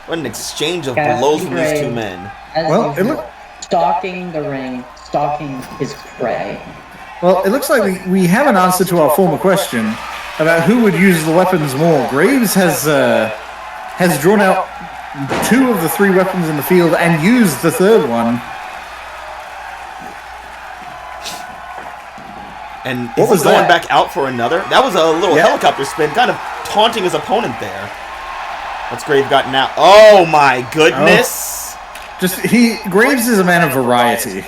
What an exchange of blows from these two men. Well, it looked... Stalking the ring, stalking his prey. Well, it looks like we have an answer to our former question about who would use the weapons more. Graves has drawn out 2 of the 3 weapons in the field and used the 3rd one. And what was going back out for another? That was a little helicopter spin, kind of taunting his opponent there. What's Graves got now? Oh my goodness! Graves is a man of variety.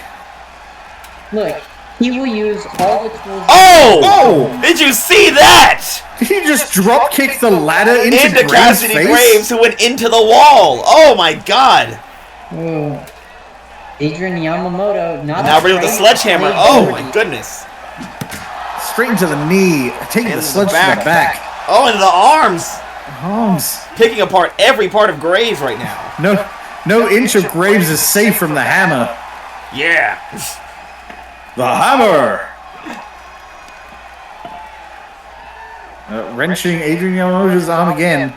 Look, he will use all the tools. Oh! Did you see that? He just drop kicked the ladder into Cassidy face? Graves, who went into the wall. Oh my god! Adrian Yamamoto, now ready with the sledgehammer. Oh my goodness! Straight into the knee, taking the sledge to the back. Oh, into the arms. Arms. Picking apart every part of Graves right now. No inch of Graves is safe from the hammer. Yeah. The hammer. Wrenching Adrian Yamamoto's arm again.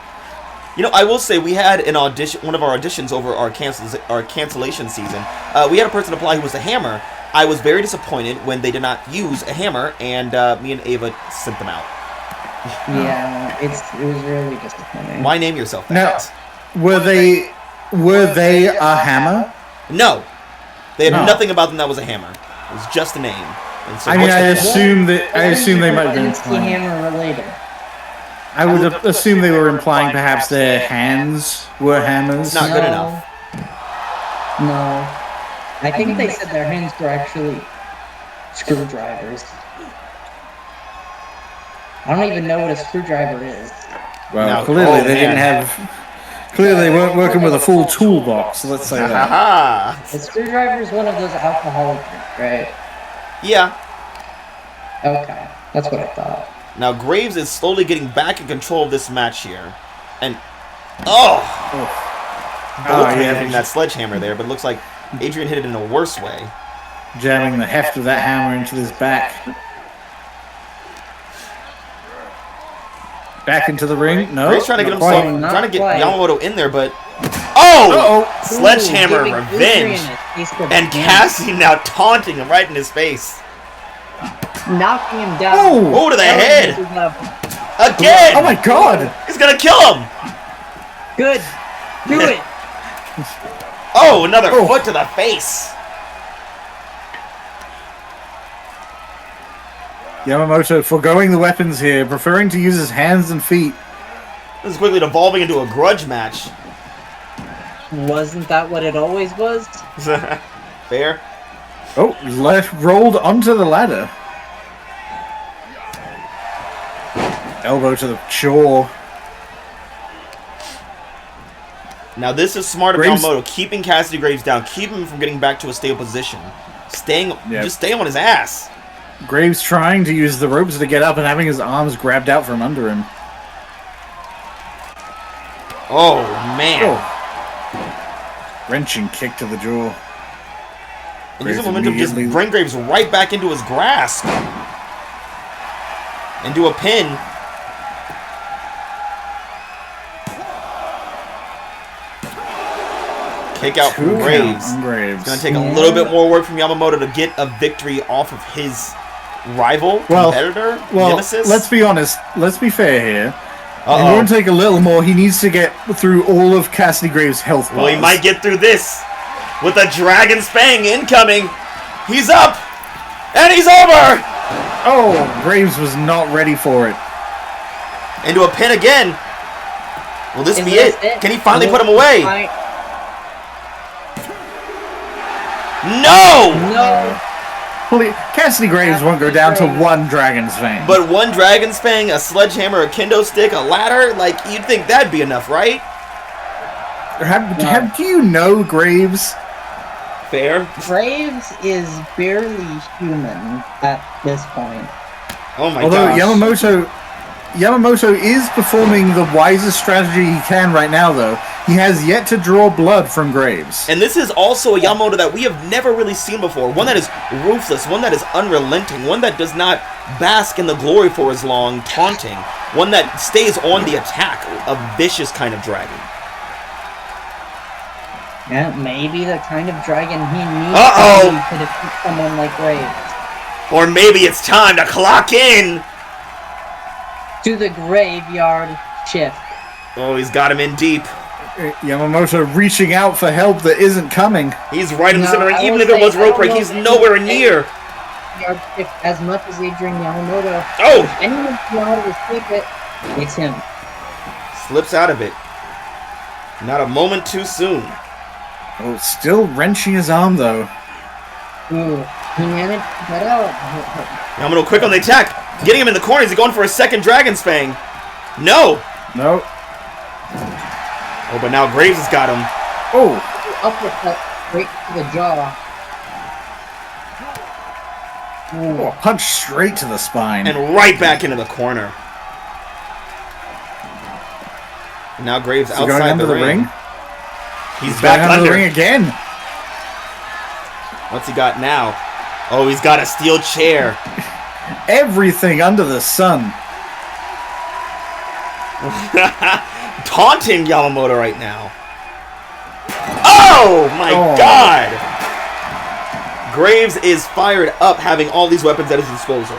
I will say we had an audition, one of our auditions over our cancellation season. We had a person apply who was a hammer. I was very disappointed when they did not use a hammer, and me and Ava sent them out. Yeah, it was really disappointing. Why name yourself Now, that? were they a hammer? No. They had nothing about them that was a hammer. It was just a name. And so I assume they might have been implying. Hammer related. I would assume they were implying perhaps their hands were hammers. It's not good enough. No. I think they said their hands were actually screwdrivers. I don't even know what a screwdriver is. Well, clearly they weren't working with a full toolbox, let's say that. A screwdriver is one of those alcoholic drinks, right? Yeah. Okay, that's what I thought. Now Graves is slowly getting back in control of this match here. And hitting that sledgehammer there, but it looks like Adrian hit it in a worse way. Jamming the heft of that hammer into his back. Back into the ring? No. Graves trying to get Yamamoto in there, but sledgehammer revenge. And Cassidy now taunting him right in his face. Knocking him down. Oh, to the head. Again. Oh my god. He's gonna kill him. Good. Do it. Oh, another foot to the face. Yamamoto foregoing the weapons here, preferring to use his hands and feet. This is quickly devolving into a grudge match. Wasn't that what it always was? Fair. Oh, rolled onto the ladder. Elbow to the jaw. Now this is smart of Yamamoto, keeping Cassidy Graves down, keeping him from getting back to a stable position. Just stay on his ass. Graves trying to use the ropes to get up and having his arms grabbed out from under him. Oh, man. Wrenching kick to the jaw. And using momentum just bring Graves right back into his grasp. Into a pin. Kick out from Graves. It's going to take a little bit more work from Yamamoto to get a victory off of his rival, competitor, nemesis. Let's be honest. Let's be fair here. In order to take a little more, he needs to get through all of Cassidy Graves' health bars. Well, he might get through this with a Dragon Spang incoming. He's up, and he's over. Oh, Graves was not ready for it. Into a pin again. Will this be it? Can he finally put him away? No! No! Cassidy Graves won't go down to one Dragon's Fang. But one Dragon's Fang, a sledgehammer, a kendo stick, a ladder, like, you'd think that'd be enough, right? Do you know Graves? Fair. Graves is barely human at this point. Oh my Although gosh. Yamamoto is performing the wisest strategy he can right now, though. He has yet to draw blood from Graves. And this is also a Yamamoto that we have never really seen before. One that is ruthless, one that is unrelenting, one that does not bask in the glory for as long, taunting. One that stays on the attack, a vicious kind of dragon. Yeah, maybe the kind of dragon he needs to defeat someone like Graves. Or maybe it's time to clock in! To the graveyard shift. Oh, he's got him in deep. Yamamoto reaching out for help that isn't coming. He's right in the center, and even if it was rope break, he's nowhere near. As much as Adrian Yamamoto. Oh! If anyone know how to escape it, it's him. Slips out of it. Not a moment too soon. Oh, still wrenching his arm, though. Ooh, he managed to get out. Yamamoto quick on the attack. Getting him in the corner. Is he going for a second Dragon's Fang? No. No. Oh, but now Graves has got him. Oh. Uppercut straight to the jaw. Oh, a punch straight to the spine. And right back into the corner. And now Graves outside going under the ring. He's back under the ring again. What's he got now? Oh, he's got a steel chair. Everything under the sun. Taunting Yamamoto right now. Oh my God! Graves is fired up, having all these weapons at his disposal.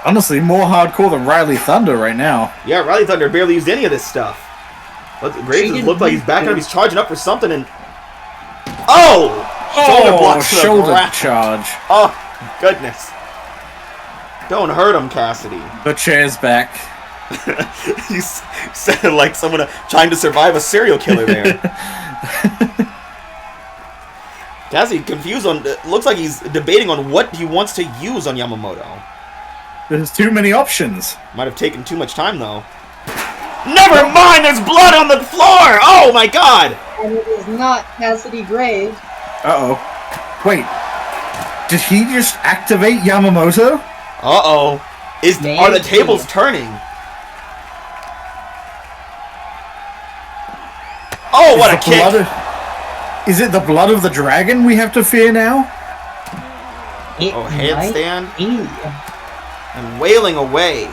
Honestly, more hardcore than Rhylee Thunder right now. Yeah, Rhylee Thunder barely used any of this stuff. But Graves looks like he's backing up. He's charging up for something, and shoulder block, shoulder charge. Oh goodness! Don't hurt him, Cassidy. The chair's back. You sounded like someone trying to survive a serial killer there. Cassidy confused on. Looks like he's debating on what he wants to use on Yamamoto. There's too many options. Might have taken too much time though. Never mind. There's blood on the floor. Oh my God! And it is not Cassidy Graves. Uh-oh. Wait. Did he just activate Yamamoto? Uh-oh. Are the tables turning? Oh, what a kick! Is it the blood of the dragon we have to fear now? Handstand. And wailing away.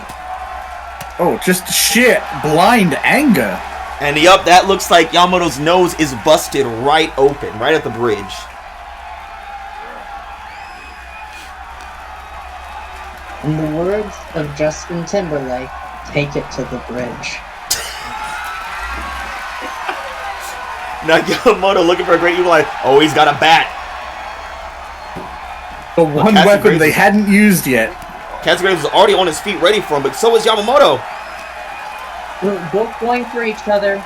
Oh, just shit. Blind anger. And that looks like Yamamoto's nose is busted right open, right at the bridge. In the words of Justin Timberlake, take it to the bridge. Now Yamamoto looking for a great evil eye. Oh, he's got a bat. The one weapon they hadn't used yet. Cassidy Graves was already on his feet ready for him, but so is Yamamoto. We're both going for each other.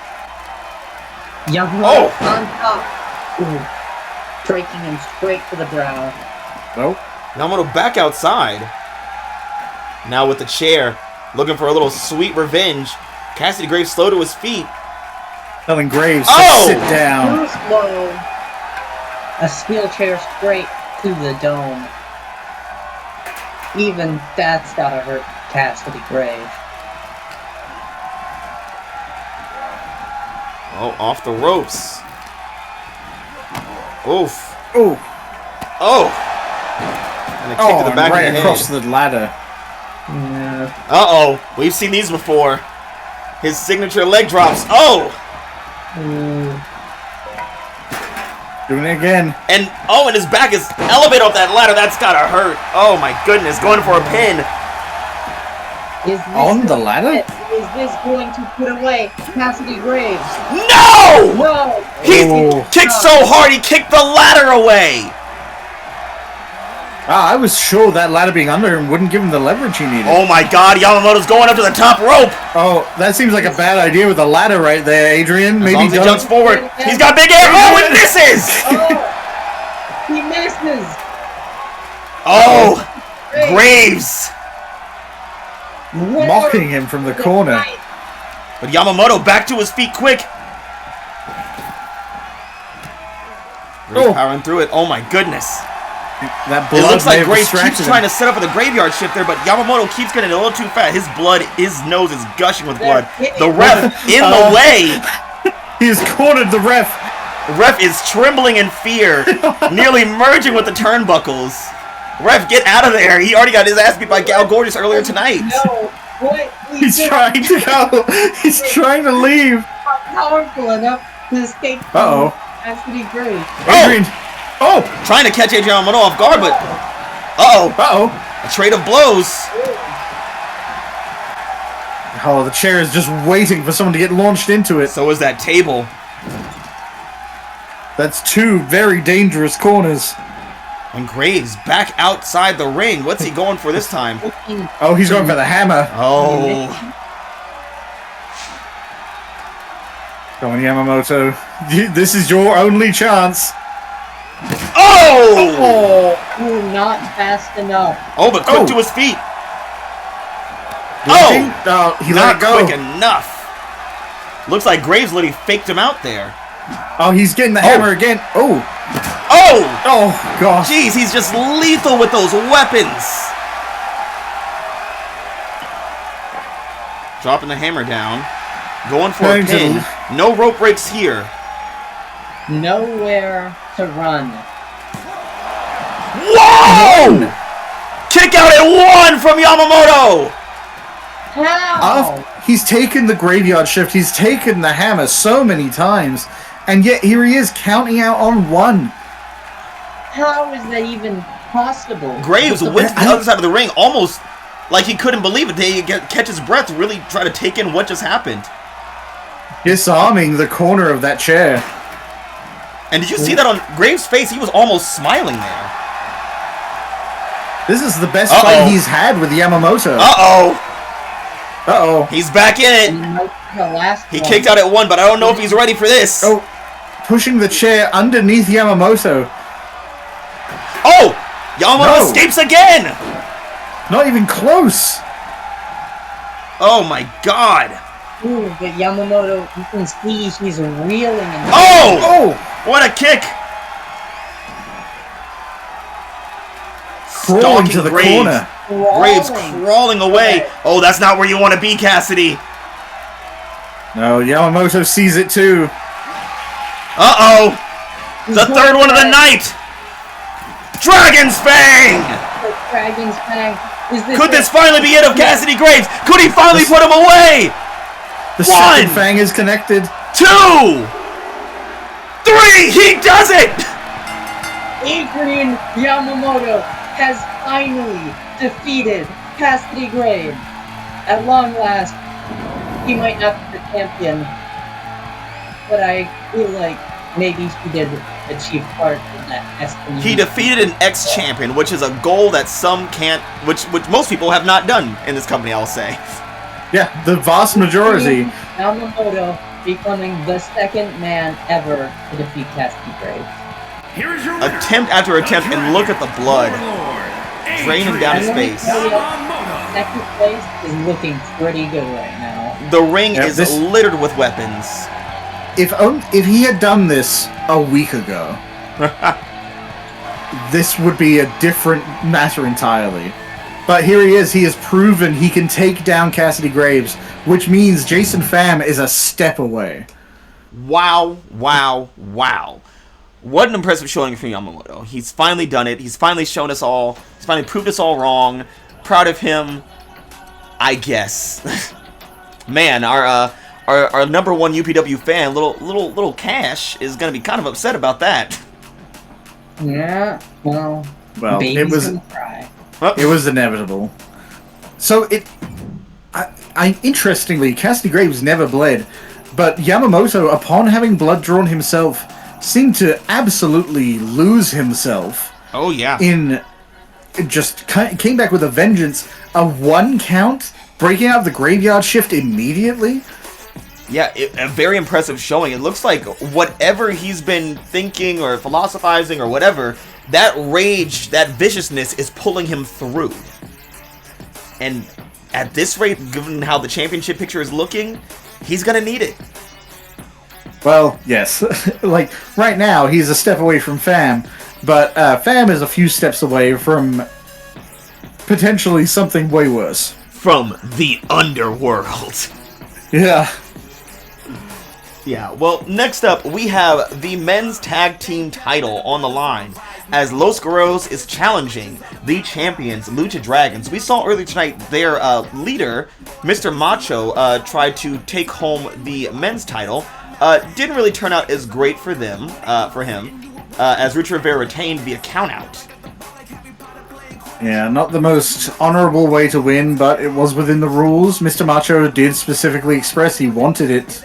Yamamoto on top. Ooh. Striking him straight to the brow. Nope. Yamamoto back outside. Now with the chair, looking for a little sweet revenge. Cassidy Graves slow to his feet. Telling Graves to sit down. Too slow. A steel chair straight to the dome. Even that's gotta hurt Cassidy Graves. Oh, off the ropes. Oof. Ooh. Oh. And a kick to the back of the head. Across the ladder. Yeah. Uh-oh. We've seen these before. His signature leg drops. Oh! Doing it again. And his back is elevated off that ladder. That's gotta hurt. Oh my goodness. Going for a pin. On the ladder? Is this going to put away Cassidy Graves? No! No! He kicked so hard he kicked the ladder away. I was sure that ladder being under him wouldn't give him the leverage he needed. Oh my god, Yamamoto's going up to the top rope! Oh, that seems like a bad idea with the ladder right there, Adrian. As Maybe long as he jumps forward. He's got big air! Oh, it misses! He misses! Oh! Graves! mocking him from the corner. But Yamamoto back to his feet quick. Really powering through it. Oh my goodness. That blood it looks like Graves keeps trying to set up for the graveyard shift there, but Yamamoto keeps getting a little too fat. His nose is gushing with blood. The ref in the way. He has cornered the ref. The ref is trembling in fear, nearly merging with the turnbuckles. Ref, get out of there. He already got his ass beat by Gal Gorgeous earlier tonight. No, what? He's trying to go. He's trying to leave. Not powerful enough to escape from Cassidy Graves. Adrian. Oh! Trying to catch Adrian Yamamoto off guard, but... Uh-oh. A trade of blows. Oh, the chair is just waiting for someone to get launched into it. So is that table. That's two very dangerous corners. And Graves back outside the ring. What's he going for this time? Oh, he's going for the hammer. Oh. Come on, Yamamoto. This is your only chance. Oh! Ooh, not fast enough. Oh, but quick to his feet. He not let it go. quick enough. Looks like Graves literally faked him out there. Oh, he's getting the hammer again. Oh! Gosh. Jeez, he's just lethal with those weapons. Dropping the hammer down. Going for a pin. No rope breaks here. Nowhere to run. Whoa! Kick out at one from Yamamoto. How? He's taken the graveyard shift. He's taken the hammer so many times. And yet here he is counting out on one. How is that even possible? Graves went to the other side of the ring almost like he couldn't believe it. They catch his breath to really try to take in what just happened. Disarming the corner of that chair. And did you see that on Graves' face? He was almost smiling there. This is the best fight he's had with Yamamoto. He's back in it. He kicked out at one, but I don't know if he's ready for this. Oh, pushing the chair underneath Yamamoto. Oh! Yamamoto escapes again! Not even close. Oh my god. Ooh, but Yamamoto, you can see he's reeling. What a kick! Crawling to the corner. Graves crawling away. Oh, that's not where you want to be, Cassidy. No, Yamamoto sees it too. The third one of the night! Dragon's Fang! Dragon's Fang. Could this finally be it of Cassidy Graves? Could he finally put him away? The second Fang is connected. 2! 3! He does it! Adrian Yamamoto has finally defeated Cassidy Graves. At long last, he might not be the champion, but I feel like maybe he did achieve part of that destiny. He defeated an ex-champion, which is a goal that some can't, which most people have not done in this company, I'll say. Yeah, the vast majority. Yamamoto becoming the second man ever to defeat Cassidy Graves. Here's your Attempt after attempt, and look at the blood draining down his face. Second place is looking pretty good right now. The ring is littered with weapons. If he had done this a week ago, this would be a different matter entirely. But here he is. He has proven he can take down Cassidy Graves, which means Jason Pham is a step away. Wow. What an impressive showing from Yamamoto. He's finally done it. He's finally shown us all. He's finally proved us all wrong. Proud of him, I guess. Man, our number one UPW fan, little Cash, is gonna be kind of upset about that. Yeah, well, it was inevitable. So interestingly, Cassidy Graves never bled, but Yamamoto, upon having blood drawn himself, seemed to absolutely lose himself. Oh yeah. In just came back with a vengeance. A 1 count, breaking out the graveyard shift immediately. Yeah, a very impressive showing. It looks like whatever he's been thinking or philosophizing or whatever, that rage, that viciousness is pulling him through. And at this rate, given how the championship picture is looking, he's gonna need it. Well, yes. Like, right now, he's a step away from Pham, but Pham is a few steps away from potentially something way worse. From the underworld. Yeah. Yeah, well, next up, we have the men's tag team title on the line, as Los Guerreros is challenging the champions, Lucha Dragons. We saw earlier tonight their leader, Mr. Macho, tried to take home the men's title. Didn't really turn out as great for him, as Richie Rivera retained via countout. Yeah, not the most honorable way to win, but it was within the rules. Mr. Macho did specifically express he wanted it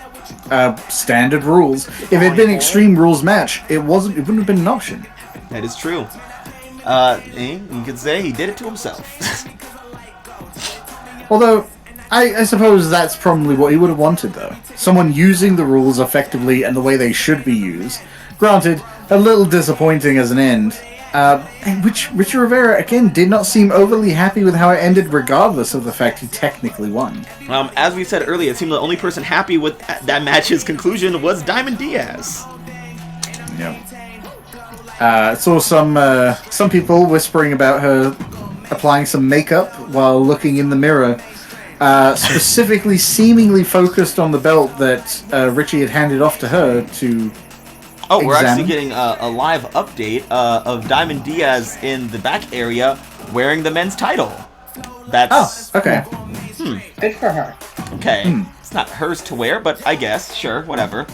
standard rules. If it had been Extreme Rules match, it wouldn't have been an option. That is true. You could say he did it to himself. Although, I suppose that's probably what he would have wanted, though. Someone using the rules effectively and the way they should be used. Granted, a little disappointing as an end. Which Richie Rivera, again, did not seem overly happy with how it ended, regardless of the fact he technically won. As we said earlier, it seemed the only person happy with that match's conclusion was Diamond Diaz. Yeah. Saw some people whispering about her applying some makeup while looking in the mirror, specifically seemingly focused on the belt that Richie had handed off to her to we're actually getting a live update of Diamond Diaz in the back area wearing the men's title. That's... okay. Good for her. Okay. It's not hers to wear, but I guess, sure, whatever.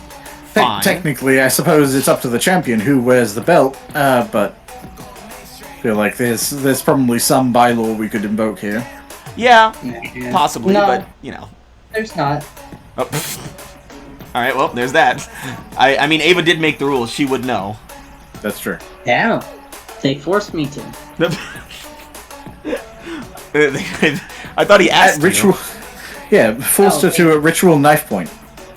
Fine. Technically, I suppose it's up to the champion who wears the belt, but I feel like there's probably some bylaw we could invoke here. Yeah, possibly, No. but, you know. There's not. Oh. Alright, well, there's that. I mean, Ava did make the rules. She would know. That's true. Yeah. They forced me to. I thought he asked At ritual, yeah, forced her to a ritual knife point.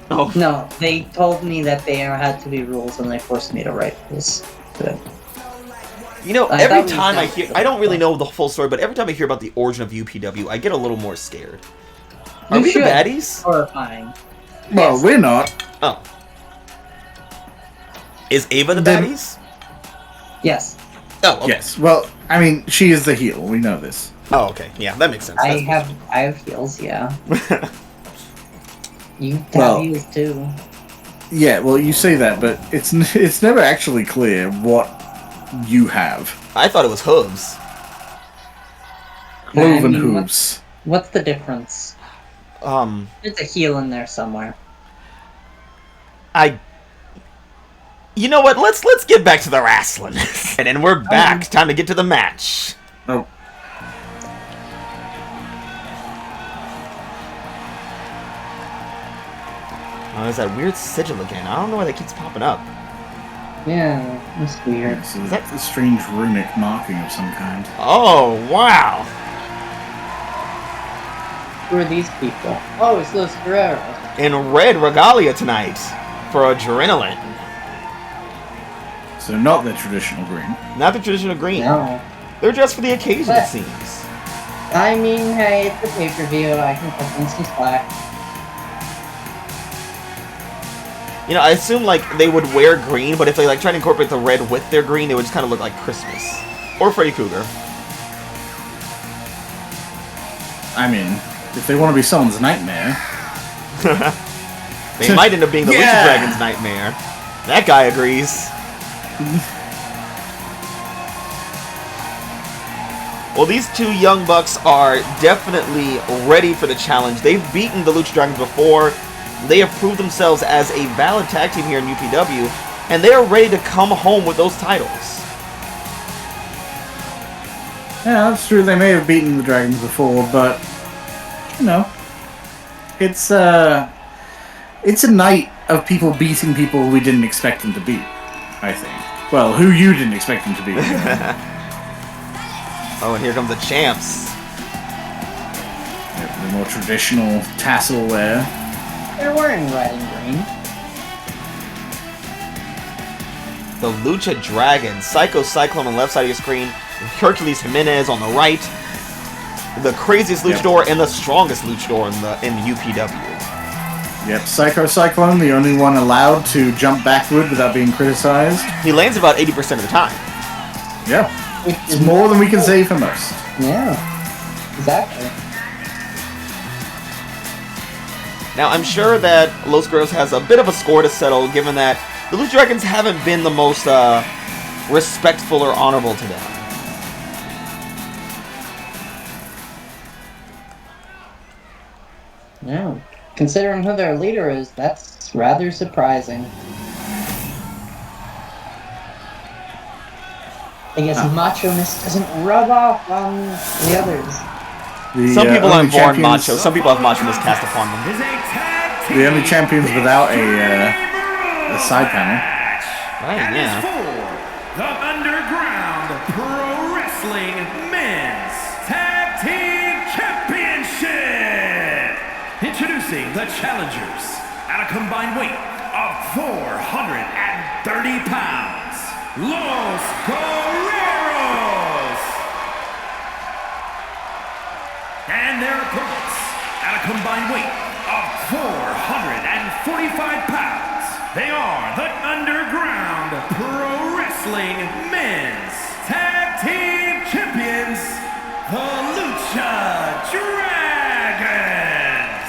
Oh. No, they told me that there had to be rules and they forced me to write rules. But You know, I every thought we time I dealt hear... with I don't really that. know the full story, but every time I hear about the origin of UPW, I get a little more scared. Are You we the should. baddies? Horrifying. Well, Yes. we're not. Oh. Is Ava the Then- baddies? Yes. Oh, okay. Yes. Well, I mean, she is the heel. We know this. Oh, okay. Yeah, that makes sense. I That's- have heels, yeah. You have Well- heels too. Yeah, well, you say that, but it's never actually clear what you have. I thought it was hooves. Cloven I mean, hooves. What's the difference? There's a heel in there somewhere. You know what? Let's get back to the wrestling. And then we're back. Time to get to the match. Oh. Oh, there's that weird sigil again. I don't know why that keeps popping up. Yeah, that's weird. So that's a strange runic marking of some kind. Oh, wow. Who are these people? Oh, it's Los Guerreros. In red regalia tonight for adrenaline. So not the traditional green. Not the traditional green. No. They're dressed for the occasion, it What? seems. I mean, hey, it's a pay-per-view. I can put in some slack. You know, I assume, like, they would wear green, but if they, like, try to incorporate the red with their green, it would just kind of look like Christmas. Or Freddy Krueger. I mean, if they want to be someone's nightmare. They might end up being the Yeah. Lucha Dragon's nightmare. That guy agrees. Well, these two young bucks are definitely ready for the challenge. They've beaten the Lucha Dragons before. They have proved themselves as a valid tag team here in UPW, and they are ready to come home with those titles. Yeah, that's true. They may have beaten the dragons before, but you know, it's a night of people beating people we didn't expect them to beat. I think. Well, who you didn't expect them to beat. Oh, and here comes the champs. The more traditional tassel wear. They're wearing red and green. The Lucha Dragon, Psycho Cyclone on the left side of your screen, Hercules Jimenez on the right, the craziest luchador and the strongest luchador in UPW. Yep, Psycho Cyclone, the only one allowed to jump backward without being criticized. He lands about 80% of the time. Yeah, it's more than we can say for most. Yeah, exactly. Now, I'm sure that Los Guerreros has a bit of a score to settle, given that the Lucha Dragons haven't been the most respectful or honorable to them. Yeah. Considering who their leader is, that's rather surprising. I guess Macho-ness doesn't rub off on the others. Some people only aren't born champions- macho. Some people have macho-ness cast upon them. Is a tag team The only champions without a side panel. Right, and yeah. is for the Underground Pro Wrestling Men's Tag Team Championship. Introducing the challengers at a combined weight of 430 pounds, Los Guerreros. And their opponents at a combined weight of 445 pounds. They are the Underground Pro Wrestling Men's Tag Team Champions, the Lucha Dragons.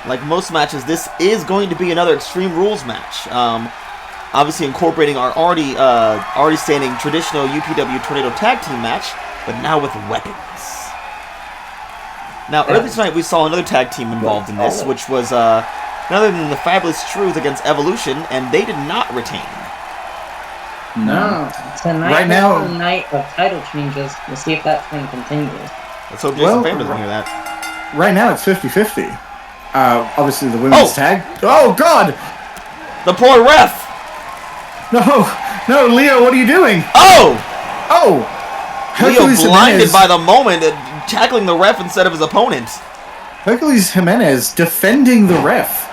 Like most matches, this is going to be another Extreme Rules match. Obviously incorporating our already standing traditional UPW Tornado Tag Team match, but now with weapons. Now, earlier tonight we saw another tag team involved in this, which was none other than the Fabulous Truth against Evolution, and they did not retain. No. Tonight Right now- is the night of title changes. We'll see if that trend continues. Let's hope Jason Pham doesn't hear that. Right now it's 50-50. Obviously the women's tag. Oh God! The poor ref! No, Leo, what are you doing? Oh! Oh! Leo Hercules blinded Jimenez- by the moment, tackling the ref instead of his opponent. Hercules Jimenez defending the ref.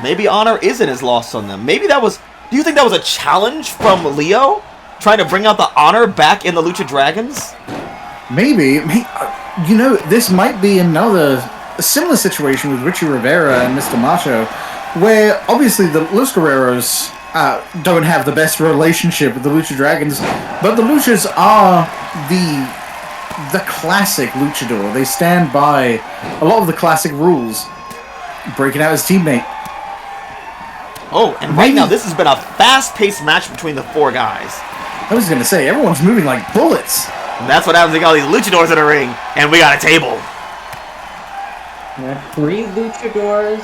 Maybe honor isn't as lost on them. Maybe that was... Do you think that was a challenge from Leo? Trying to bring out the honor back in the Lucha Dragons? Maybe. This might be a similar situation with Richie Rivera and Mr. Macho, where obviously the Los Guerreros don't have the best relationship with the Lucha Dragons, but the Luchas are the classic luchador. They stand by a lot of the classic rules. Breaking out his teammate. Oh, and right now this has been a fast-paced match between the four guys. I was gonna say, everyone's moving like bullets. And that's what happens when you got all these luchadors in the ring, and we got a table. There are 3 luchadors.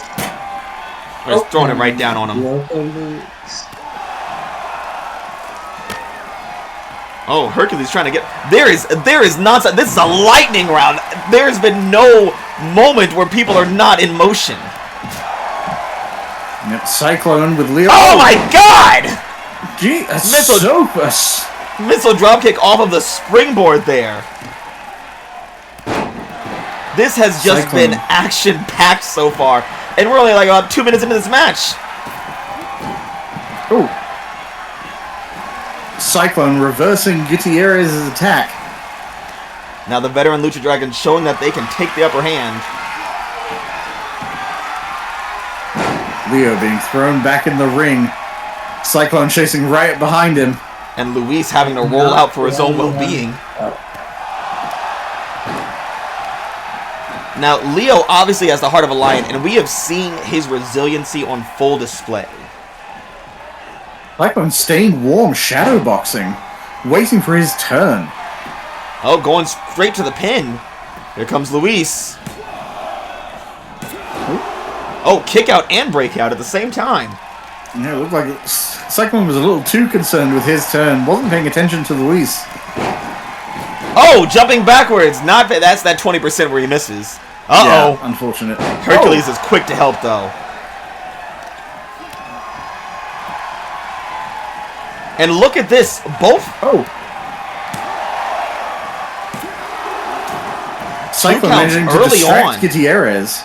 We're just throwing it right down on them. Oh, Hercules trying to get... There is nonsense. This is a lightning round. There's been no moment where people are not in motion. Yep, Cyclone with Leo. Oh my God! Gee, that's Missile- Missile dropkick off of the springboard there. This has just Cyclone. been action-packed so far. And we're only like about 2 minutes into this match. Oh. Cyclone reversing Gutierrez's attack. Now the veteran Lucha Dragons showing that they can take the upper hand. Leo being thrown back in the ring. Cyclone chasing right behind him. And Luis having to roll out for his own well-being. Now, Leo obviously has the heart of a lion, and we have seen his resiliency on full display. Cyclone staying warm, shadow boxing, waiting for his turn. Oh, going straight to the pin. Here comes Luis. Oh, kick out and break out at the same time. Yeah, it looked like Cyclone was a little too concerned with his turn. Wasn't paying attention to Luis. Oh, jumping backwards. That's that 20% where he misses. Uh-oh. Yeah, unfortunate. Hercules is quick to help, though. And look at this. Both... Cyclone counts managing to early distract on. Gutierrez.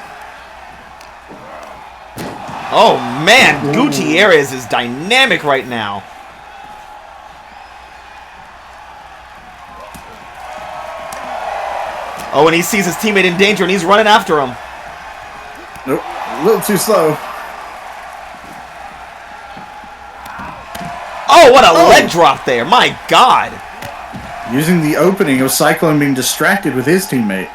Oh man, Gutierrez is dynamic right now. Oh, and he sees his teammate in danger, and he's running after him. Nope, a little too slow. Oh, what a leg drop there. My God. Using the opening of Cyclone being distracted with his teammate.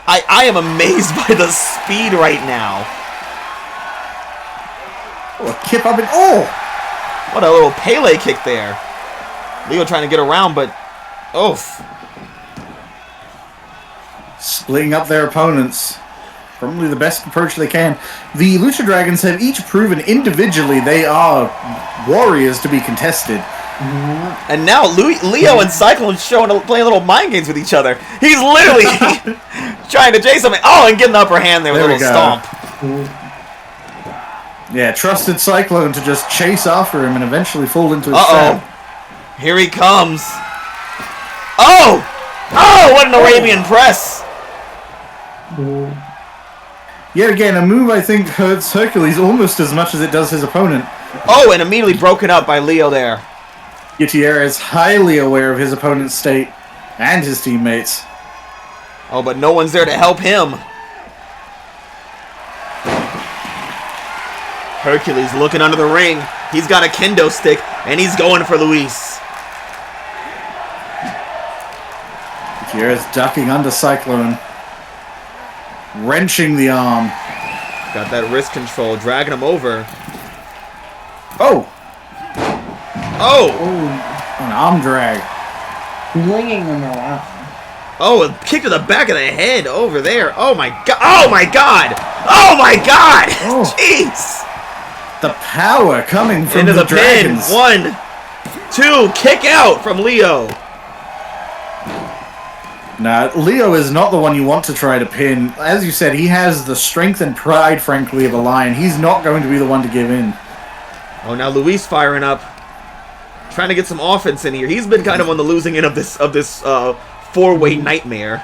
I am amazed by the speed right now. Oh, a kip up and... Oh! What a little Pele kick there. Leo trying to get around, but... Oof. Splitting up their opponents. Probably the best approach they can. The Lucha Dragons have each proven individually they are warriors to be contested. And now Leo and Cyclone playing little mind games with each other. He's literally trying to chase something. Oh, and getting the upper hand there with a little stomp. Yeah, trusted Cyclone to just chase after him and eventually fall into his trap. Here he comes. Oh! Oh, what an Arabian press. Yet again, a move I think hurts Hercules almost as much as it does his opponent. Oh, and immediately broken up by Leo there. Gutierrez highly aware of his opponent's state and his teammates. Oh, but no one's there to help him. Hercules looking under the ring. He's got a kendo stick, and he's going for Luis. Gutierrez ducking under Cyclone. Wrenching the arm. Got that wrist control, dragging him over. Oh! Oh! An arm drag. Flinging them around. Oh, a kick to the back of the head over there. Oh my God! Oh my God! Oh my God! Oh. Jeez! The power coming from Into the the pin. Dragons. 1, 2, kick out from Leo. Now, Leo is not the one you want to try to pin. As you said, he has the strength and pride, frankly, of a lion. He's not going to be the one to give in. Oh, now Luis firing up, trying to get some offense in here. He's been kind of on the losing end of this four-way nightmare.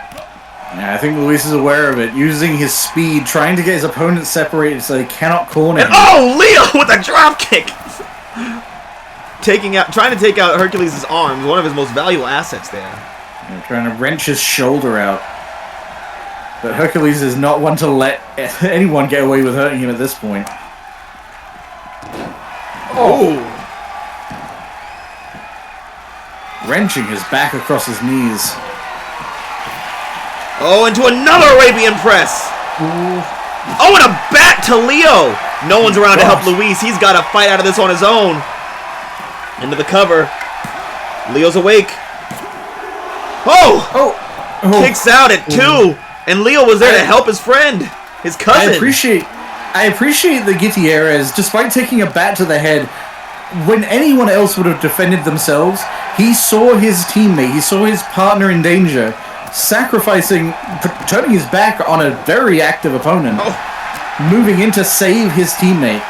Yeah, I think Luis is aware of it. Using his speed, trying to get his opponent separated so they cannot corner him. And oh, Leo with a drop kick, trying to take out Hercules' arms, one of his most valuable assets there. They're trying to wrench his shoulder out. But Hercules is not one to let anyone get away with hurting him at this point. Oh! Wrenching his back across his knees. Oh, into another Arabian press! Oh, and a bat to Leo! No one's around to help Luis. He's got to fight out of this on his own. Into the cover. Leo's awake. Oh! Kicks out at 2, and Leo was there to help his friend, his cousin. I appreciate the Gutierrez, despite taking a bat to the head, when anyone else would have defended themselves, he saw his teammate, he saw his partner in danger, sacrificing, turning his back on a very active opponent, moving in to save his teammate.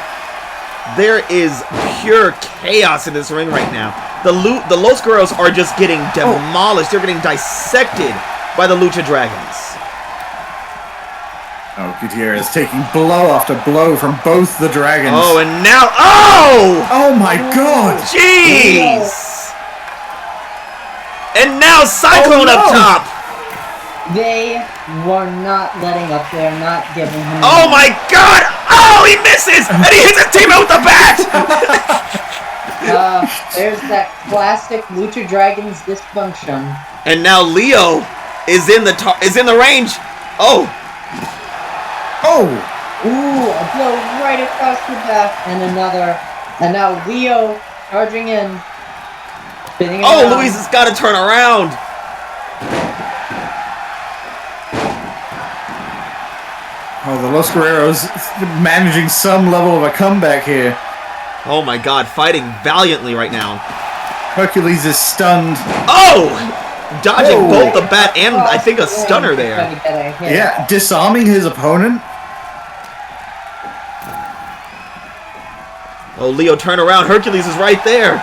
There is pure chaos in this ring right now. The Los Guerreros are just getting demolished. They're getting dissected by the Lucha Dragons. Oh, Gutierrez taking blow after blow from both the Dragons. Oh, and now... Oh! Oh my God! Jeez! And now Cyclone up top! They were not letting up. They're not giving him... Oh my God! Oh, he misses! And he hits his teammate with the bat! There's that classic Lucha Dragons dysfunction. And now Leo is in the range. Oh! Oh! Ooh, a blow right across the back, and another. And now Leo charging in. Spinning Oh, around. Luis has got to turn around. Oh, the Los Guerreros managing some level of a comeback here. Oh my God, fighting valiantly right now. Hercules is stunned. Oh! Dodging Whoa. both the bat and I think a stunner there. Yeah, disarming his opponent. Oh, Leo, turn around. Hercules is right there.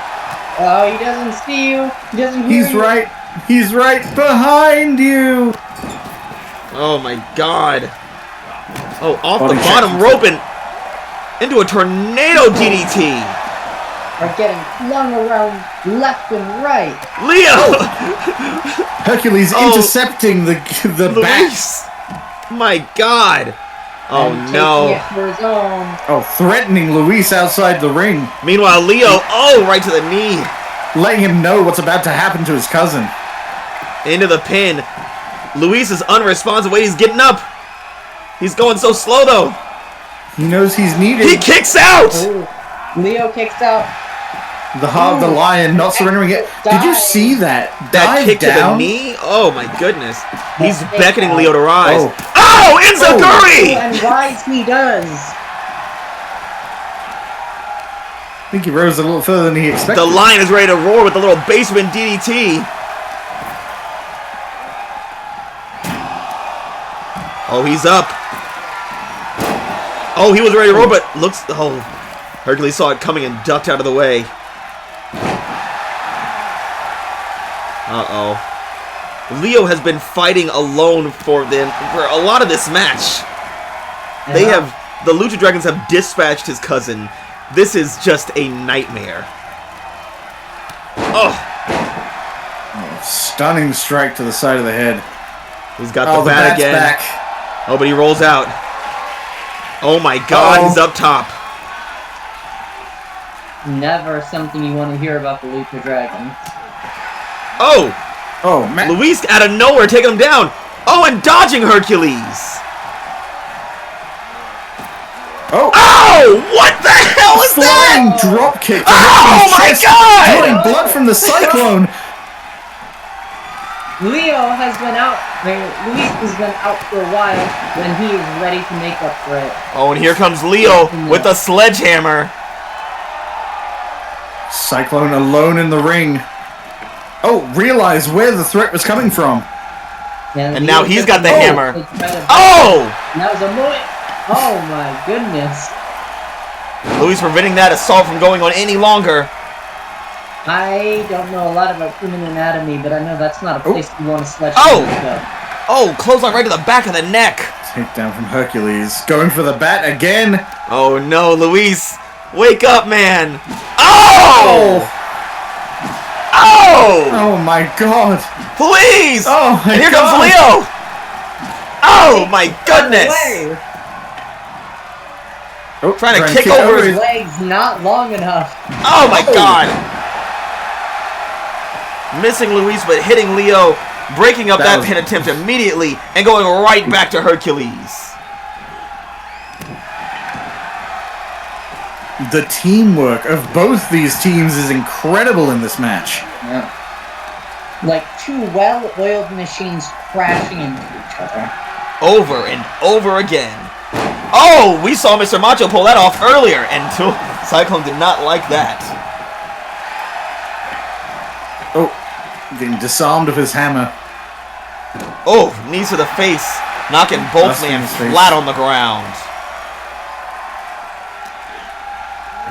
Oh, he doesn't see you. He doesn't hear He's you. right. He's right behind you. Oh my god. Oh, off Body the check. bottom rope and into a tornado DDT. Are getting flung around left and right. Leo! Hercules intercepting the back. Luis! My god. Oh And no. taking it for his own. Oh, threatening Luis outside the ring, Meanwhile, Leo, right to the knee. letting him know what's about to happen to his cousin. Into the pin. Luis is unresponsive. Wait, he's getting up. He's going so slow though. He knows he's needed. He kicks out! Ooh. Leo kicks out. The heart of the lion not surrendering it. Did you see that? That Dive kick down? to the knee? Oh my goodness. He's That kick beckoning out. Leo to rise. Oh. Oh, Enziguri! And rise he does. I think he rose a little further than he expected. The lion is ready to roar with the little basement DDT. Oh, he's up. Oh, he was ready to roar, but looks... Oh, Hercules saw it coming and ducked out of the way. Uh-oh. Leo has been fighting alone for a lot of this match. The Lucha Dragons have dispatched his cousin. This is just a nightmare. Oh, Stunning strike to the side of the head. he's got Oh, the the bat bat's again. back. Oh, but he rolls out. Oh my god, Uh-oh. he's up top. Never something you want to hear about the Lucha Dragons. Oh, Oh, man. Luis out of nowhere taking him down. Oh, and dodging Hercules. Oh, Oh, what the hell is flying that? drop kick. to Oh, Hercules' my chest, God! drawing blood from the cyclone. Leo has been out. Luis has been out for a while when he is ready to make up for it. Oh, and here comes Leo with the sledgehammer. Cyclone alone in the ring. Oh, realized where the threat was coming from. And now Leo he's took got the a hammer. moment to try to- Oh! And that was a moment. Oh my goodness. Luis preventing that assault from going on any longer. I don't know a lot about human anatomy, but I know that's not a place you want to sledge. Oh! Oh, clothesline right to the back of the neck. Takedown from Hercules. Going for the bat again. Oh no, Luis. Wake up, man. Oh! Oh! Oh my god. Please! Oh my And here god. comes Leo! Oh my goodness! Oh, Trying to kick over His his... legs not long enough. Oh my god! Missing Luis, but hitting Leo, breaking up that was- pin attempt immediately, and going right back to Hercules. The teamwork of both these teams is incredible in this match. Yeah. Like two well-oiled machines crashing into each other. Over and over again. Oh, we saw Mr. Macho pull that off earlier, and Cyclone did not like that. Oh, getting disarmed of his hammer. Oh, knees to the face, knocking both Busting men his face. flat on the ground.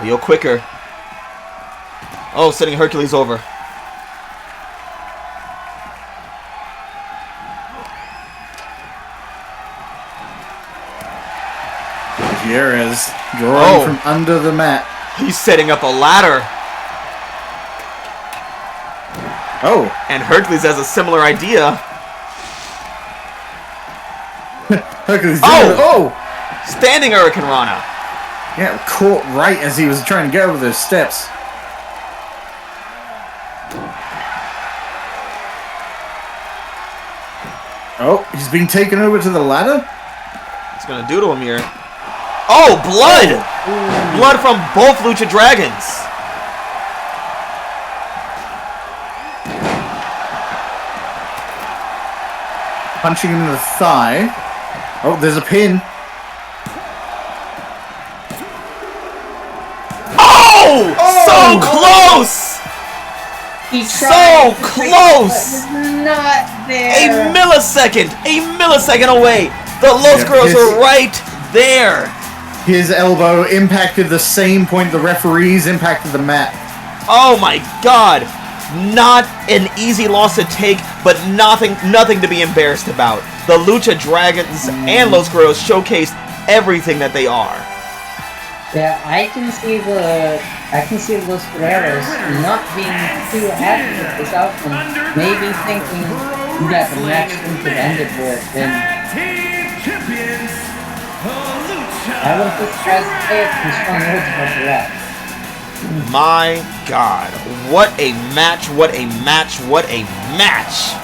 Leo quicker. Oh, sending Hercules over. Gutierrez drawing Oh. from under the mat. He's setting up a ladder, Oh, and Hercules has a similar idea. Hercules. Oh! Oh, Standing Hurricane Rana. yeah, caught right as he was trying to get over those steps. Oh, he's being taken over to the ladder? What's gonna do to him here? Oh, blood! Blood from both Lucha Dragons. Punching him in the thigh. Oh, there's a pin. Oh! So close! He So tried to break close! it, but was not A there. millisecond away. The Los Yeah, Guerreros his- are right there. His elbow impacted the same point the referees impacted the mat. Oh my god. Not an easy loss to take, but nothing to be embarrassed about. the Lucha Dragons and Los Guerreros showcased everything that they are. Yeah, I can see Los Guerreros not being too happy with this outcome. Maybe thinking that the match couldn't have ended where it's been. I wouldn't be surprised to say it's some strong words about the ref. My God, what a match, what a match, what a match!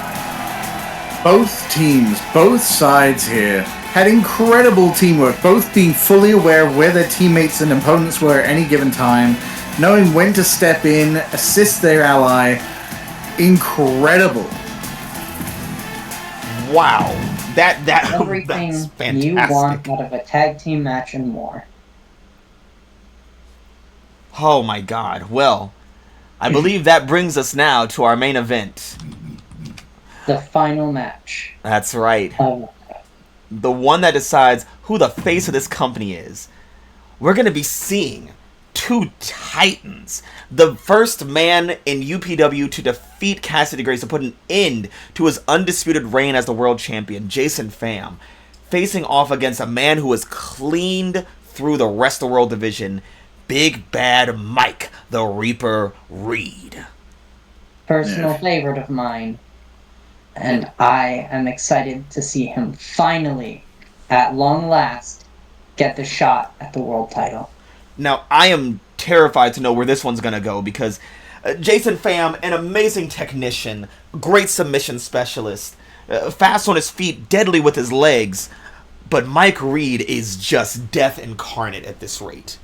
Both teams, both sides here, had incredible teamwork, both being fully aware of where their teammates and opponents were at any given time, knowing when to step in, assist their ally. Incredible. Wow. That's Everything fantastic. you want out of a tag team match and more. Oh my God. Well, I believe that brings us now to our main event. The final match. That's right. Of The one that decides who the face of this company is. We're going to be seeing two titans. The first man in UPW to defeat Cassidy Graves to put an end to his undisputed reign as the world champion, Jason Pham, facing off against a man who has cleaned through the Rest of the World division, Big Bad Mike, the Reaper Reed. personal favorite of mine. And I am excited to see him finally, at long last, get the shot at the world title. Now, I am terrified to know where this one's going to go because Jason Pham, an amazing technician, great submission specialist, fast on his feet, deadly with his legs, but Mike Reed is just death incarnate at this rate.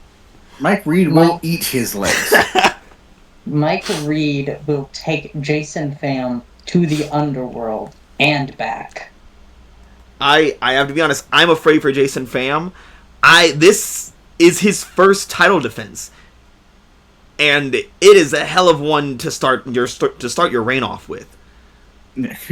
Mike Reed will eat his legs. Mike Reed will take Jason Pham to the underworld and back. I have to be honest, I'm afraid for Jason Pham. This is his first title defense. And it is a hell of one to start your reign off with.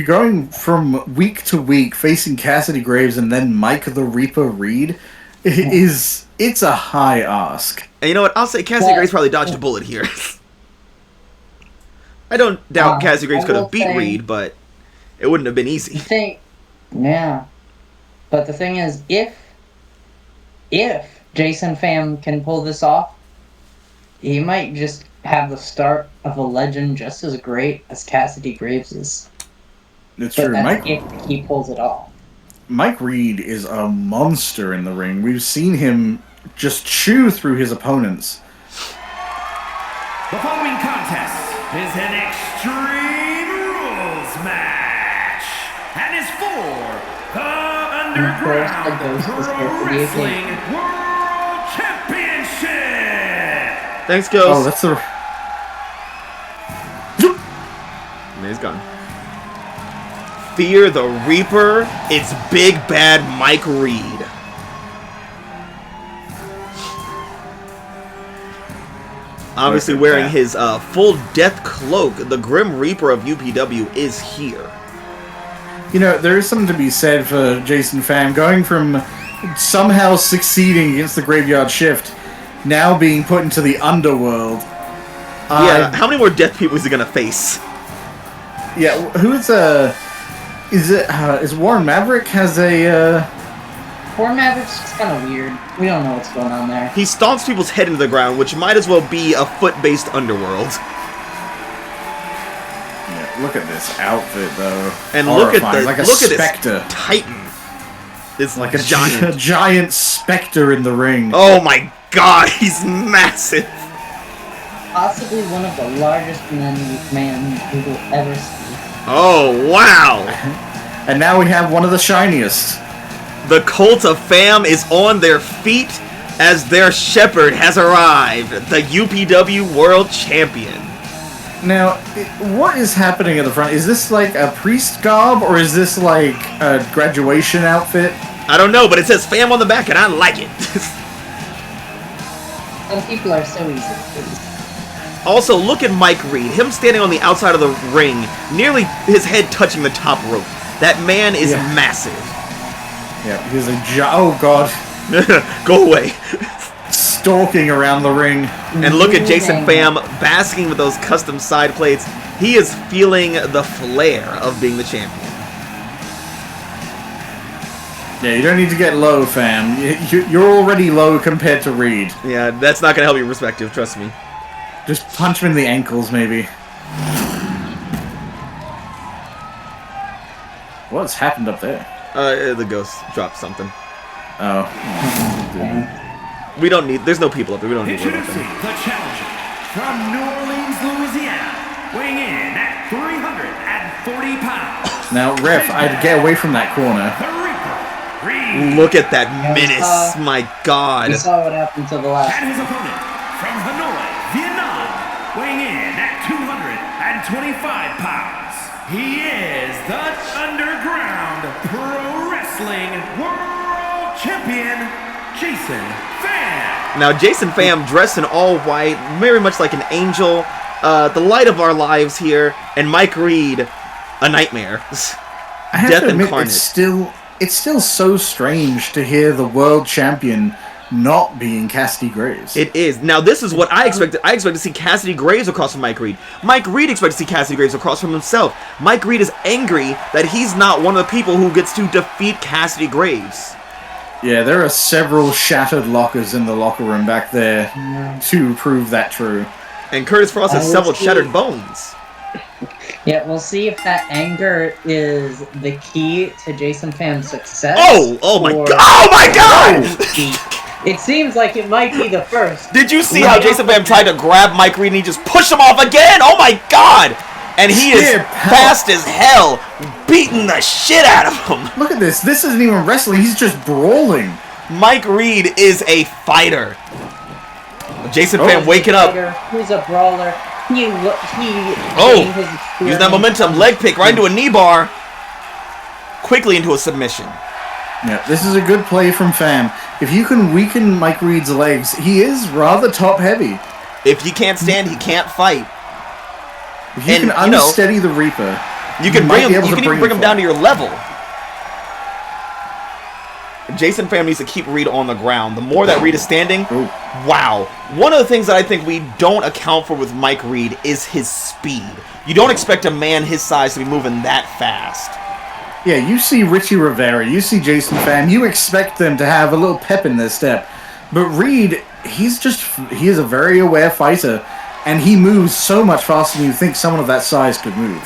Going from week to week, facing Cassidy Graves and then Mike the Reaper Reed, it's a high ask. And you know what? I'll say Cassidy Graves probably dodged a bullet here. I don't doubt Cassidy Graves could have beat Reed, but it wouldn't have been easy. Yeah. But the thing is, if Jason Pham can pull this off, he might just have the start of a legend just as great as Cassidy Graves is. It's true. If he pulls it off. Mike Reed is a monster in the ring. We've seen him just chew through his opponents. The following contest is an Extreme Rules match and is for the Underground Pro Wrestling World Championship. Thanks, Ghost. Oh, that's the... And he's gone. Fear the Reaper. It's Big Bad Mike Reed. Obviously wearing his full death cloak, the Grim Reaper of UPW is here. You know, there is something to be said for Jason Pham going from somehow succeeding against the Graveyard Shift, now being put into the underworld. Yeah, how many more death people is he gonna face? Yeah, who's is Warren Maverick has a Warren Maverick's just kind of weird. We don't know what's going on there. He stomps people's head into the ground, which might as well be a foot-based underworld. Yeah, look at this outfit, though. And horrifying. look at specter. this Titan. It's like a giant. giant specter in the ring. Oh my God, he's massive. Possibly one of the largest men we will ever see. Oh wow! And now we have one of the shiniest. The cult of Pham is on their feet as their shepherd has arrived, the UPW World Champion. Now, what is happening at the front? Is this like a priest garb, or is this like a graduation outfit? I don't know, but it says Pham on the back, and I like it. Some people are so easy to please. Also, look at Mike Reed, him standing on the outside of the ring, nearly his head touching the top rope. That man is massive. Yeah, he's oh god. Go away. Stalking around the ring. And look at Jason Pham basking with those custom side plates. He is feeling the flair of being the champion. Yeah, you don't need to get low, fam. You're already low compared to Reed. Yeah, that's not gonna help your perspective, trust me. Just punch him in the ankles, maybe. What's happened up there? The ghost dropped something. Oh. We don't need... There's no people up there. We don't need to worry about Introducing them. the challenger from New Orleans, Louisiana, weighing in at 340 pounds. Now, ref, I'd get away from that corner. The Reaper, Reed. Look at that menace. My God. We saw what happened to the last. And his opponent from Hanoi, Vietnam, weighing in at 225 pounds. He is the Underground Pro Wrestling World Champion, Jason Pham. Now, Jason Pham dressed in all white, very much like an angel, the light of our lives here, and Mike Reed, a nightmare. I have Death to admit, incarnate. it's still so strange to hear the world champion not being Cassidy Graves. It is. Now, this is what I expected. I expected to see Cassidy Graves across from Mike Reed. Mike Reed expected to see Cassidy Graves across from himself. Mike Reed is angry that he's not one of the people who gets to defeat Cassidy Graves. Yeah, there are several shattered lockers in the locker room back there to prove that true. And Curtis Frost has I will several see. shattered bones. Yeah, we'll see if that anger is the key to Jason Pham's success. Oh my or- God! Oh my God! It seems like it might be the first. Did you see how Jason Pham tried to grab Mike Reed and he just pushed him off again? Oh my God! And he is Spear power. fast as hell, beating the shit out of him. Look at this. This isn't even wrestling. He's just brawling. Mike Reed is a fighter. Jason Pham waking up. He's a brawler. He Oh, gained his use that experience momentum, from- leg pick right into a knee bar. Quickly into a submission. Yeah, this is a good play from Pham. If you can weaken Mike Reed's legs, he is rather top heavy. If he can't stand, he can't fight. If you And, can you know, unsteady the Reaper, You can might bring him. be able You to can even bring him him down to forward. your level. Jason Pham needs to keep Reed on the ground. The more that Reed is standing, Ooh. wow. One of the things that I think we don't account for with Mike Reed is his speed. You don't expect a man his size to be moving that fast. Yeah, you see Richie Rivera, you see Jason Pham, you expect them to have a little pep in their step. But Reed, he is a very aware fighter, and he moves so much faster than you think someone of that size could move.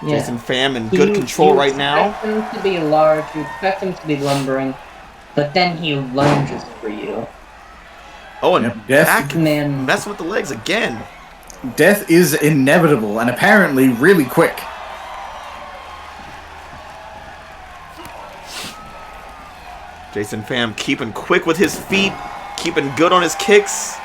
Yeah. Jason Pham in good control right now. You expect him to be large, you expect him to be lumbering, but then he lunges for you. Oh, and Yep, death. back And then messing with the legs again. Death is inevitable, and apparently really quick. Jason Pham keeping quick with his feet, keeping good on his kicks.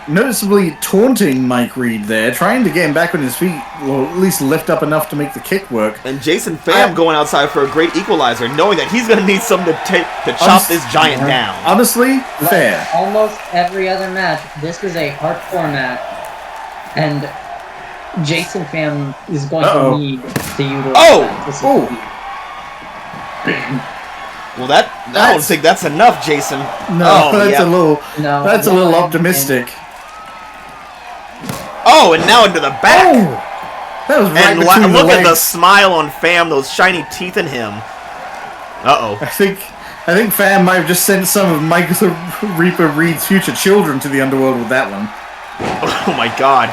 Noticeably taunting Mike Reed there, trying to get him back on his feet, or at least lift up enough to make the kick work. And Jason Pham going outside for a great equalizer, knowing that he's going to need something to chop this giant down. Honestly, fair. almost every other match, this is a hardcore match, and Jason Pham is going Uh-oh. to need to utilize Oh! that to Oh! succeed. Well, I don't think that's enough, Jason. No, Oh, that's yeah. a little optimistic. Oh, and now into the back. Oh! That was right And between the look at the legs. smile on Pham, those shiny teeth in him. Uh-oh. I think Pham might have just sent some of Mike the Reaper Reed's future children to the underworld with that one. Oh my God.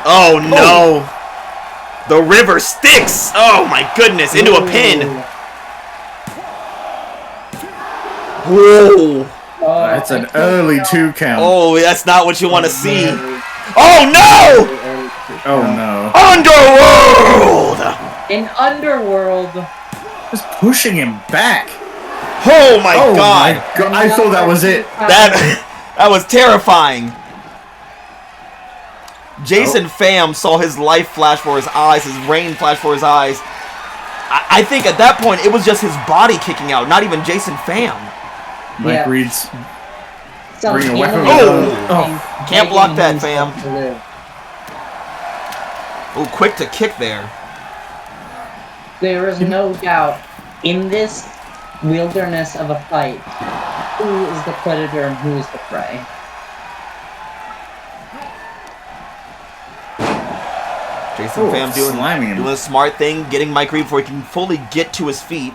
Oh no. The river sticks. Oh my goodness. Into a pin. Whoa. Oh, That's an early 2 count. Oh, that's not what you want to see. Oh no. Oh no. Underworld. In Underworld, Just pushing him back. Oh my Oh God. my god. I thought that was it. That was terrifying. Jason Pham saw his life flash for his eyes, his rain flash for his eyes. I think at that point it was just his body kicking out, not even Jason Pham. Mike Yeah. Reed's some bring a weapon. animal Oh. and Can't block that, begging himself Pham. to live. Oh, quick to kick there. There is no doubt in this wilderness of a fight who is the predator and who is the prey. Jason Pham doing a smart thing, getting Mike Reed before he can fully get to his feet.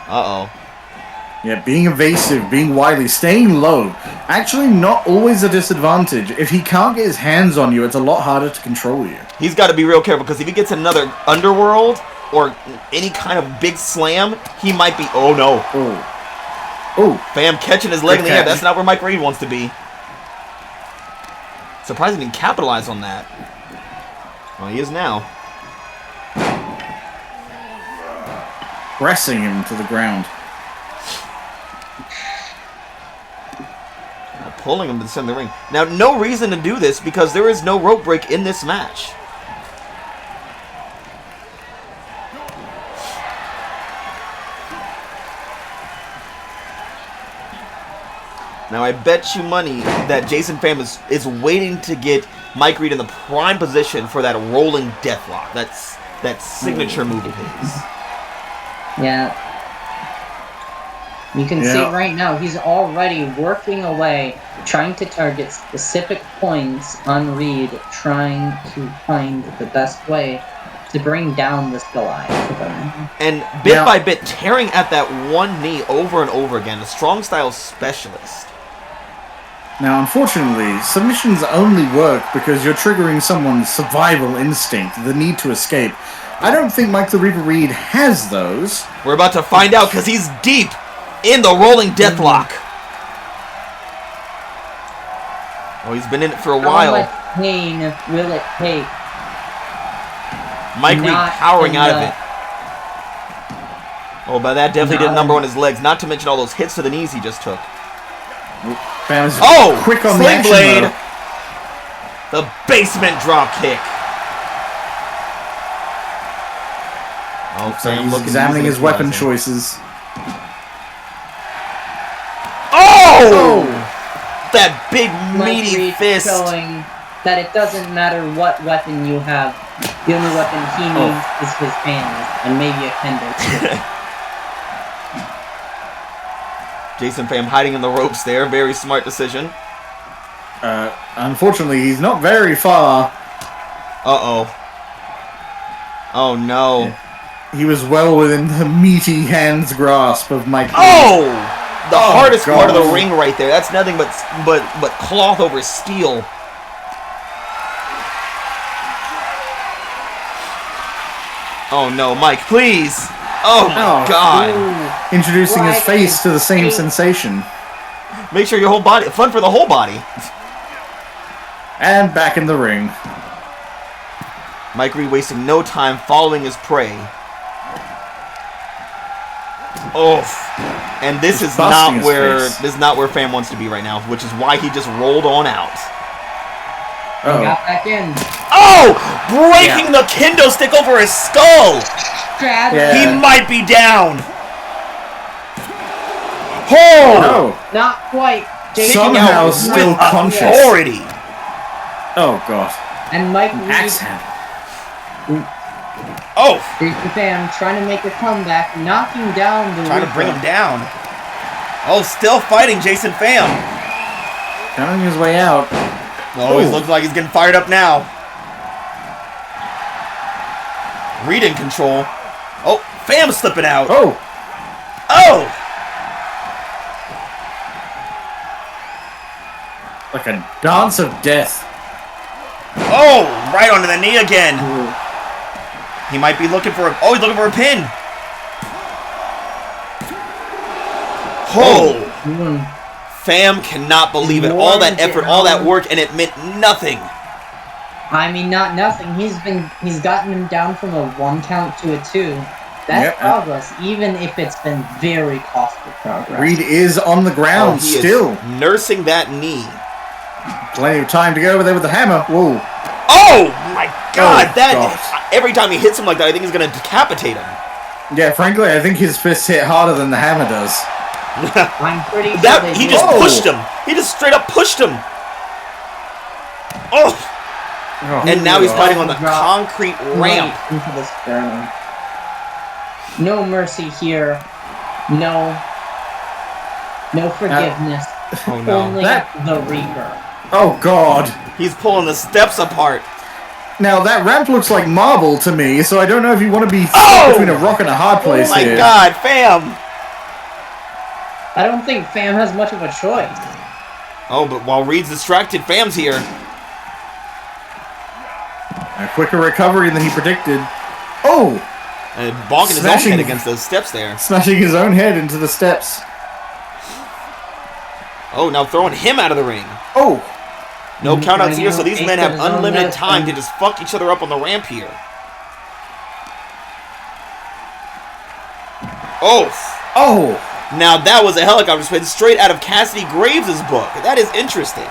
Uh-oh. Yeah, being evasive, being wily, staying low. Actually not always a disadvantage. If he can't get his hands on you, it's a lot harder to control you. He's got to be real careful, because if he gets another underworld or any kind of big slam, he might be... Oh, no. Pham catching his leg in the air. That's not where Mike Reed wants to be. Surprised he didn't capitalize on that. Well, he is now. Pressing him to the ground. Pulling him to the center of the ring. Now, no reason to do this because there is no rope break in this match. Now, I bet you money that Jason Pham is waiting to get Mike Reed in the prime position for that rolling deathlock. That's that signature move of his. Yeah. You can see right now, he's already working away, trying to target specific points on Reed, trying to find the best way to bring down this Goliath. And bit by bit, tearing at that one knee over and over again, a strong style specialist. Now, unfortunately, submissions only work because you're triggering someone's survival instinct, the need to escape. I don't think Mike the Reaper Reed has those. We're about to find out because he's deep in the rolling deathlock. Oh, he's been in it for a while. How much pain will it take? Mike Reed powering out of it. Oh, but that definitely did a number on his legs. Not to mention all those hits to the knees he just took. Oh, quick on Sling Blade! The basement drop kick. Oh, he's examining his weapon choices. Oh! That big meaty fist. Showing that it doesn't matter what weapon you have. The only weapon he needs is his hands, and maybe a kendo. Jason Pham hiding in the ropes there. Very smart decision. Unfortunately, he's not very far. Uh-oh. Oh, no. Yeah. He was well within the meaty hand's grasp of Mike. Oh! The hardest part of the ring right there. That's nothing but cloth over steel. Oh, no. Mike, please. Oh, my God. Ooh. Introducing his face to the same sensation. Make sure your whole body... Fun for the whole body. And back in the ring. Mike Reed wasting no time following his prey. Oh, and this is not where Pham wants to be right now, which is why he just rolled on out. He got back in. Oh! Breaking the kendo stick over his skull! Yeah. He might be down! Oh! No. Not quite. Somehow still conscious. Authority. Oh, God. And Mike Axe hand. Oh! Jason Pham trying to make a comeback, knocking down the Trying to bring him down. Oh, still fighting Jason Pham. Coming his way out. Oh, he looks like he's getting fired up now. Reed in control. Oh, Pham slipping out. Oh! Oh! Like a dance of death. Oh, right onto the knee again. Ooh. He might be looking for a... Oh, he's looking for a pin. Oh. Pham cannot believe it. All that effort, all that work, and it meant nothing. I mean, not nothing. He's gotten him down from a 1 count to a 2. That's progress, even if it's been very costly progress. Reed is on the ground still. Nursing that knee. Plenty of time to go over there with the hammer. Whoa. Oh, my God. Every time he hits him like that, I think he's going to decapitate him. Yeah, frankly, I think his fists hit harder than the hammer does. I'm pretty sure he just pushed him. He just straight up pushed him. Oh. And now he's fighting on the concrete ramp. Into the sternum. No mercy here. No forgiveness. Oh no. Only the Reaper. Oh God. He's pulling the steps apart. Now, that ramp looks like marble to me, so I don't know if you want to be Oh! between a rock and a hard place Oh my here. God, Pham! I don't think Pham has much of a choice. Oh, but while Reed's distracted, Pham's here. A quicker recovery than he predicted. Oh! And bonking his own Smashing- head against those steps there. Smashing his own head into the steps. Oh, now throwing him out of the ring. Oh! No countouts here, so these Ace men of have his own unlimited medicine. time to just fuck each other up on the ramp here. Oh! Oh! Now that was a helicopter spin straight out of Cassidy Graves' book. That is interesting.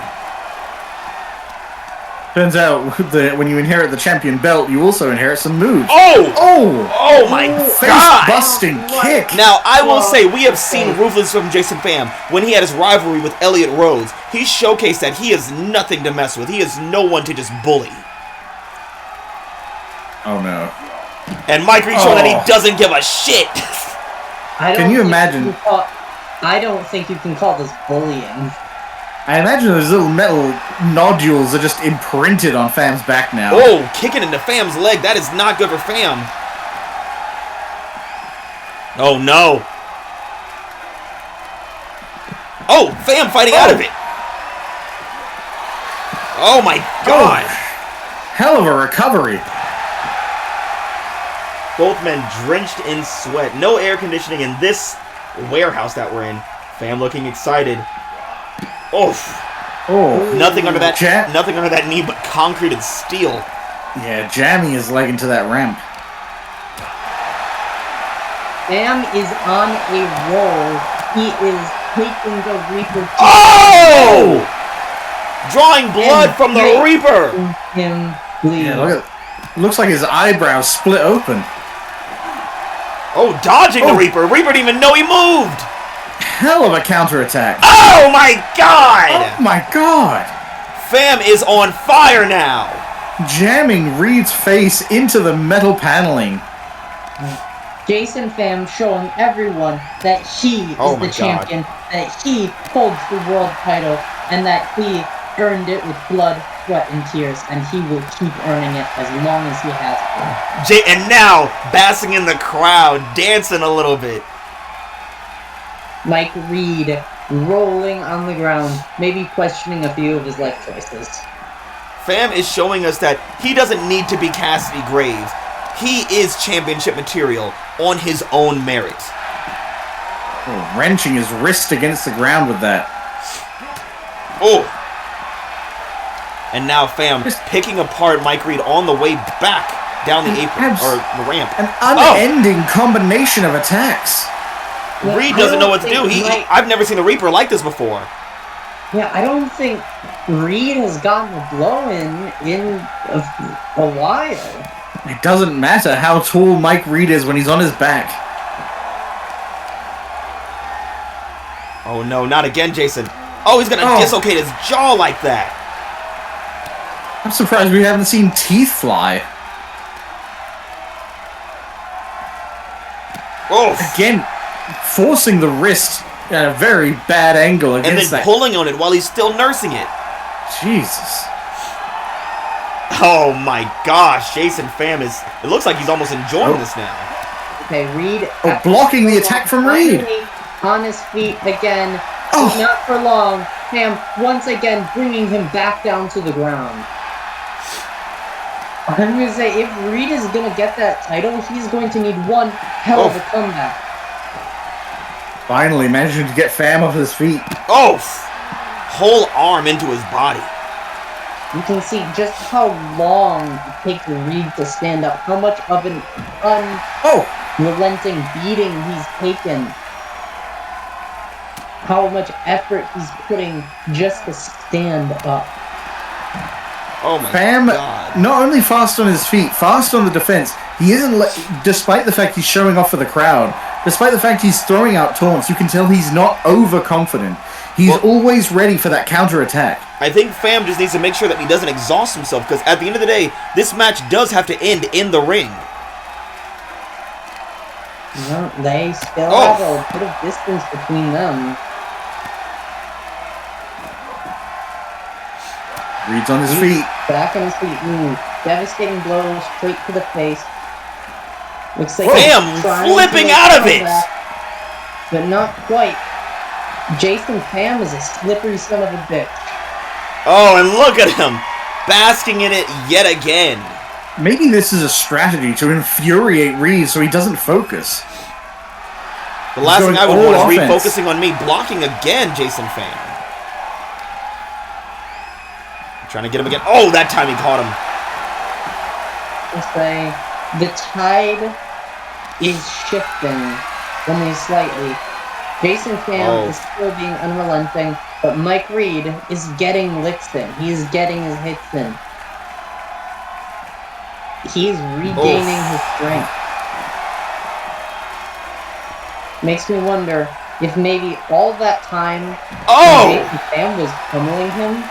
Turns out that when you inherit the champion belt, you also inherit some moves. Oh! Oh! Oh my God! Face-busting kick! Now, I will say, we have seen Ruthless from Jason Pham when he had his rivalry with Elliot Rhodes. He showcased that he is nothing to mess with. He is no one to just bully. Oh no. And Mike Reed showing that he doesn't give a shit. Can you imagine? I don't think you can call this bullying. I imagine those little metal nodules are just imprinted on Pham's back now. Oh, kicking into Pham's leg. That is not good for Pham. Oh, no. Oh, Pham fighting out of it. Oh, my God. Hell of a recovery. Both men drenched in sweat. No air conditioning in this warehouse that we're in. Pham looking excited. Oof. Oh. Nothing under that. Jam- Nothing under that knee but concreted steel. Yeah, jamming his leg into that ramp. Pham is on a roll. He is taking the Reaper. Oh! Drawing blood And from the making Reaper. him bleed. Yeah, look at. Looks like his eyebrows split open. Oh, dodging the Oh. Reaper. Reaper didn't even know he moved. Hell of a counterattack. Oh my God! Oh my God! Pham is on fire now. Jamming Reed's face into the metal paneling. Jason Pham showing everyone that he is Oh my the champion, that he holds the world title, and that he earned it with blood, sweat, and tears, and he will keep earning it as long as he has to. And now, basking in the crowd, dancing a little bit. Mike Reed rolling on the ground, maybe questioning a few of his life choices. Pham is showing us that he doesn't need to be Cassidy Graves. He is championship material on his own merit. Oh, wrenching his wrist against the ground with that. Oh. And now Pham picking apart Mike Reed on the way back down the apron, or the ramp. An unending combination of attacks. Reed I doesn't know don't what to do. think I've never seen a Reaper like this before. Yeah, I don't think Reed has gotten a blow in a while. It doesn't matter how tall Mike Reed is when he's on his back. Oh no, not again, Jason. Oh, he's gonna dislocate his jaw like that. I'm surprised we haven't seen teeth fly. Oh. Again, forcing the wrist at a very bad angle And then against that. pulling on it while he's still nursing it. Jesus. Oh my gosh, Jason Pham is... It looks like he's almost enjoying this now. Okay, Reed. Oh, blocking the attack from Reed. On his feet again. Oh. Not for long. Pham once again bringing him back down to the ground. I'm gonna say, if Reed is gonna get that title, he's going to need one hell of a comeback. Finally managing to get Pham off his feet. Oh! Whole arm into his body. You can see just how long it takes Reed to stand up, how much of an unrelenting beating he's taken, how much effort he's putting just to stand up. Oh my Pham, god. not only fast on his feet, fast on the defense, he isn't, despite the fact he's showing off for the crowd, despite the fact he's throwing out taunts, you can tell he's not overconfident. He's always ready for that counterattack. I think Pham just needs to make sure that he doesn't exhaust himself, because at the end of the day, this match does have to end in the ring. No, they still have a bit of distance between them. Reed's on his feet. Back on his feet. Devastating blow straight to the face. Looks like Pham he's trying flipping to out of it! But not quite. Jason Pham is a slippery son of a bitch. Oh, and look at him! Basking in it yet again. Maybe this is a strategy to infuriate Reed so he doesn't focus. The last thing I would want is Reed offense. focusing on me, blocking again, Jason Pham. Trying to get him again. Oh, that time he caught him. Let's say the tide is shifting only slightly. Jason Pham is still being unrelenting, but Mike Reed is getting licks in. He is getting his hits in. He's regaining his strength. Makes me wonder if maybe all that time when Jason Pham was pummeling him,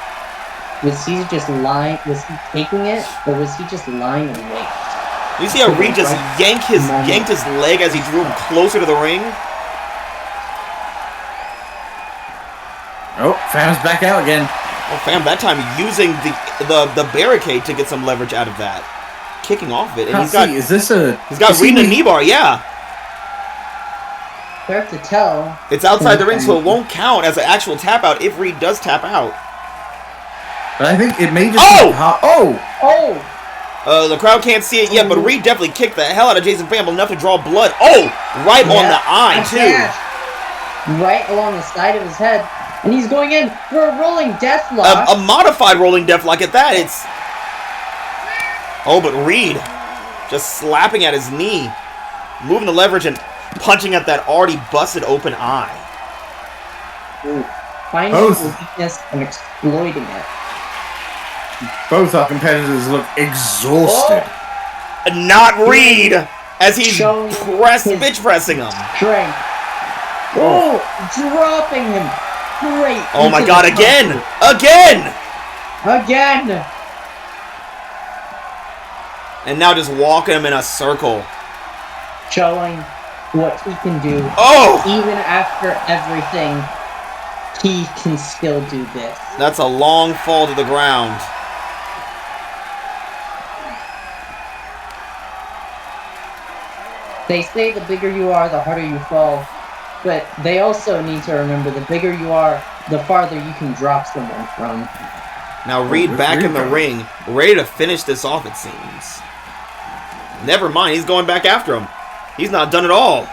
was he just lying? Was he taking it, or was he just lying in wait? You see how Reed just yanked his leg as he drew him closer to the ring? Oh, Pham's back out again. Oh, Pham that time using the barricade to get some leverage out of that, kicking off it, and he's got Reed in a knee bar, yeah. Hard to tell. It's outside the ring, so it won't count as an actual tap out if Reed does tap out. But I think it may just. The crowd can't see it yet, but Reed definitely kicked the hell out of Jason Pham enough to draw blood. Oh, right on the eye too. Right along the side of his head. And he's going in for a rolling deathlock. A modified rolling deathlock at that. It's... Oh, but Reed just slapping at his knee. Moving the leverage and punching at that already busted open eye. Finding the weakness and exploiting it. Both our competitors look exhausted. Not Reed, as he's bitch pressing him. Strength. Oh, dropping him. Great. Oh my god, again! Again! Again! And now just walking him in a circle. Showing what he can do. Oh! Even after everything, he can still do this. That's a long fall to the ground. They say the bigger you are, the harder you fall. But they also need to remember the bigger you are, the farther you can drop someone from. Now Reed back in the ring, ready to finish this off, it seems. Never mind, he's going back after him. He's not done at all.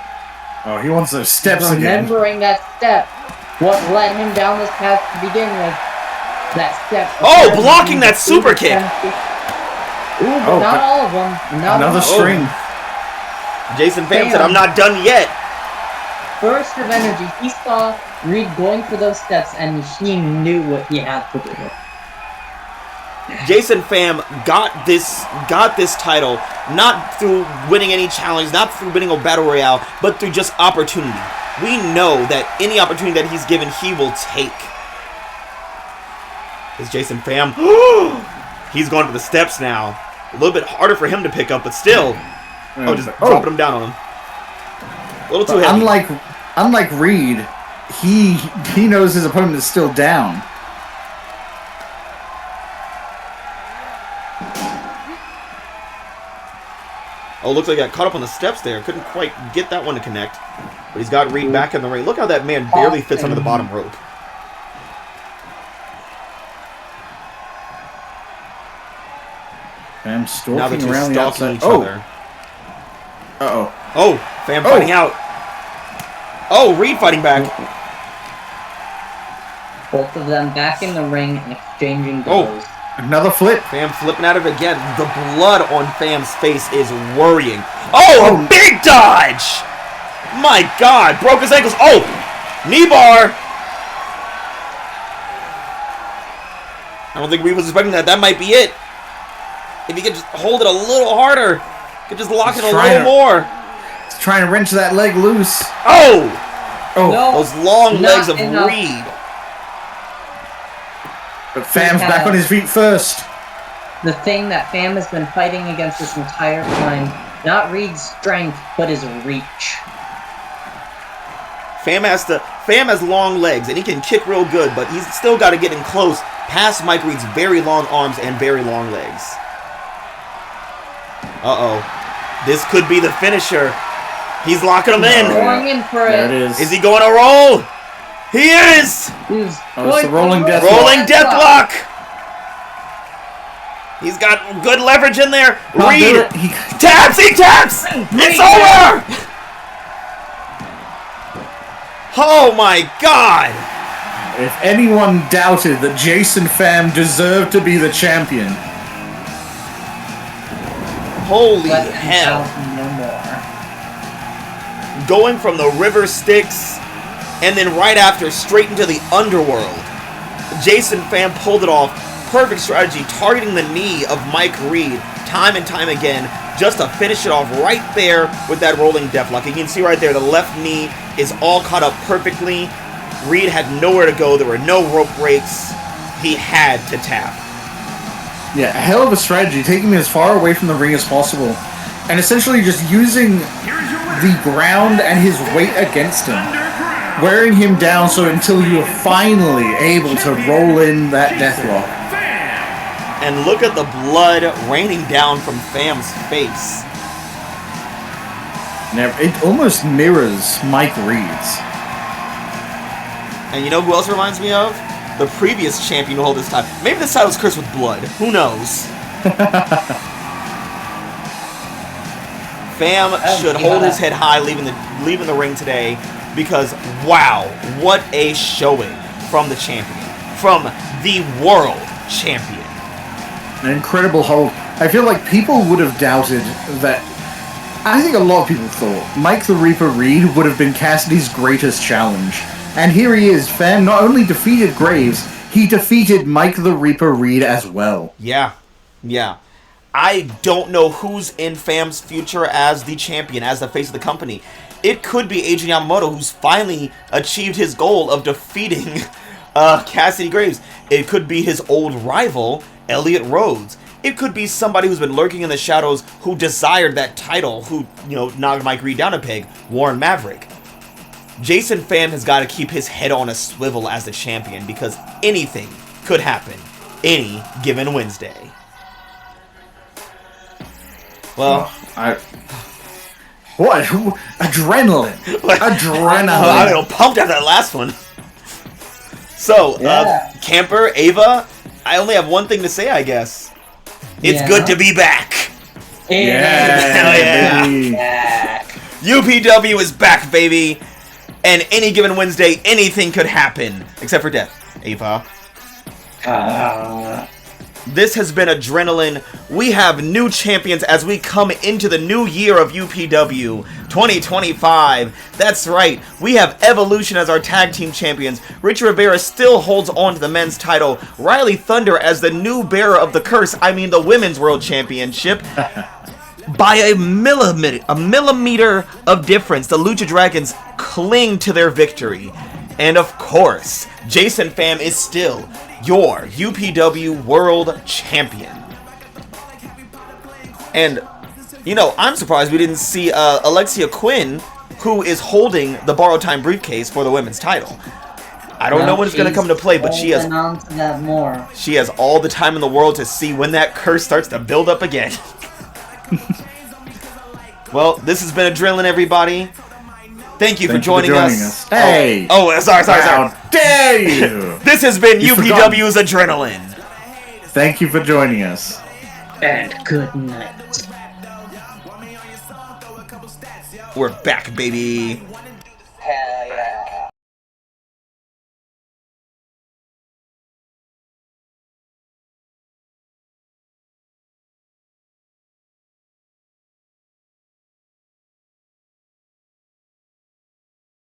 Oh, he wants those steps again. Remembering that step, what led him down this path to begin with. That step. Oh, blocking that super kick. Ooh, but not all of them. Another string. Jason Pham said, I'm not done yet. Burst of energy. He saw Reed going for those steps, and he knew what he had to do. Jason Pham got this title not through winning any challenge, not through winning a battle royale, but through just opportunity. We know that any opportunity that he's given, he will take. Is Jason Pham? He's going to the steps now. A little bit harder for him to pick up, but still. Just dropping him down on him. A little too heavy. Unlike Reed, he knows his opponent is still down. Oh, looks like he got caught up on the steps there. Couldn't quite get that one to connect. But he's got Reed back in the ring. Look how that man barely fits under the bottom rope. Pham stalking Now the two around the stalking outside. each other. Uh-oh. Pham fighting out. Oh, Reed fighting back. Both of them back in the ring and exchanging blows. Another flip. Pham flipping out of it again. The blood on Pham's face is worrying. Oh, a big dodge! My God, broke his ankles. Oh, knee bar. I don't think Reed was expecting that. That might be it. If he could just hold it a little harder, could just lock it a little more. He's trying to wrench that leg loose. Oh! No, those long legs of enough. Reed. But Pham's back on his feet first. The thing that Pham has been fighting against this entire time, not Reed's strength, but his reach. Pham has long legs, and he can kick real good, but he's still got to get in close past Mike Reed's very long arms and very long legs. Uh-oh. This could be the finisher. He's locking him in. Going in for There it it. is. Is he going to roll? He is! He's Oh, it's the rolling death Rolling deathlock! He's got good leverage in there. Can't do Reed it. He taps! He taps! It's over! Oh my god! If anyone doubted that Jason Pham deserved to be the champion, Holy Let him hell. down no more. Going from the river Styx and then right after straight into the underworld. Jason Pham pulled it off. Perfect strategy, targeting the knee of Mike Reed time and time again, just to finish it off right there with that rolling deathlock. You can see right there, the left knee is all caught up perfectly. Reed had nowhere to go. There were no rope breaks. He had to tap. yeah, a hell of a strategy, taking me as far away from the ring as possible, and essentially just using the ground and his weight against him, wearing him down so until you're finally able to roll in that deathlock. And look at the blood raining down from Pham's face. Now, it almost mirrors Mike Reed's. And you know who else reminds me of? The previous champion who held this time. Maybe this title's cursed with blood. Who knows? Pham should hold his head high leaving the ring today because, wow, what a showing from the champion. From the world champion. An incredible hold. I feel like people would have doubted that. I think a lot of people thought Mike the Reaper Reed would have been Cassidy's greatest challenge. And here he is. Pham not only defeated Graves, he defeated Mike the Reaper Reed as well. Yeah. I don't know who's in Pham's future as the champion, as the face of the company. It could be Adrian Yamamoto, who's finally achieved his goal of defeating Cassidy Graves. It could be his old rival, Elliot Rhodes. It could be somebody who's been lurking in the shadows who desired that title, who, knocked Mike Reed down a peg, Warren Maverick. Jason Pham has got to keep his head on a swivel as the champion because anything could happen any given Wednesday. Well, What? Adrenaline. Adrenaline. I'm a little pumped after that last one. So, Yeah. Camper, Ava, I only have one thing to say, I guess. It's Yeah. good to be back. Yeah, Hell yeah. baby. Back. UPW is back, baby. And any given Wednesday, anything could happen. Except for death. Ava. This has been Adrenaline. We have new champions as we come into the new year of UPW 2025. That's right. We have Evolution as our tag team champions. Richie Rivera still holds on to the men's title. Rhylee Thunder as the new bearer of the curse. I mean the women's world championship. By a millimeter of difference, the Lucha Dragons cling to their victory. And of course, Jason Pham is still your UPW World Champion. And, I'm surprised we didn't see Alexia Quinn, who is holding the borrowed time briefcase for the women's title. I don't know when it's going to come to play, but she has on to that more. She has all the time in the world to see when that curse starts to build up again. Well, this has been Adrenaline, everybody. Thank you for joining us. Hey! Sorry. How dare you! This has been You UPW's Adrenaline. Thank you for joining us. And good night. We're back, baby.